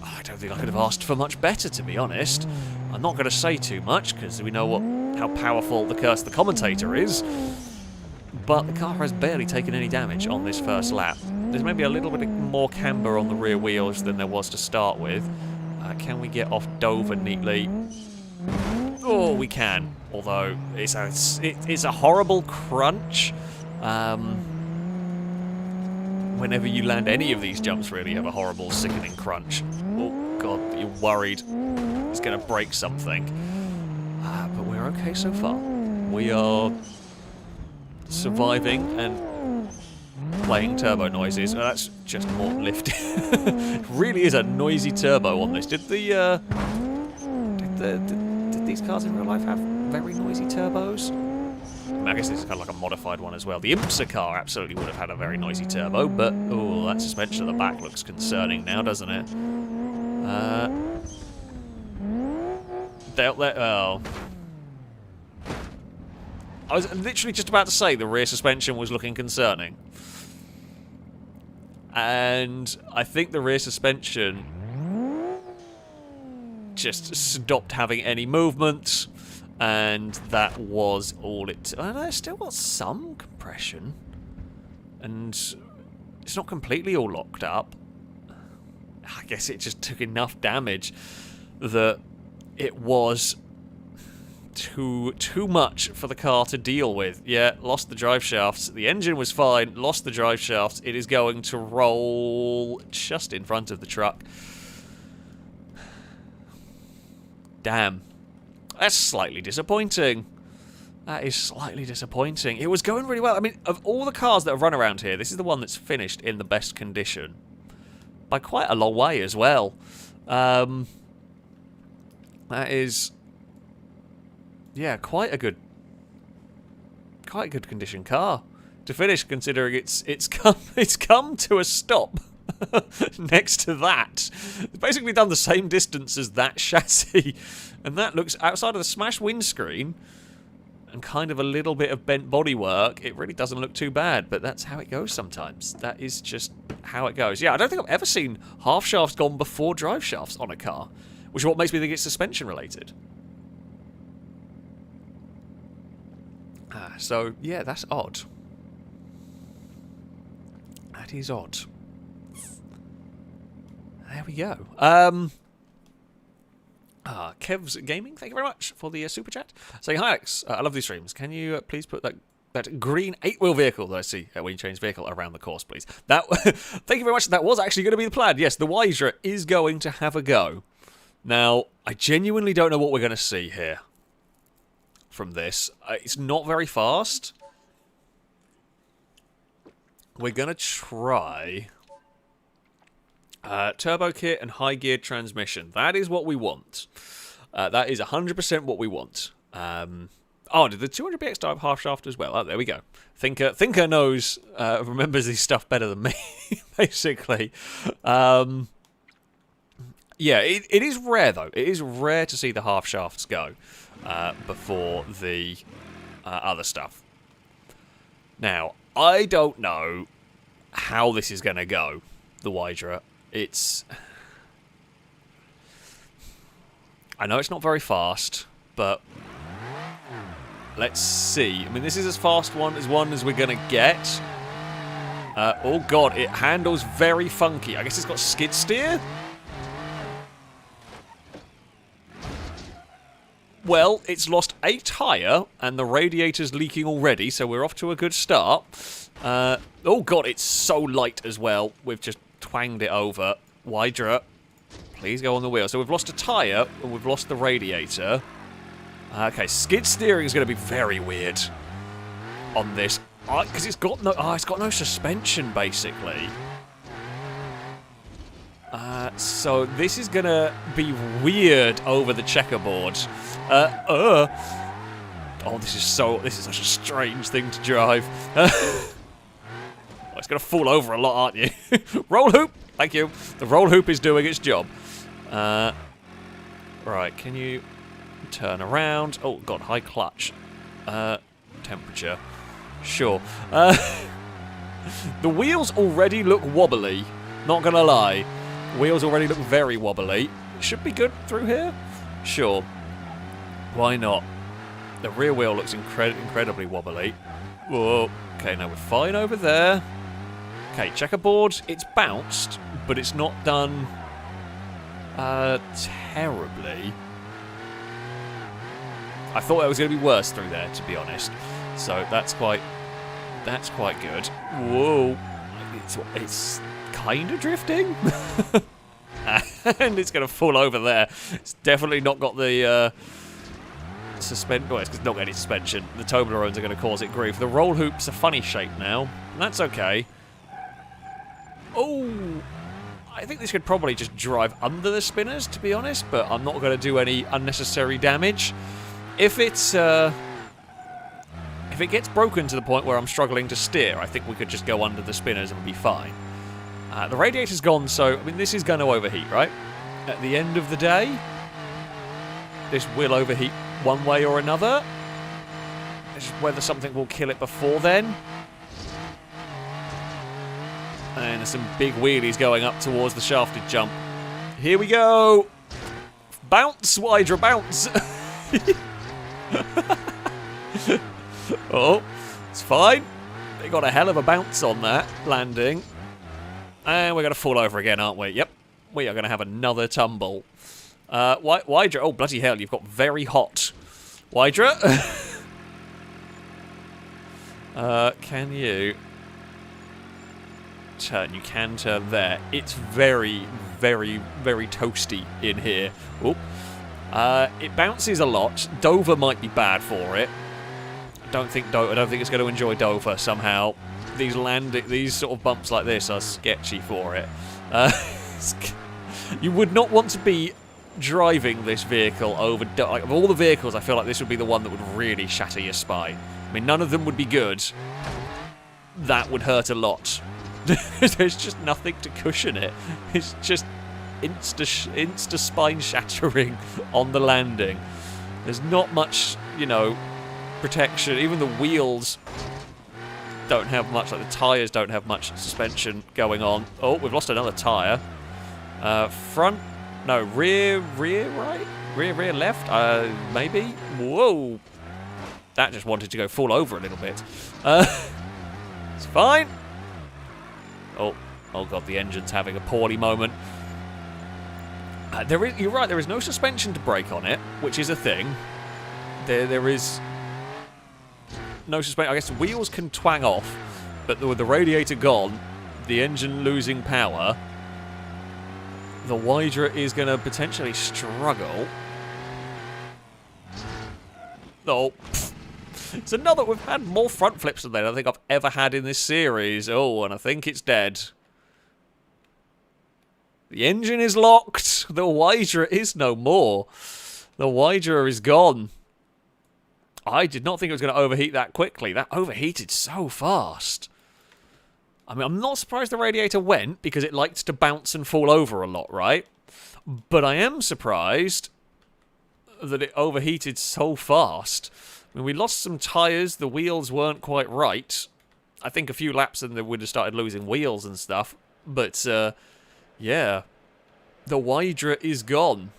I don't think I could have asked for much better, to be honest. I'm not going to say too much, because we know how powerful the Curse of the Commentator is, but the car has barely taken any damage on this first lap. There's maybe a little bit more camber on the rear wheels than there was to start with. Can we get off Dover neatly? Oh, we can. Although it's a horrible crunch. Whenever you land any of these jumps, really, you have a horrible, sickening crunch. Oh god, you're worried it's going to break something. But we're okay so far. We are surviving and playing turbo noises. Oh, that's just more lifting. It really is a noisy turbo on this. Did these cars in real life have very noisy turbos? I guess this is kind of like a modified one as well. The IMSA car absolutely would have had a very noisy turbo, but oh, that suspension at the back looks concerning now, doesn't it? Oh. I was literally just about to say the rear suspension was looking concerning. And I think the rear suspension just stopped having any movement, and that was all it... it's still got some compression, and it's not completely all locked up. I guess it just took enough damage that it was too much for the car to deal with. Yeah, lost the drive shafts. The engine was fine, lost the drive shafts. It is going to roll just in front of the truck. Damn. That's slightly disappointing. That is slightly disappointing. It was going really well. I mean, of all the cars that have run around here, this is the one that's finished in the best condition. By quite a long way as well. That is... Yeah, quite a good condition car to finish, considering it's come to a stop next to that. It's basically done the same distance as that chassis, and that looks, outside of the smashed windscreen and kind of a little bit of bent bodywork, it really doesn't look too bad. But that's how it goes sometimes. That is just how it goes. Yeah, I don't think I've ever seen half shafts gone before drive shafts on a car, which is what makes me think it's suspension related. So, yeah, that's odd. That is odd. There we go. Kev's Gaming, thank you very much for the super chat. Saying, hi Alex, I love these streams. Can you please put that green 8-wheel vehicle that I see when you change vehicle around the course, please? That thank you very much. That was actually going to be the plan. Yes, the Wydra is going to have a go. Now, I genuinely don't know what we're going to see here from this. It's not very fast. We're going to try turbo kit and high geared transmission. That is what we want. That is 100% what we want. Oh, did the 200BX die of half shaft as well? Oh, there we go. Thinker knows, remembers this stuff better than me, basically. Yeah, it is rare, though. It is rare to see the half shafts go before the other stuff. Now, I don't know how this is going to go, the Wydra. I know it's not very fast, but let's see. I mean, this is as fast one as we're going to get. Oh, God, it handles very funky. I guess it's got skid steer? Well, it's lost a tyre, and the radiator's leaking already, so we're off to a good start. Oh, God, it's so light as well. We've just twanged it over. Wydra, please go on the wheel. So we've lost a tyre, and we've lost the radiator. Okay, skid steering is going to be very weird on this, because it's got no suspension, basically. So this is going to be weird over the checkerboard. Oh, Oh, this is such a strange thing to drive. Oh, it's going to fall over a lot, aren't you? Roll hoop! Thank you. The roll hoop is doing its job. Right, can you turn around? Oh, God, high clutch. Temperature. Sure. The wheels already look wobbly. Not going to lie. Wheels already look very wobbly. Should be good through here? Sure. Why not? The rear wheel looks incredibly wobbly. Whoa. Okay, now we're fine over there. Okay, checkerboard. It's bounced, but it's not done terribly. I thought it was going to be worse through there, to be honest. So that's quite good. Whoa. It's kind of drifting. And it's going to fall over there. It's definitely not got the suspension. Well, it's not got any suspension. The Toblerones are going to cause it grief. The roll hoop's a funny shape now. And that's okay. Oh, I think this could probably just drive under the spinners, to be honest. But I'm not going to do any unnecessary damage. If it gets broken to the point where I'm struggling to steer, I think we could just go under the spinners and be fine. The radiator's gone, so, I mean, this is going to overheat, right? At the end of the day, this will overheat one way or another. It's just whether something will kill it before then. And there's some big wheelies going up towards the shafted jump. Here we go! Bounce, Wydra, bounce! Oh, it's fine. They got a hell of a bounce on that landing. And we're going to fall over again, aren't we? Yep. We are going to have another tumble. Wydra. Oh, bloody hell. You've got very hot. Wydra. Can you turn? You can turn there. It's very, very, very toasty in here. Oh. It bounces a lot. Dover might be bad for it. I don't think it's going to enjoy Dover somehow. These sort of bumps like this are sketchy for it. You would not want to be driving this vehicle over... Like, of all the vehicles, I feel like this would be the one that would really shatter your spine. I mean, none of them would be good. That would hurt a lot. There's just nothing to cushion it. It's just insta spine shattering on the landing. There's not much, you know, protection. Even the wheels don't have much, like the tyres don't have much suspension going on. Oh, we've lost another tyre. Front, no, rear right? Rear left, maybe? Whoa. That just wanted to go fall over a little bit. It's fine. Oh god, the engine's having a poorly moment. You're right, there is no suspension to brake on it, which is a thing. There is no suspension. I guess the wheels can twang off, but with the radiator gone, the engine losing power, the Wydra is going to potentially struggle. Oh, it's another. We've had more front flips than that I think I've ever had in this series. Oh, and I think it's dead. The engine is locked. The Wydra is no more. The Wydra is gone. I did not think it was going to overheat that quickly. That overheated so fast. I mean, I'm not surprised the radiator went, because it likes to bounce and fall over a lot, right? But I am surprised that it overheated so fast. I mean, we lost some tyres. The wheels weren't quite right. I think a few laps and they would have started losing wheels and stuff. But, yeah. The Wydra is gone.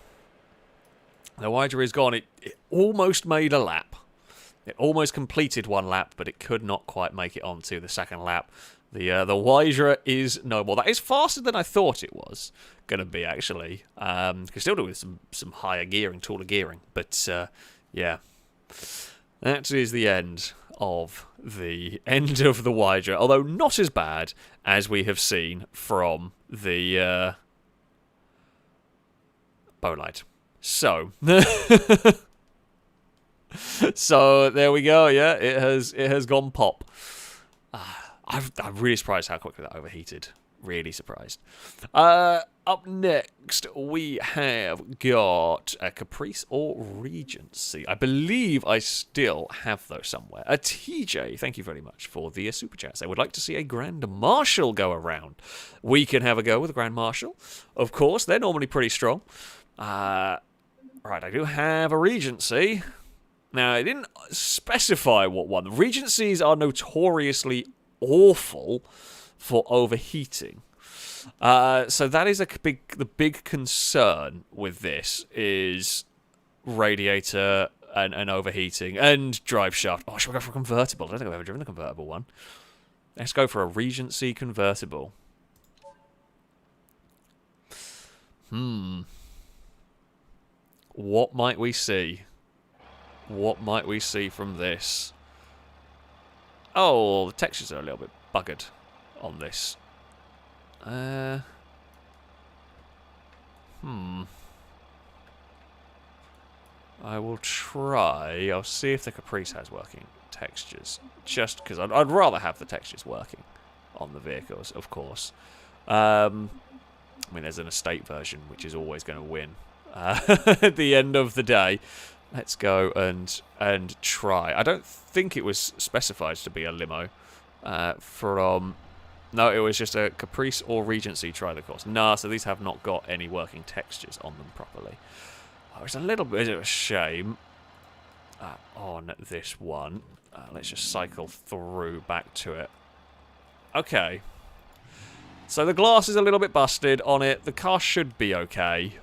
The Wydra is gone. It almost made a lap. It almost completed one lap, but it could not quite make it onto the second lap. The Wydra is no more. That is faster than I thought it was going to be, actually. Could still do with some higher gearing, taller gearing. But, yeah. That is the end of the Wydra. Although not as bad as we have seen from the Bolide. So... So there we go. Yeah, it has gone pop. I'm really surprised how quickly that overheated. Really surprised. Up next, we have got a Caprice or Regency. I believe I still have those somewhere. A TJ, thank you very much for the super chats. I would like to see a Grand Marshal go around. We can have a go with a Grand Marshal. Of course, they're normally pretty strong. Right, I do have a Regency. Now, I didn't specify what one. The Regencies are notoriously awful for overheating. So that is the big concern with this is radiator and overheating and drive shaft. Oh, should we go for a convertible? I don't think I've ever driven a convertible one. Let's go for a Regency convertible. What might we see? What might we see from this? Oh, the textures are a little bit buggered on this. I will try. I'll see if the Caprice has working textures. Just because I'd rather have the textures working on the vehicles, of course. I mean, there's an estate version, which is always going to win at the end of the day. Let's go and try. I don't think it was specified to be a limo from... No, it was just a Caprice or Regency try the course. Nah, so these have not got any working textures on them properly. Oh, it's a little bit of a shame on this one. Let's just cycle through back to it. Okay. So the glass is a little bit busted on it. The car should be okay.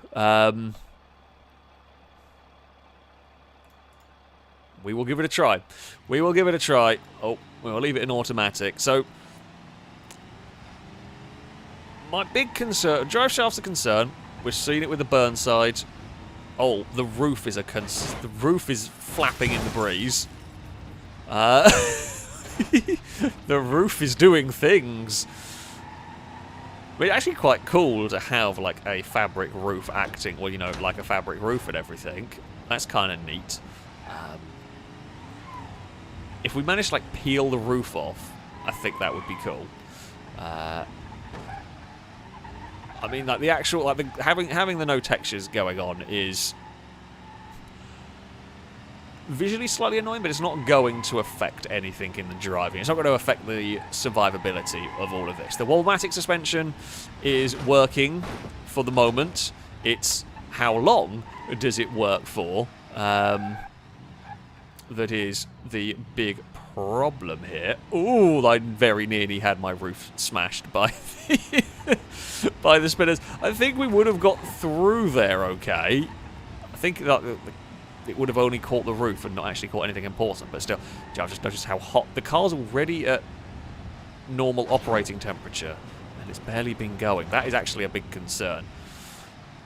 We will give it a try. We will give it a try. Oh, we'll leave it in automatic. So... my big concern, drive shaft's a concern. We've seen it with the Burnside. Oh, the roof is the roof is flapping in the breeze. The roof is doing things. I mean, it's actually quite cool to have like a fabric roof acting, well, you know, like a fabric roof and everything. That's kind of neat. If we manage to like peel the roof off, I think that would be cool. I mean, like the actual, like having the no textures going on is visually slightly annoying, but it's not going to affect anything in the driving. It's not going to affect the survivability of all of this. The Wallmatic suspension is working for the moment. It's how long does it work for? That is the big problem here. Ooh, I very nearly had my roof smashed by the, by the spinners. I think we would have got through there okay. I think that it would have only caught the roof and not actually caught anything important, but still, I've just noticed how hot. The car's already at normal operating temperature, and it's barely been going. That is actually a big concern.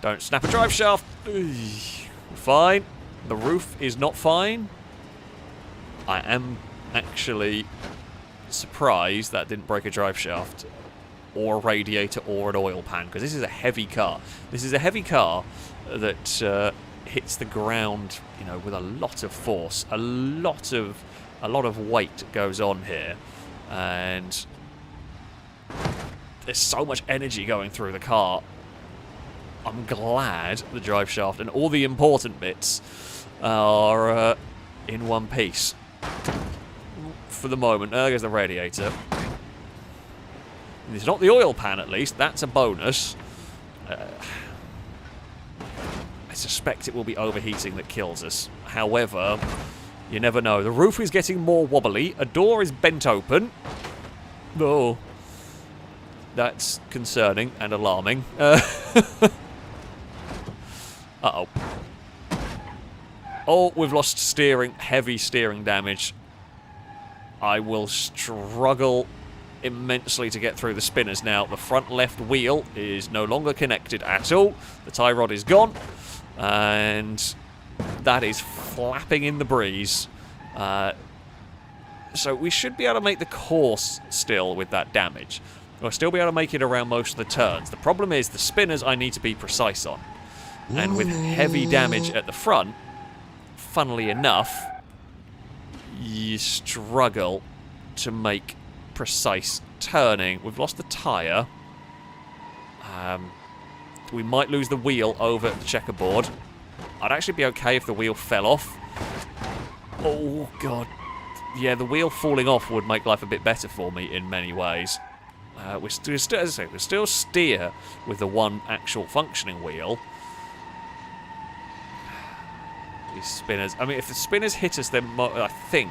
Don't snap a drive shaft. Fine. The roof is not fine. I am actually surprised that didn't break a drive shaft or a radiator or an oil pan, because this is a heavy car. This is a heavy car that hits the ground, you know, with a lot of force. A lot of weight goes on here, and there's so much energy going through the car. I'm glad the drive shaft and all the important bits are in one piece. For the moment, there goes the radiator. It's not the oil pan, at least. That's a bonus. I suspect it will be overheating that kills us. However, you never know. The roof is getting more wobbly. A door is bent open. Oh. That's concerning and alarming. Uh-oh. Oh, we've lost steering. Heavy steering damage. I will struggle immensely to get through the spinners now. The front left wheel is no longer connected at all. The tie rod is gone. And that is flapping in the breeze. So we should be able to make the course still with that damage. We'll still be able to make it around most of the turns. The problem is the spinners I need to be precise on. And with heavy damage at the front, funnily enough, you struggle to make precise turning. We've lost the tyre. We might lose the wheel over the checkerboard. I'd actually be okay if the wheel fell off. Oh, God. Yeah, the wheel falling off would make life a bit better for me in many ways. We still steer with the one actual functioning wheel. These spinners. I mean, if the spinners hit us, then I think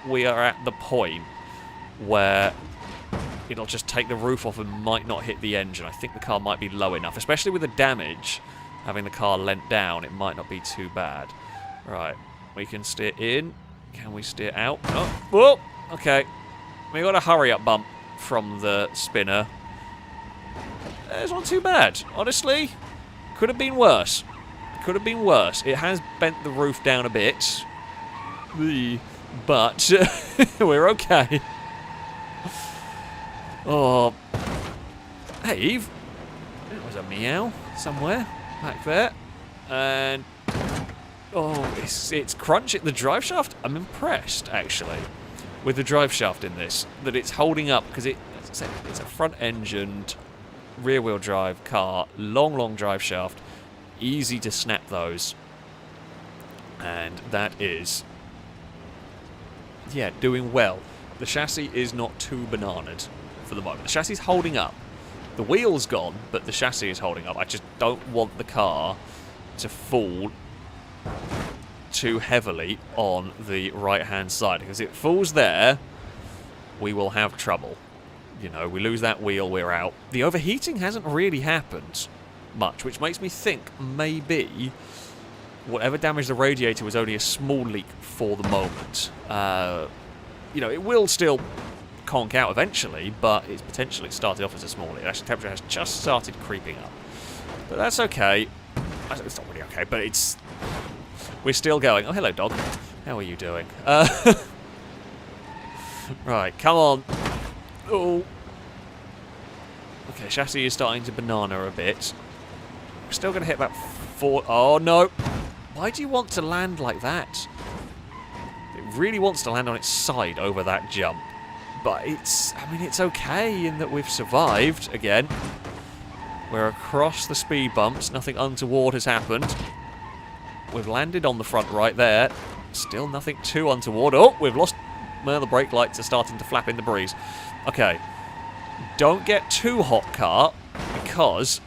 we are at the point where it'll just take the roof off and might not hit the engine. I think the car might be low enough, especially with the damage. Having the car lent down, it might not be too bad. Right, we can steer in. Can we steer out? Oh, whoa! Okay, we got a hurry-up bump from the spinner. It's not too bad, honestly. Could have been worse. Could have been worse. It has bent the roof down a bit, but we're okay. Oh, hey Eve. There was a meow somewhere back there, and oh, it's crunching the drive shaft. I'm impressed actually with the drive shaft in this, that it's holding up, because as I said, it's a front-engined, rear-wheel drive car, long drive shaft, easy to snap those, and that is, yeah, doing well. The chassis is not too bananaed for the moment. The chassis is holding up. The wheel's gone, but the chassis is holding up. I just don't want the car to fall too heavily on the right-hand side, because if it falls there, we will have trouble. You know, we lose that wheel, we're out. The overheating hasn't really happened much, which makes me think maybe whatever damaged the radiator was only a small leak for the moment. You know, it will still conk out eventually, but it's potentially started off as a small leak. Actually, temperature has just started creeping up. But that's okay. It's not really okay, but it's... We're still going. Oh, hello, dog. How are you doing? Right, come on. Oh. Okay, chassis is starting to banana a bit. We're still going to hit about 4... Oh, no. Why do you want to land like that? It really wants to land on its side over that jump. But it's... I mean, it's okay in that we've survived again. We're across the speed bumps. Nothing untoward has happened. We've landed on the front right there. Still nothing too untoward. Oh, we've lost... Well, the brake lights are starting to flap in the breeze. Okay. Don't get too hot, car, because,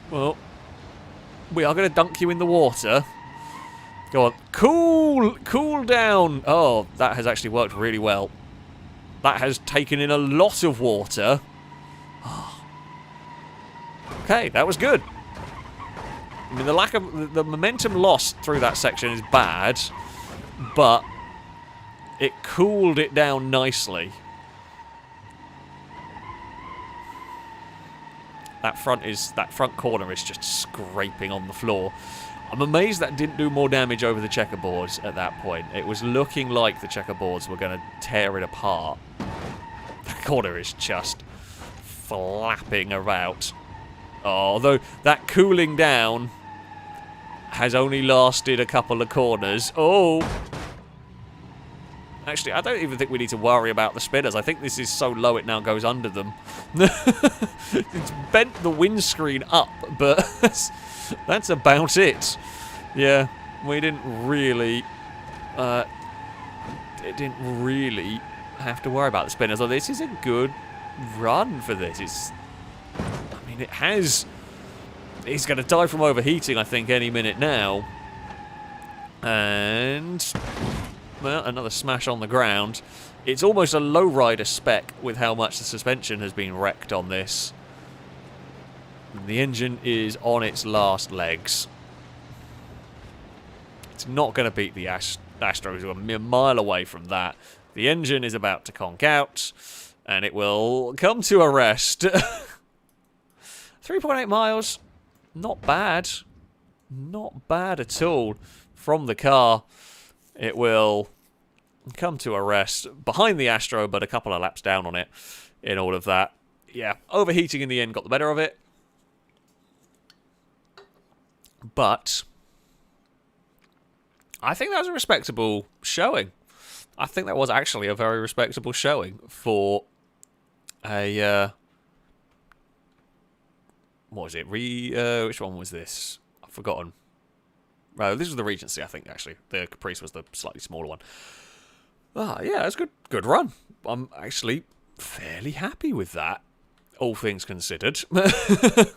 well, we are going to dunk you in the water. Go on. Cool down. Oh, that has actually worked really well. That has taken in a lot of water. Okay, that was good. I mean, the lack of... The momentum lost through that section is bad, but it cooled it down nicely. That front corner is just scraping on the floor. I'm amazed that didn't do more damage over the checkerboards at that point. It was looking like the checkerboards were going to tear it apart. The corner is just flapping about. Although that cooling down has only lasted a couple of corners. Oh! Actually, I don't even think we need to worry about the spinners. I think this is so low it now goes under them. It's bent the windscreen up, but that's about it. Yeah, we didn't really... it didn't really have to worry about the spinners. So this is a good run for this. It's... I mean, it has... He's going to die from overheating, I think, any minute now. And... Well, another smash on the ground. It's almost a lowrider spec with how much the suspension has been wrecked on this. And the engine is on its last legs. It's not going to beat the Astros. We're a mere mile away from that. The engine is about to conk out, and it will come to a rest. 3.8 miles. Not bad. Not bad at all from the car. It will come to a rest behind the Astro, but a couple of laps down on it in all of that. Yeah, overheating in the end got the better of it. But I think that was a respectable showing. I think that was actually a very respectable showing for a What was it? Which one was this? I've forgotten. This was the Regency, I think, actually. The Caprice was the slightly smaller one. Yeah, it's good. Good run. I'm actually fairly happy with that, all things considered. Was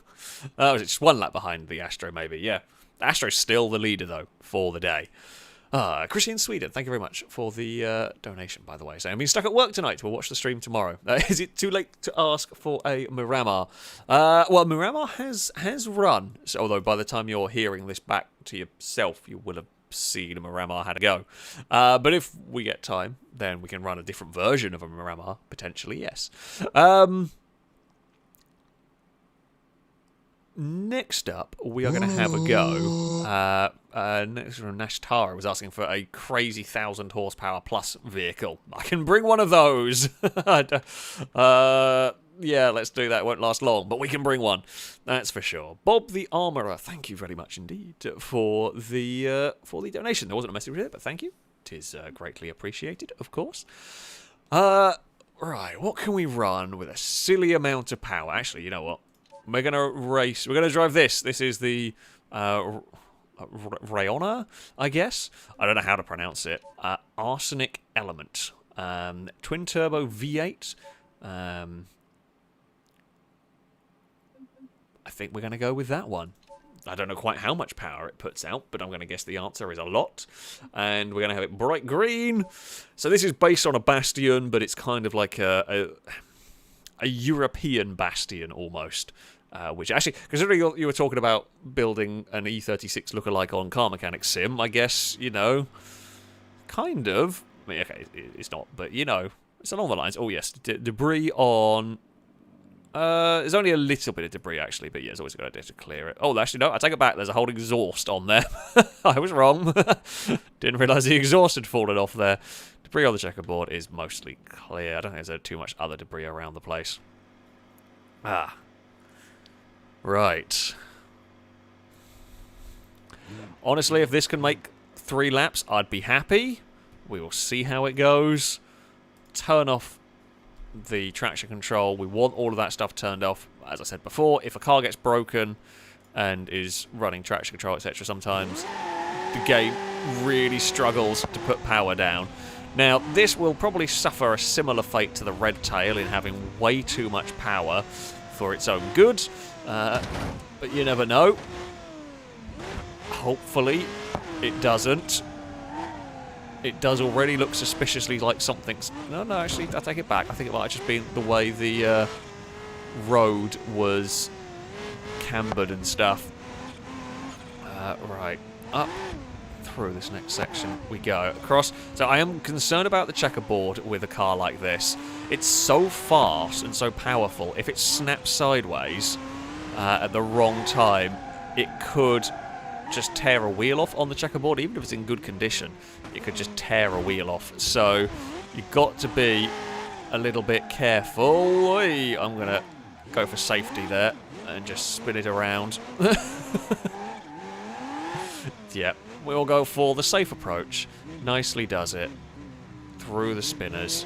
it just one lap behind the Astro, maybe? Yeah. The Astro's still the leader, though, for the day. Christian Sweden, thank you very much for the donation, by the way. So I'm being stuck at work tonight. We'll watch the stream tomorrow. Is it too late to ask for a Miramar? Well, Miramar has run. So, although by the time you're hearing this back to yourself, you will have seen a Miramar had a go. But if we get time, then we can run a different version of a Miramar, potentially, yes. Next up, we are going to have a go. Next from Nash Tara was asking for a crazy 1,000 horsepower plus vehicle. I can bring one of those. Yeah, let's do that. It won't last long, but we can bring one. That's for sure. Bob the Armourer, thank you very much indeed for the donation. There wasn't a message here, but thank you. It is greatly appreciated, of course. Right, what can we run with a silly amount of power? Actually, you know what? We're going to race. We're going to drive this. This is the Rayona, I guess. I don't know how to pronounce it. Arsenic Element. Twin Turbo V8. I think we're going to go with that one. I don't know quite how much power it puts out, but I'm going to guess the answer is a lot. And we're going to have it bright green. So this is based on a Bastion, but it's kind of like a European Bastion almost. Which actually, considering you were talking about building an E36 lookalike on Car Mechanic Sim, I guess, you know, kind of. I mean, okay, it's not, but, you know, it's along the lines. Oh, yes, debris on... there's only a little bit of debris, actually, but yeah, it's always a good idea to clear it. Oh, actually, no, I take it back. There's a whole exhaust on there. I was wrong. Didn't realise the exhaust had fallen off there. Debris on the checkerboard is mostly clear. I don't think there's too much other debris around the place. Right. Honestly, if this can make 3 laps, I'd be happy. We will see how it goes. Turn off the traction control. We want all of that stuff turned off. As I said before, if a car gets broken and is running traction control, etc., sometimes the game really struggles to put power down. Now, this will probably suffer a similar fate to the Red Tail in having way too much power for its own good. But you never know. Hopefully, it doesn't. It does already look suspiciously like something's... No, actually, I take it back. I think it might have just been the way the road was cambered and stuff. Right. Up through this next section we go. Across. So I am concerned about the checkerboard with a car like this. It's so fast and so powerful. If it snaps sideways at the wrong time, it could just tear a wheel off on the checkerboard. Even if it's in good condition, it could just tear a wheel off. So you've got to be a little bit careful. I'm going to go for safety there and just spin it around. Yeah, we'll go for the safe approach. Nicely does it. Through the spinners.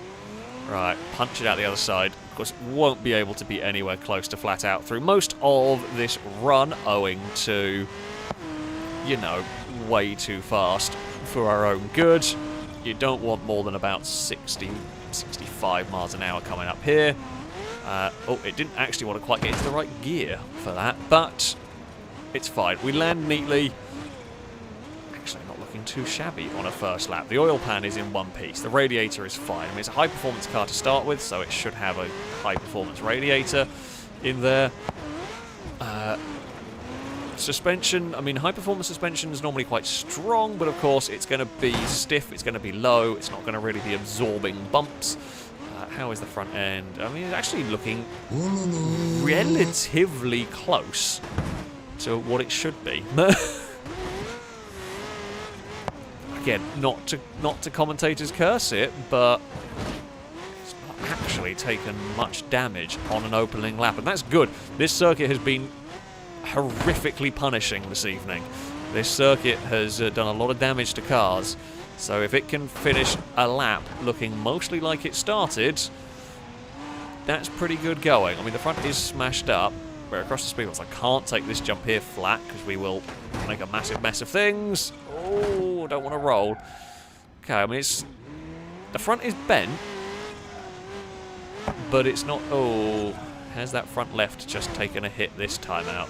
Right, punch it out the other side. Of course, won't be able to be anywhere close to flat out through most of this run, owing to, you know, way too fast for our own good. You don't want more than about 60, 65 miles an hour coming up here. Oh, it didn't actually want to quite get into the right gear for that, but it's fine. We land neatly. Actually, not looking too shabby on a first lap. The oil pan is in one piece. The radiator is fine. I mean, it's a high-performance car to start with, so it should have a high-performance radiator in there. Suspension, I mean, high-performance suspension is normally quite strong, but of course it's going to be stiff, it's going to be low, it's not going to really be absorbing bumps. How is the front end? I mean, it's actually looking relatively close to what it should be. Again, not to commentators curse it, but it's not actually taken much damage on an opening lap, and that's good. This circuit has been horrifically punishing this evening. This circuit has done a lot of damage to cars, so if it can finish a lap looking mostly like it started, that's pretty good going. I mean, the front is smashed up, We're across the speed bumps. I can't take this jump here flat because we will make a massive mess of things. Oh, don't want to roll. Okay, I mean, it's... The front is bent, but it's not... Oh, has that front left just taken a hit this time out?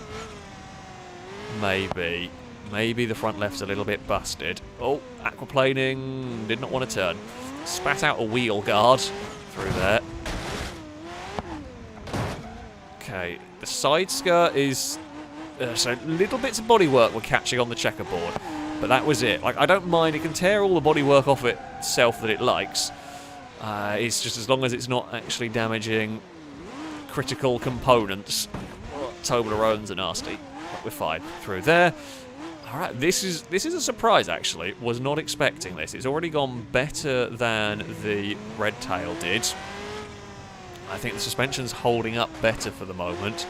Maybe. Maybe the front left's a little bit busted. Oh, aquaplaning. Did not want to turn. Spat out a wheel guard through there. Okay, the side skirt is... so little bits of bodywork were catching on the checkerboard. But that was it. Like, I don't mind. It can tear all the bodywork off itself that it likes. It's just as long as it's not actually damaging critical components. Toblerones are nasty. But we're fine. Through there. Alright, this is a surprise, actually. Was not expecting this. It's already gone better than the Red Tail did. I think the suspension's holding up better for the moment.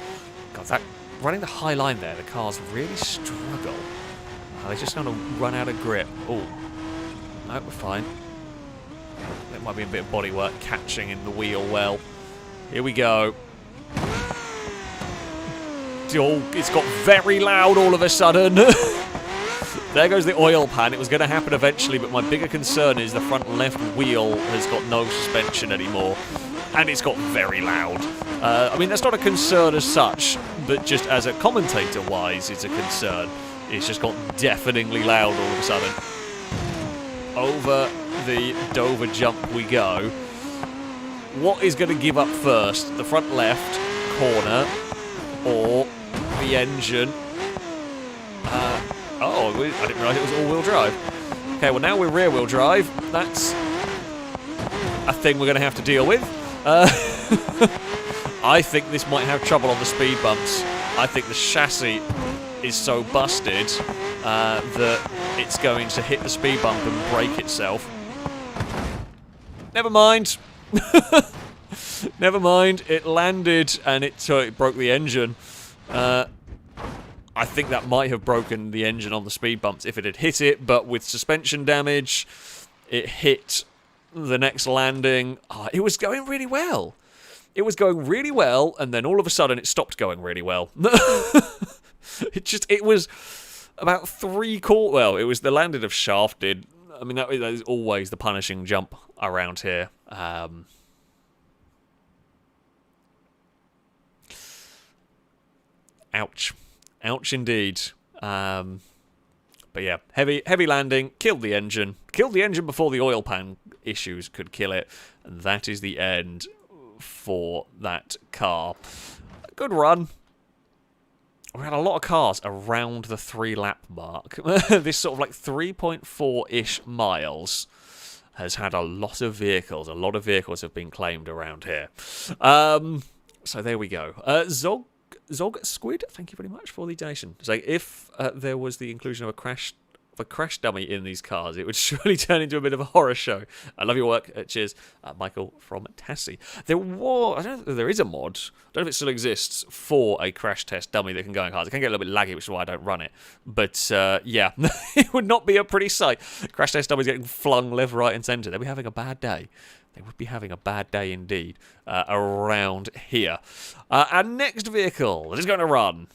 God, that running the high line there, the cars really struggle. They just kind of run out of grip. Oh, no, we're fine. There might be a bit of bodywork catching in the wheel well. Here we go. Oh, it's got very loud all of a sudden. There goes the oil pan. It was going to happen eventually, but my bigger concern is the front left wheel has got no suspension anymore. And it's got very loud. I mean, that's not a concern as such, but just as a commentator-wise, it's a concern. It's just got deafeningly loud all of a sudden. Over the Dover jump we go. What is going to give up first? The front left corner or the engine? Oh, I didn't realise it was all-wheel drive. Okay, well now we're rear-wheel drive. That's a thing we're going to have to deal with. I think this might have trouble on the speed bumps. I think the chassis is so busted that it's going to hit the speed bump and break itself. Never mind. Never mind. It landed and it broke the engine. I think that might have broken the engine on the speed bumps if it had hit it, but with suspension damage, it hit the next landing. Oh, it was going really well. It was going really well, and then all of a sudden it stopped going really well. It was about 3/4. Well, it was the landing of shafted. I mean, that is always the punishing jump around here. Ouch. Ouch indeed. But yeah, heavy landing, killed the engine. Killed the engine before the oil pan issues could kill it. And that is the end for that car. Good run. We had a lot of cars around the 3-lap mark. This sort of like 3.4-ish miles has had a lot of vehicles. A lot of vehicles have been claimed around here. So there we go. Zog Squid, thank you very much for the donation. So if there was the inclusion of a crash dummy in these cars, it would surely turn into a bit of a horror show. I love your work. Cheers, Michael from Tassie. I don't know if there is a mod. I don't know if it still exists for a crash test dummy that can go in cars. It can get a little bit laggy, which is why I don't run it. But yeah, it would not be a pretty sight. Crash test dummies getting flung left, right, and centre. They'd be having a bad day. They would be having a bad day indeed around here. Our next vehicle that is going to run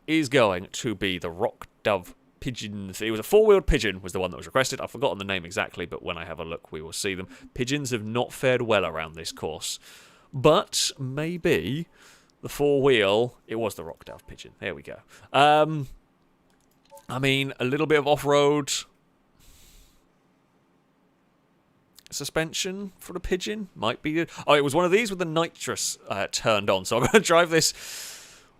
is going to be the Rockdale Pigeon. It was a 4-wheeled pigeon was the one that was requested. I've forgotten the name exactly, but when I have a look, we will see them. Pigeons have not fared well around this course. But maybe the 4-wheel... It was the Rockdale Pigeon. There we go. I mean, a little bit of off-road suspension for the pigeon might be good. Oh, it was one of these with the nitrous turned on. So I'm going to drive this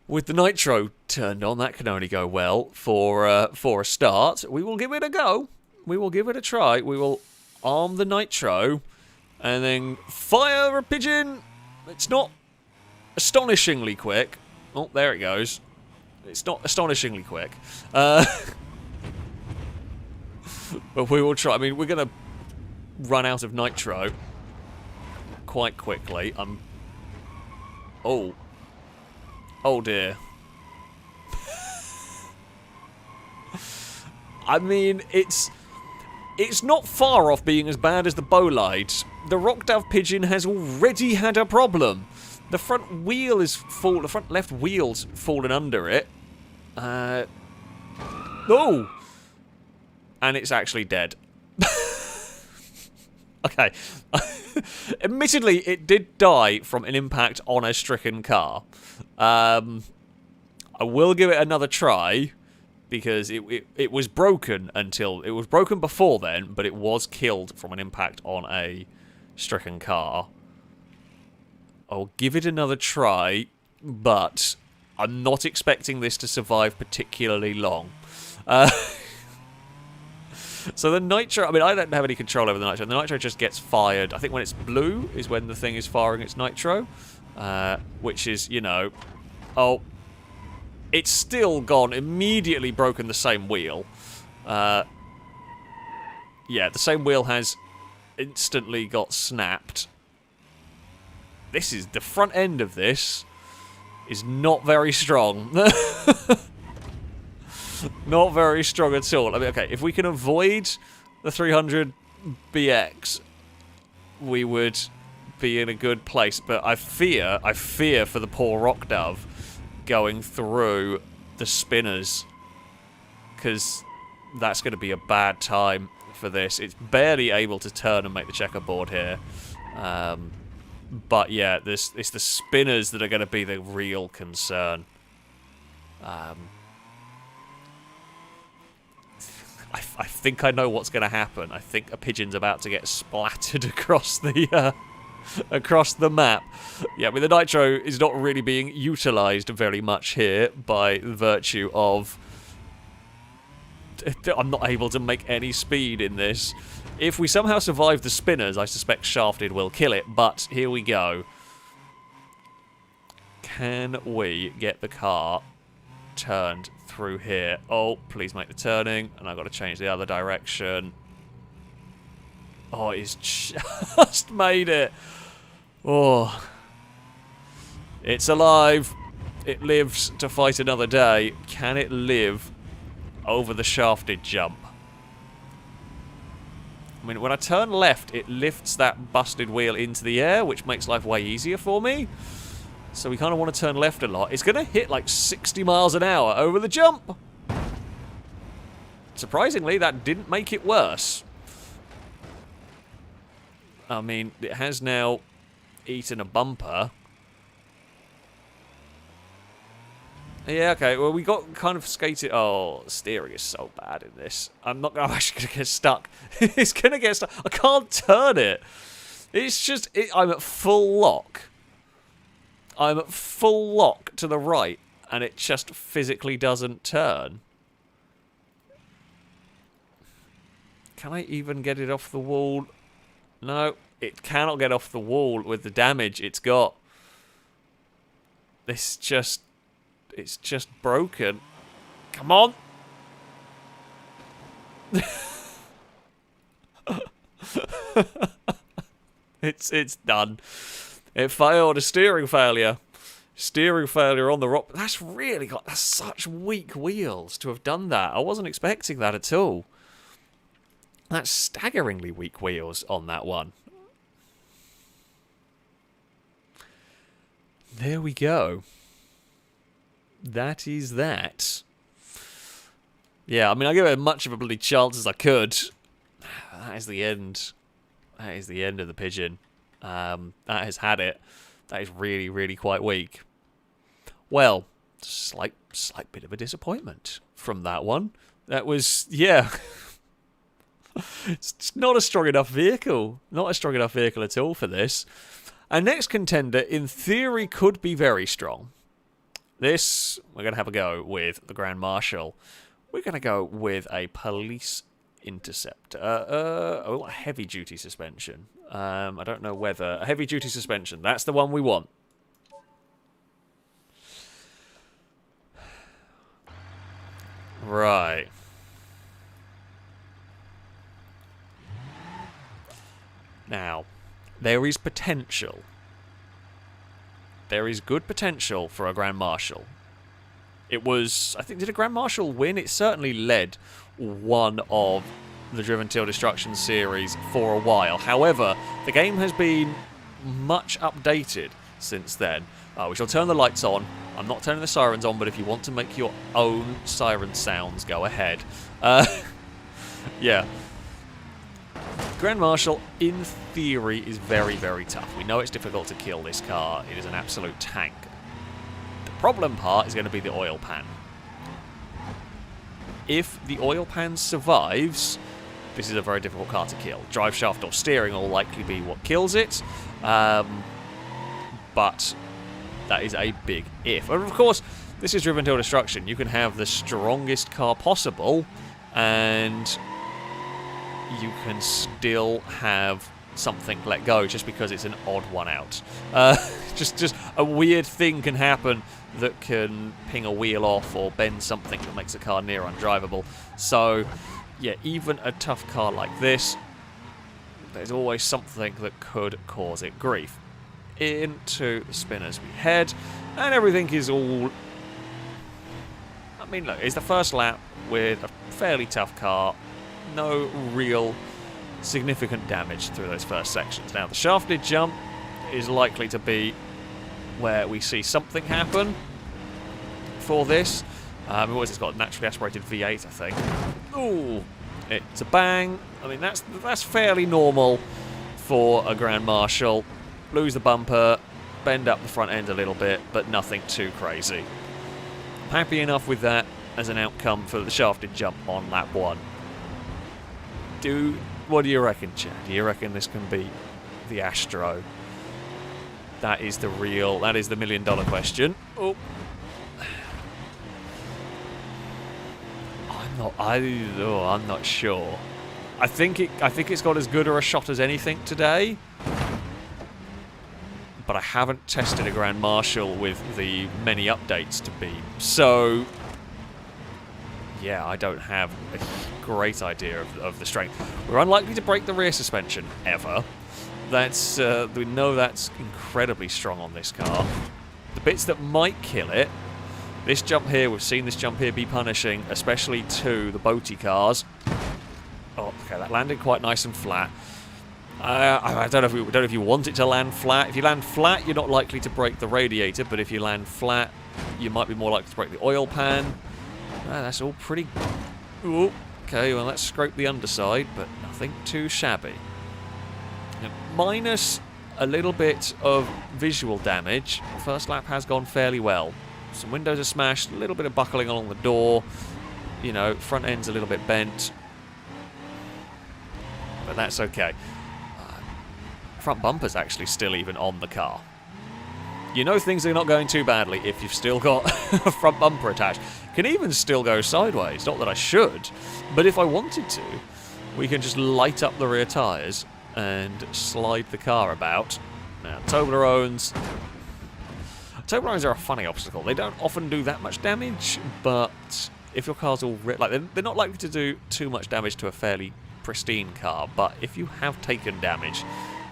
with the nitro turned on. That can only go well for a start. We will give it a go. We will give it a try. We will arm the nitro and then fire a pigeon. It's not astonishingly quick. Oh, there it goes. It's not astonishingly quick. But we will try. I mean, we're going to run out of nitro quite quickly. Oh dear. I mean, it's not far off being as bad as the Bolide. The Rockdale Pigeon has already had a problem. The front wheel is full. The front left wheel's fallen under it. Oh! And it's actually dead. Okay. Admittedly, it did die from an impact on a stricken car. I will give it another try, because it was broken until... It was broken before then, but it was killed from an impact on a stricken car. I'll give it another try, but I'm not expecting this to survive particularly long. So the nitro, I mean, I don't have any control over the nitro. The nitro just gets fired. I think when it's blue is when the thing is firing its nitro, which is, you know, oh, it's still gone, immediately broken the same wheel. Yeah, the same wheel has instantly got snapped. This is, the front end of this is not very strong. Not very strong at all. I mean, okay, if we can avoid the 300 BX, we would be in a good place. But I fear for the poor rock dove going through the spinners, because that's going to be a bad time for this. It's barely able to turn and make the checkerboard here. But yeah, it's the spinners that are going to be the real concern. I think I know what's going to happen. I think a pigeon's about to get splattered across the map. Yeah, I mean, the nitro is not really being utilised very much here by virtue of I'm not able to make any speed in this. If we somehow survive the spinners, I suspect Shafted will kill it, but here we go. Can we get the car turned through here? Oh, please make the turning, and I've got to change the other direction. Oh, it's just made it. Oh. It's alive. It lives to fight another day. Can it live over the shafted jump? I mean, when I turn left, it lifts that busted wheel into the air, which makes life way easier for me. So we kind of want to turn left a lot. It's going to hit like 60 miles an hour over the jump. Surprisingly, that didn't make it worse. I mean, it has now eaten a bumper. Yeah, okay, well, we got kind of skated. Oh, steering is so bad in this. I'm actually going to get stuck. It's going to get stuck. I can't turn it. It's just, I'm at full lock. I'm at full lock to the right, and it just physically doesn't turn. Can I even get it off the wall? No, it cannot get off the wall with the damage it's got. It's just broken. Come on. It's done. It failed. A steering failure. Steering failure on the rock. That's such weak wheels to have done that. I wasn't expecting that at all. That's staggeringly weak wheels on that one. There we go. That is that. Yeah, I mean, I gave it as much of a bloody chance as I could. That is the end. That is the end of the pigeon. That has had it. That is really, really quite weak. Well, slight bit of a disappointment from that one. That was, yeah. It's not a strong enough vehicle. Not a strong enough vehicle at all for this. Our next contender, in theory, could be very strong. This, we're going to have a go with the Grand Marshal. We're going to go with a police interceptor. Oh, a heavy-duty suspension. I don't know whether... A heavy-duty suspension. That's the one we want. Right. Now, there is potential. There is good potential for a Grand Marshal. It was... I think, did a Grand Marshal win? It certainly led one of the Driven Till Destruction series for a while. However, the game has been much updated since then. We shall turn the lights on. I'm not turning the sirens on, but if you want to make your own siren sounds, go ahead. Yeah. Grand Marshal, in theory, is very, very tough. We know it's difficult to kill this car. It is an absolute tank. The problem part is going to be the oil pan. If the oil pan survives, this is a very difficult car to kill. Drive shaft or steering will likely be what kills it. But that is a big if. And of course, this is driven to destruction. You can have the strongest car possible, and you can still have something let go just because it's an odd one out. Just a weird thing can happen that can ping a wheel off or bend something that makes the car near undrivable. So, yeah, even a tough car like this, there's always something that could cause it grief. Into the spinners we head, and everything is all... I mean, look, it's the first lap with a fairly tough car. No real significant damage through those first sections. Now, the shafted jump is likely to be where we see something happen for this. What has it got? Naturally aspirated V8, I think. Ooh, it's a bang. I mean, that's fairly normal for a Grand Marshal. Lose the bumper, bend up the front end a little bit, but nothing too crazy. I'm happy enough with that as an outcome for the shafted jump on lap 1. What do you reckon, Chad? Do you reckon this can be the Astro? That is the $1 million question. Oh. I'm not sure. I think it's got as good a shot as anything today. But I haven't tested a Grand Marshal with the many updates to Beam. So, yeah, I don't have a great idea of the strength. We're unlikely to break the rear suspension, ever. We know that's incredibly strong on this car. The bits that might kill it, this jump here, we've seen this jump here be punishing, especially to the boaty cars. Oh, okay, that landed quite nice and flat. I don't know if you want it to land flat. If you land flat, you're not likely to break the radiator, but if you land flat, you might be more likely to break the oil pan. That's all pretty... Ooh, okay, well, let's scrape the underside, but nothing too shabby. Now, minus a little bit of visual damage, the first lap has gone fairly well. Some windows are smashed, a little bit of buckling along the door, you know, front end's a little bit bent, but that's okay. Front bumper's actually still even on the car. You know things are not going too badly if you've still got a front bumper attached. Can even still go sideways. Not that I should, but if I wanted to, we can just light up the rear tyres and slide the car about. Now, Toblerones are a funny obstacle. They don't often do that much damage, but if your car's all... they're not likely to do too much damage to a fairly pristine car, but if you have taken damage,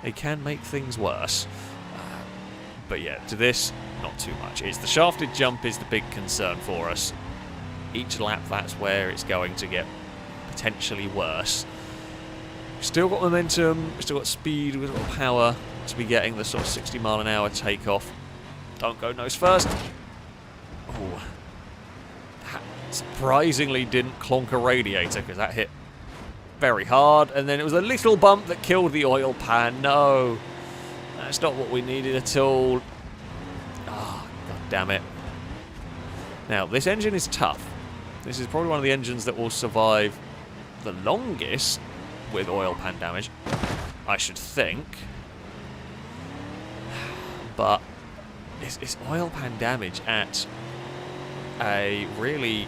they can make things worse. But yeah, to this, not too much. It's the shafted jump is the big concern for us. Each lap, that's where it's going to get potentially worse. We've still got momentum, we've still got speed, we've got power to be getting the sort of 60 mile an hour takeoff. Don't go nose first. Oh, that surprisingly didn't clonk a radiator because that hit very hard, and then it was a little bump that killed the oil pan. No, that's not what we needed at all. Oh, god damn it. Now, this engine is tough. This is probably one of the engines that will survive the longest with oil pan damage, I should think. But it's oil pan damage at a really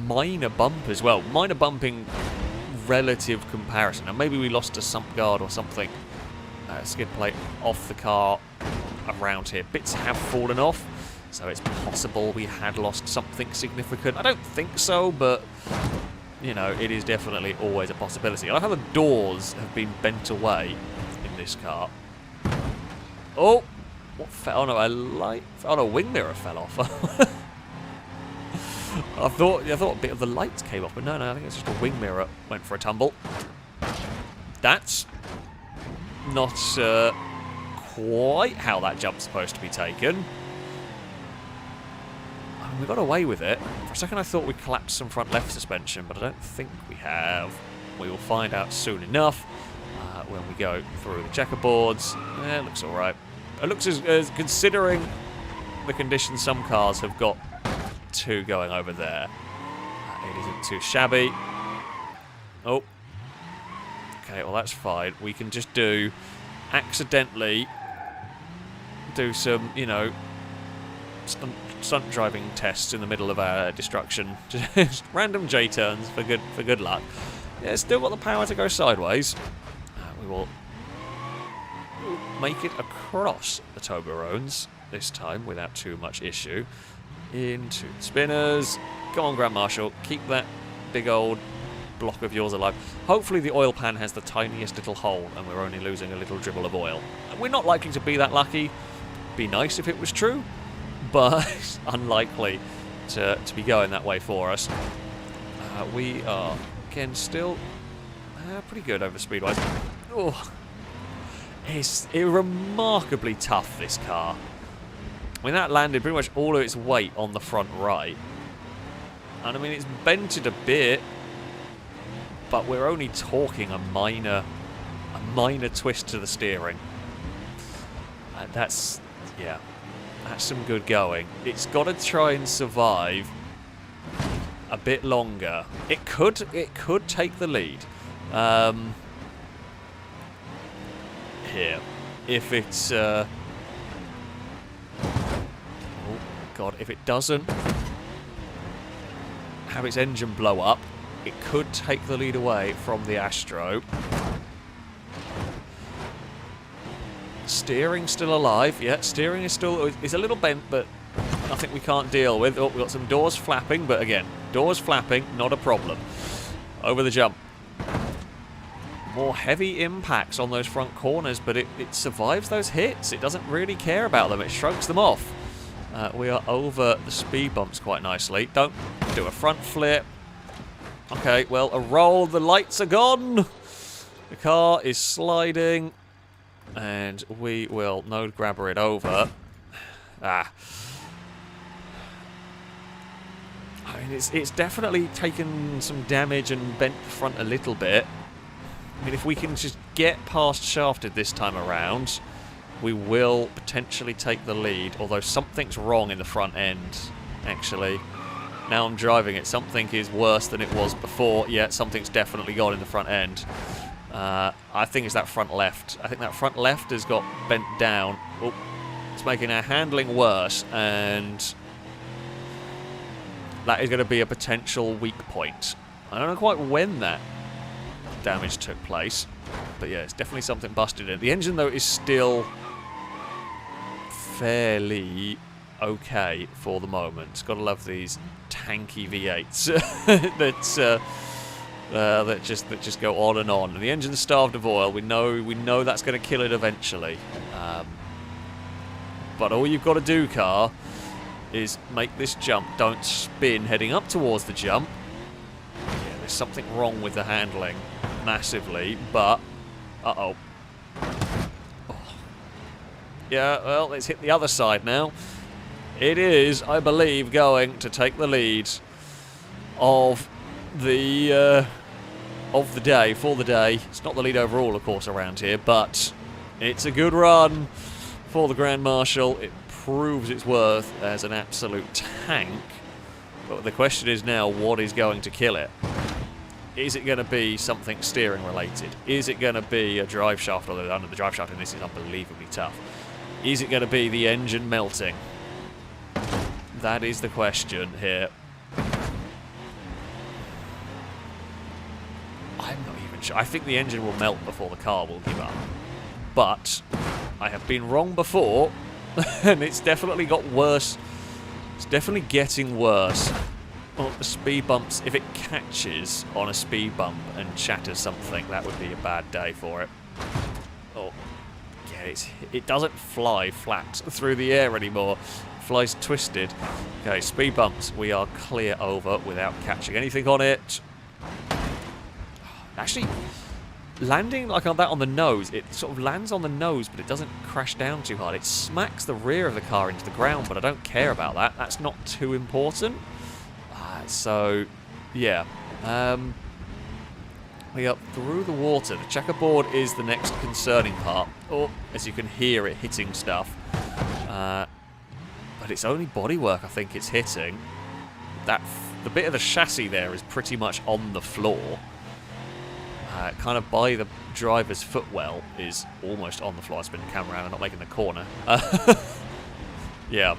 minor bump as well. Minor bumping relative comparison. And maybe we lost a sump guard or something. Skid plate off the car around here. Bits have fallen off, so it's possible we had lost something significant. I don't think so, but you know, it is definitely always a possibility. I like how the doors have been bent away in this car. Oh, what fell? Oh no, oh no, wing mirror fell off. I thought a bit of the lights came off, but no, I think it's just a wing mirror went for a tumble. That's not quite how that jump's supposed to be taken. I mean, we got away with it. For a second I thought we collapsed some front left suspension, but I don't think we have. We will find out soon enough when we go through the checkerboards. It looks alright. It looks as considering the conditions some cars have got to going over there. It isn't too shabby. Oh. Okay, well that's fine. We can just accidentally do some, you know, stunt driving tests in the middle of our destruction. Just random J-turns for good luck. Yeah, still got the power to go sideways. We will make it across the Toblerones this time without too much issue. Into the spinners. Go on, Grand Marshal. Keep that big old block of yours alive. Hopefully the oil pan has the tiniest little hole and we're only losing a little dribble of oil. We're not likely to be that lucky. Be nice if it was true, but it's unlikely to be going that way for us. We are, again, still pretty good over speed-wise. Oh, it's remarkably tough, this car. I mean, that landed pretty much all of its weight on the front right. And I mean, it's bented a bit, but we're only talking a minor twist to the steering. That's some good going. It's got to try and survive a bit longer. It could take the lead. Here, if it's oh god, if it doesn't have its engine blow up, it could take the lead away from the Astro. Steering still alive. Yeah, steering is still a little bent, but nothing we can't deal with. Oh, we've got some doors flapping, but again, doors flapping, not a problem. Over the jump. More heavy impacts on those front corners, but it survives those hits. It doesn't really care about them. It shrugs them off. We are over the speed bumps quite nicely. Don't do a front flip. Okay, well, a roll. The lights are gone. The car is sliding. And we will node grabber it over. I mean, it's definitely taken some damage and bent the front a little bit. I mean, if we can just get past shafted this time around, we will potentially take the lead, although something's wrong in the front end, actually. Now I'm driving it, something is worse than it was before. Yeah, something's definitely gone in the front end. I think it's that front left. I think that front left has got bent down. Oh, it's making our handling worse, and that is going to be a potential weak point. I don't know quite when that damage took place, but yeah, it's definitely something busted in. The engine, though, is still fairly okay for the moment. Gotta love these tanky V8s that just go on and on. And the engine's starved of oil. We know that's going to kill it eventually. But all you've got to do, car, is make this jump. Don't spin heading up towards the jump. Yeah, there's something wrong with the handling, massively. But oh. Yeah, well, it's hit the other side now. It is, I believe, going to take the lead of the day, for the day. It's not the lead overall, of course, around here, but it's a good run for the Grand Marshal. It proves its worth as an absolute tank. But the question is now, what is going to kill it? Is it going to be something steering related? Is it going to be a drive shaft? Although under the drive shaft in this is unbelievably tough. Is it going to be the engine melting? That is the question here. I'm not even sure. I think the engine will melt before the car will give up. But I have been wrong before, and it's definitely got worse. It's definitely getting worse. Well, the speed bumps, if it catches on a speed bump and shatters something, that would be a bad day for it. Oh, yeah, it doesn't fly flat through the air anymore. It flies twisted. Okay, speed bumps, we are clear over without catching anything on it. Actually, landing like on that on the nose, it sort of lands on the nose, but it doesn't crash down too hard. It smacks the rear of the car into the ground, but I don't care about that. That's not too important. So, yeah. We are through the water. The checkerboard is the next concerning part. Oh, as you can hear it hitting stuff. But it's only bodywork I think it's hitting. The bit of the chassis there is pretty much on the floor. Kind of by the driver's footwell is almost on the floor. I spin the camera around and not making the corner. Yeah,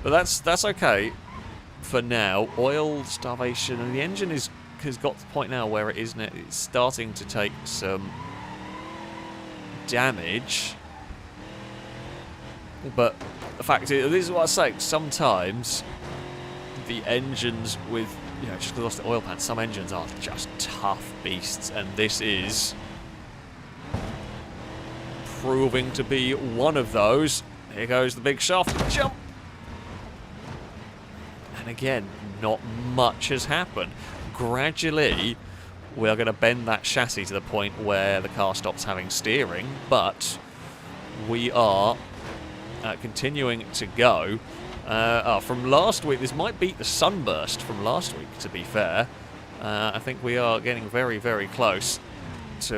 but that's okay for now. Oil starvation, and the engine has got to the point now where it's starting to take some damage. But the fact is, this is what I say, sometimes the engines with, you know, just because I lost the oil pan, some engines are just tough beasts, and this is proving to be one of those. Here goes the big shaft jump. And again, not much has happened. Gradually, we are going to bend that chassis to the point where the car stops having steering, but we are continuing to go. From last week, this might beat the sunburst from last week, to be fair. I think we are getting very, very close to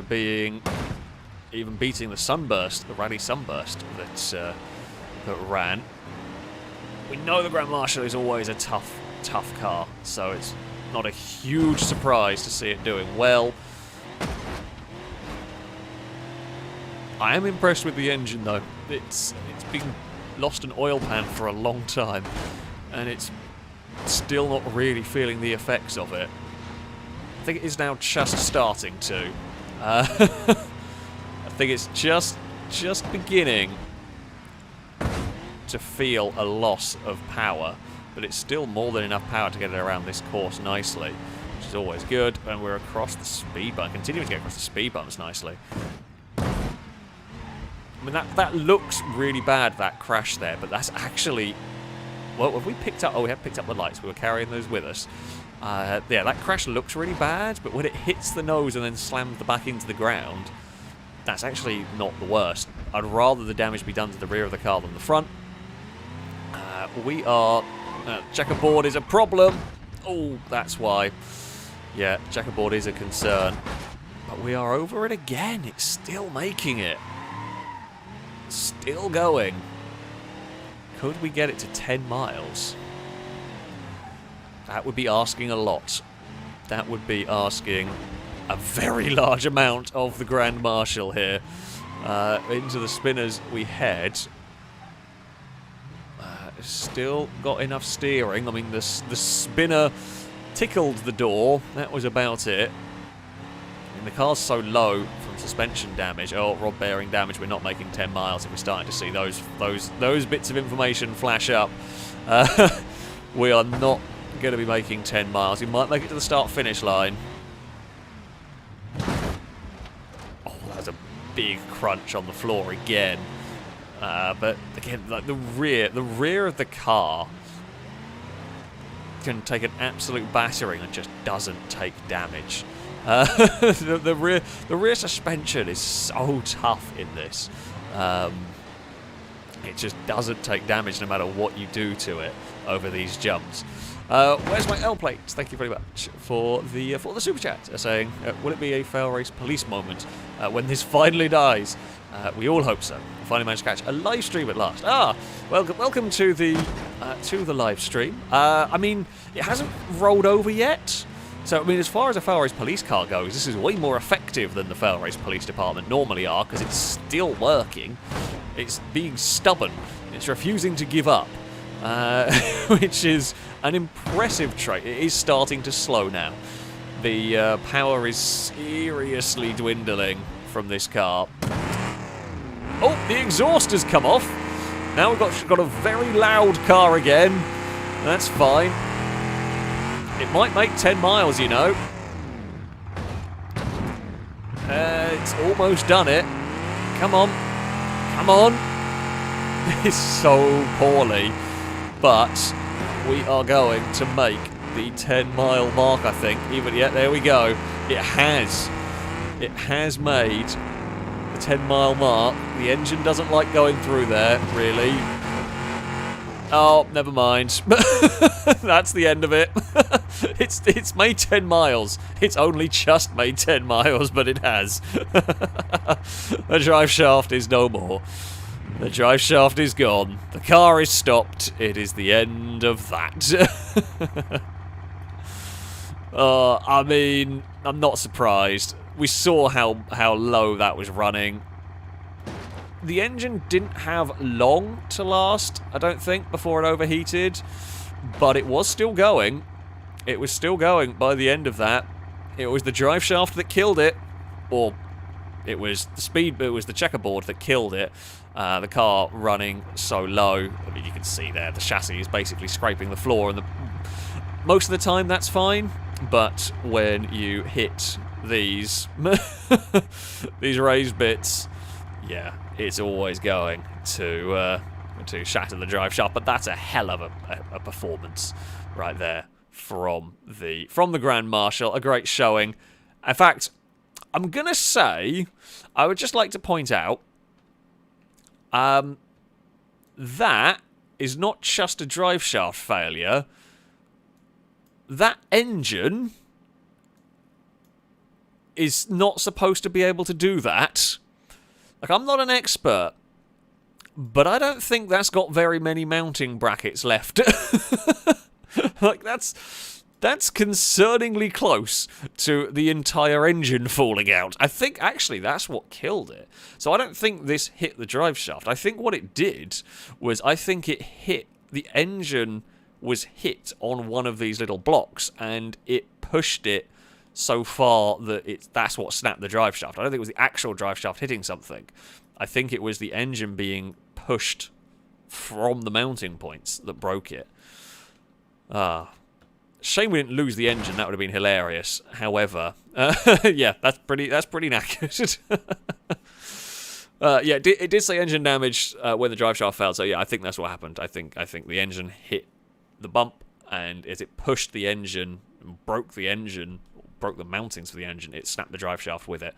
even beating the sunburst, the rally sunburst that ran. We know the Grand Marshal is always a tough car, so it's not a huge surprise to see it doing well. I am impressed with the engine, though. It's been lost an oil pan for a long time, and it's still not really feeling the effects of it. I think it is now just starting to. I think it's just beginning to feel a loss of power, but it's still more than enough power to get it around this course nicely, which is always good. And we're across the speed bump, continuing to get across the speed bumps nicely. I mean, that looks really bad, that crash there, but that's actually... Well, have we picked up... Oh, we have picked up the lights. We were carrying those with us. Yeah, that crash looks really bad, but when it hits the nose and then slams the back into the ground, that's actually not the worst. I'd rather the damage be done to the rear of the car than the front. We are... checkerboard is a problem. Oh, that's why. Yeah, checkerboard is a concern. But we are over it again. It's still making it. Still going. Could we get it to 10 miles? That would be asking a lot. That would be asking a very large amount of the Grand Marshal here. Into the spinners we head. Still got enough steering. I mean, the spinner tickled the door. That was about it. And the car's so low from suspension damage, or rod bearing damage, we're not making 10 miles if we're starting to see those bits of information flash up. We are not going to be making 10 miles. We might make it to the start-finish line. Oh, that was a big crunch on the floor again. But again, like the rear of the car can take an absolute battering and just doesn't take damage. The rear suspension is so tough in this. It just doesn't take damage no matter what you do to it over these jumps. Where's my L plate? Thank you very much for the super chat, saying, will it be a FailRace police moment when this finally dies? We all hope so. We finally managed to catch a live stream at last. Welcome to the live stream. I mean, it hasn't rolled over yet. So, I mean, as far as a FailRace police car goes, this is way more effective than the FailRace police department normally are, because it's still working. It's being stubborn. It's refusing to give up, which is an impressive trait. It is starting to slow now. The power is seriously dwindling from this car. Oh, the exhaust has come off. Now we've got a very loud car again. That's fine. It might make 10 miles, you know. It's almost done it. Come on. Come on. It's so poorly. But we are going to make the 10-mile mark, I think. Even yet, there we go. It has. It has made the 10-mile mark. The engine doesn't like going through there, really. Oh, never mind. That's the end of it. It's made 10 miles. It's only just made 10 miles, but it has. The drive shaft is no more. The drive shaft is gone. The car is stopped. It is the end of that. I mean, I'm not surprised. We saw how low that was running. The engine didn't have long to last, I don't think, before it overheated. But it was still going. It was still going by the end of that. It was the drive shaft that killed it. Or it was the speed, it was the checkerboard that killed it. The car running so low. I mean, you can see there, the chassis is basically scraping the floor. And most of the time, that's fine. But when you hit these, these raised bits, yeah, it's always going to shatter the drive shaft. But that's a hell of a performance right there from the Grand Marshal. A great showing. In fact, I'm gonna say, I would just like to point out, that is not just a drive shaft failure. That engine is not supposed to be able to do that. Like, I'm not an expert, but I don't think that's got very many mounting brackets left. Like, that's concerningly close to the entire engine falling out. I think, actually, that's what killed it. So I don't think this hit the drive shaft. I think what it did was, I think it hit, the engine was hit on one of these little blocks, and it pushed it so far that that's what snapped the drive shaft. I don't think it was the actual drive shaft hitting something. I think it was the engine being pushed from the mounting points that broke it. Shame we didn't lose the engine. That would have been hilarious. However, yeah, that's pretty knackered. Yeah, it did say engine damage when the drive shaft failed. So yeah, I think that's what happened. I think the engine hit the bump, and as it pushed the engine, broke the mountings for the engine, it snapped the drive shaft with it.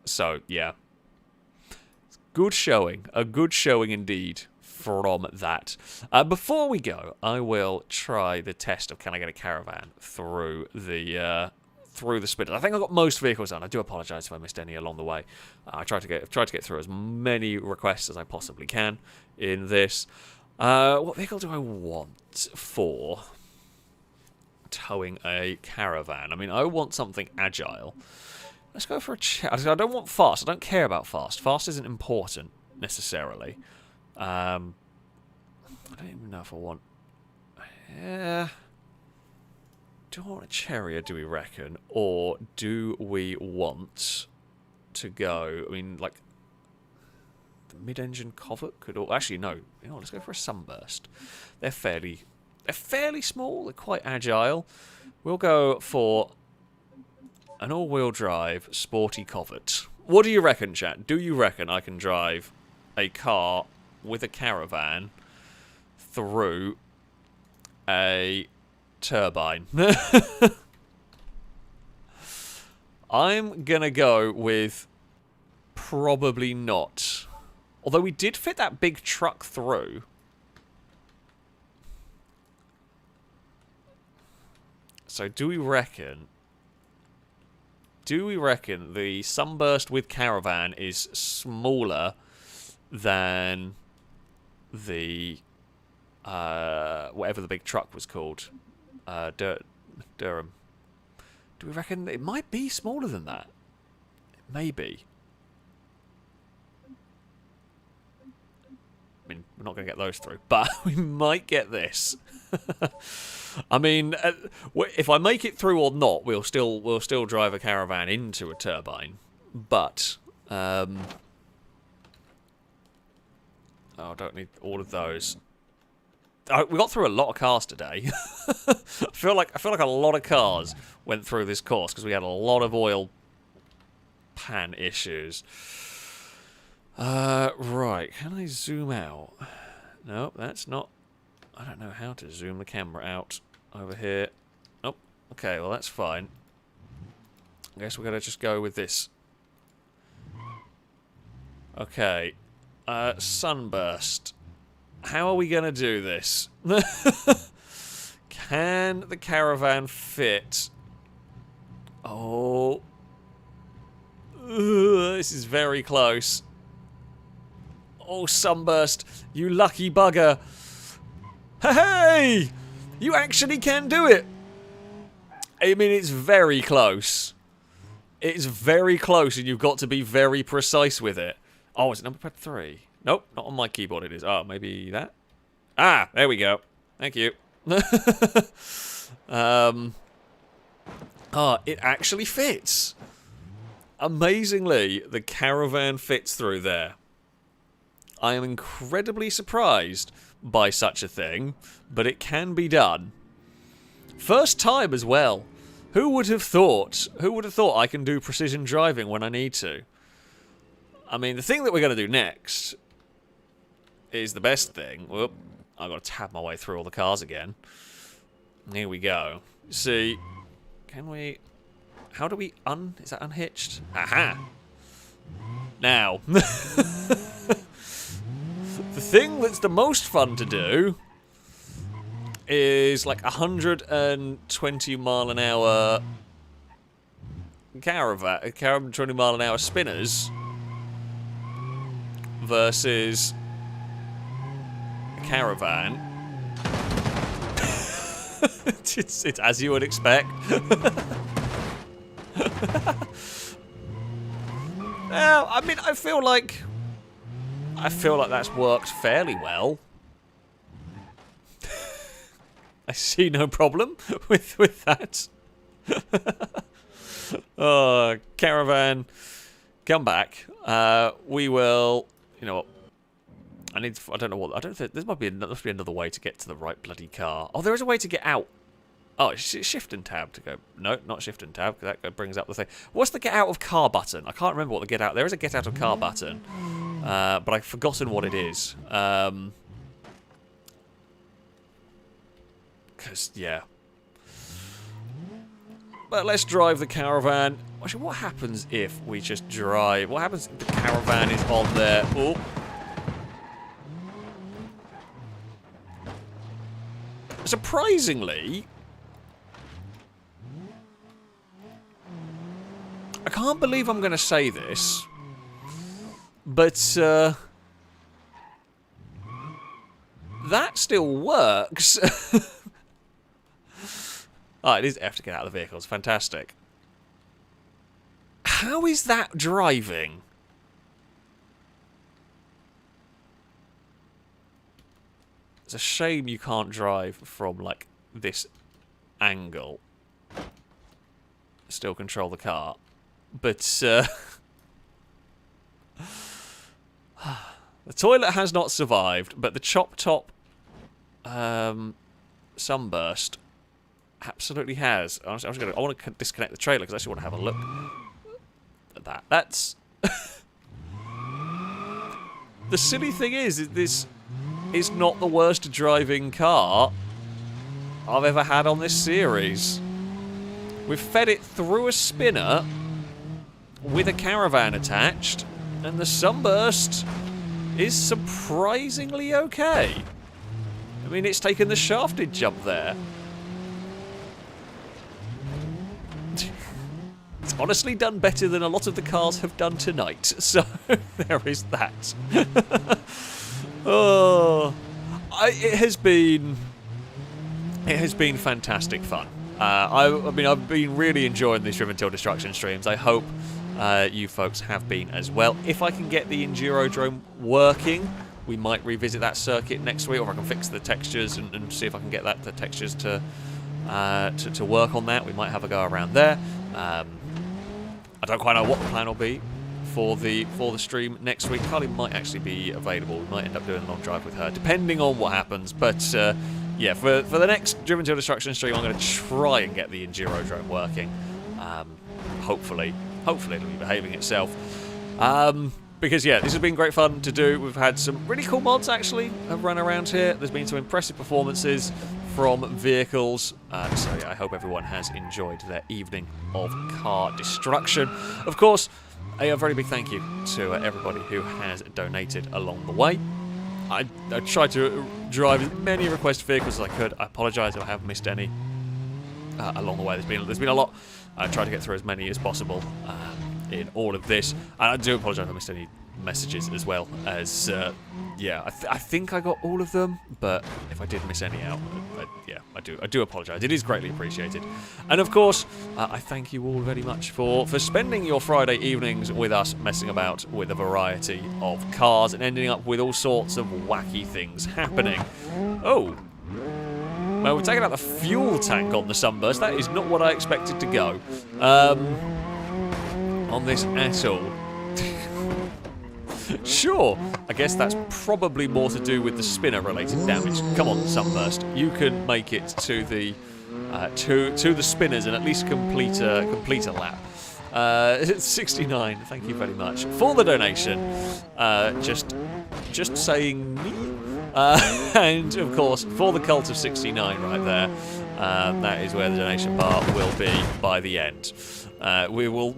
So yeah, good showing, a good showing indeed from that. Before we go, I will try the test of can I get a Caravan through the spitter. I think I got most vehicles done. I do apologise if I missed any along the way. I tried to get through as many requests as I possibly can in this. What vehicle do I want for towing a Caravan? I mean, I want something agile. Let's go for a I don't want fast. I don't care about fast. Fast isn't important, necessarily. I don't even know if I want... Yeah... Do I want a Chariot, do we reckon? Or do we want to go... I mean, like... The mid-engine Covet could... Actually, no. You know, let's go for a Sunburst. They're fairly small. They're quite agile. We'll go for an all-wheel drive sporty Covet. What do you reckon, chat? Do you reckon I can drive a car with a Caravan through a turbine? I'm gonna go with probably not. Although we did fit that big truck through. So do we reckon the Sunburst with Caravan is smaller than the whatever the big truck was called? Durham. Do we reckon it might be smaller than that? Maybe. I mean, we're not going to get those through, but we might get this. I mean, if I make it through or not, we'll still drive a Caravan into a turbine. But oh, I don't need all of those. We got through a lot of cars today. I feel like a lot of cars went through this course because we had a lot of oil pan issues. Right, can I zoom out? No, that's not. I don't know how to zoom the camera out over here. Oh, okay, well that's fine. I guess we're going to just go with this. Okay. Sunburst. How are we going to do this? Can the Caravan fit? Oh. This is very close. Oh, Sunburst, you lucky bugger. Hey! You actually can do it! I mean, it's very close. It's very close, and you've got to be very precise with it. Oh, is it number pad 3? Nope, not on my keyboard it is. Oh, maybe that? Ah, there we go. Thank you. It actually fits. Amazingly, the Caravan fits through there. I am incredibly surprised by such a thing, but it can be done. First time as well. Who would have thought? Who would have thought I can do precision driving when I need to? I mean, the thing that we're going to do next is the best thing. Whoop. I've got to tab my way through all the cars again. Here we go. See, can we... How do we Is that unhitched? Aha! Now. The thing that's the most fun to do is like 120 mile an hour Caravan, 120 mile an hour spinners versus a Caravan. It's as you would expect. Now, I mean, I feel like that's worked fairly well. I see no problem with that. Oh, Caravan, come back. We will. You know what? I don't know what. I don't think there must be another way to get to the right bloody car. Oh, there is a way to get out. Oh, it's shift and tab to go. No, not shift and tab, because that brings up the thing. What's the get out of car button? I can't remember what the get out. There is a get out of car button, but I've forgotten what it is. Because, yeah. But let's drive the Caravan. Actually, what happens if we just drive? What happens if the Caravan is on there? Oh. Surprisingly, I can't believe I'm going to say this, but that still works. Oh, it is F to get out of the vehicles. Fantastic. How is that driving? It's a shame you can't drive from, like, this angle. Still control the car. But, the toilet has not survived, but the chop top sunburst absolutely has. I want to disconnect the trailer because I actually want to have a look at that. That's... The silly thing is this is not the worst driving car I've ever had on this series. We've fed it through a spinner with a Caravan attached, and the sunburst is surprisingly okay. I mean, it's taken the shafted jump there. It's honestly done better than a lot of the cars have done tonight, so there is that. Oh, it has been fantastic fun. I mean, I've been really enjoying these Driven Till Destruction streams. I hope you folks have been as well. If I can get the Endurodrome working, we might revisit that circuit next week, or if I can fix the textures and see if I can get the textures to work on that. We might have a go around there. I don't quite know what the plan will be for the stream next week. Carly might actually be available. We might end up doing a long drive with her, depending on what happens. But yeah, for the next Driven Till Destruction stream, I'm going to try and get the Endurodrome working. Hopefully it'll be behaving itself. Because yeah, this has been great fun to do. We've had some really cool mods actually have run around here. There's been some impressive performances from vehicles. So yeah, I hope everyone has enjoyed their evening of car destruction. Of course, a very big thank you to everybody who has donated along the way. I tried to drive as many requested vehicles as I could. I apologise if I have missed any along the way. There's been a lot. I tried to get through as many as possible in all of this. And I do apologise if I missed any messages as well. As yeah, I think I got all of them, but if I did miss any out, yeah, I do apologise. It is greatly appreciated. And of course, I thank you all very much for spending your Friday evenings with us, messing about with a variety of cars and ending up with all sorts of wacky things happening. Oh. Well, we're taking out the fuel tank on the Sunburst. That is not what I expected to go on this at all. Sure, I guess that's probably more to do with the spinner-related damage. Come on, Sunburst, you can make it to the spinners and at least complete a lap. It's 69. Thank you very much for the donation. Just saying me. And of course, for the cult of 69 right there, that is where the donation bar will be by the end. We will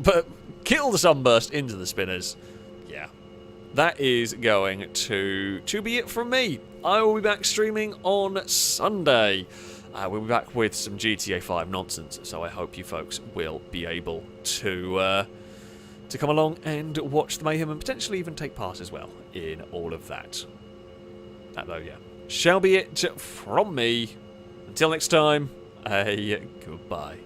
kill the Sunburst into the spinners. Yeah. That is going to be it from me. I will be back streaming on Sunday. We'll be back with some GTA 5 nonsense, so I hope you folks will be able to come along and watch the mayhem and potentially even take part as well in all of that. That, though, yeah, shall be it from me. Until next time, goodbye.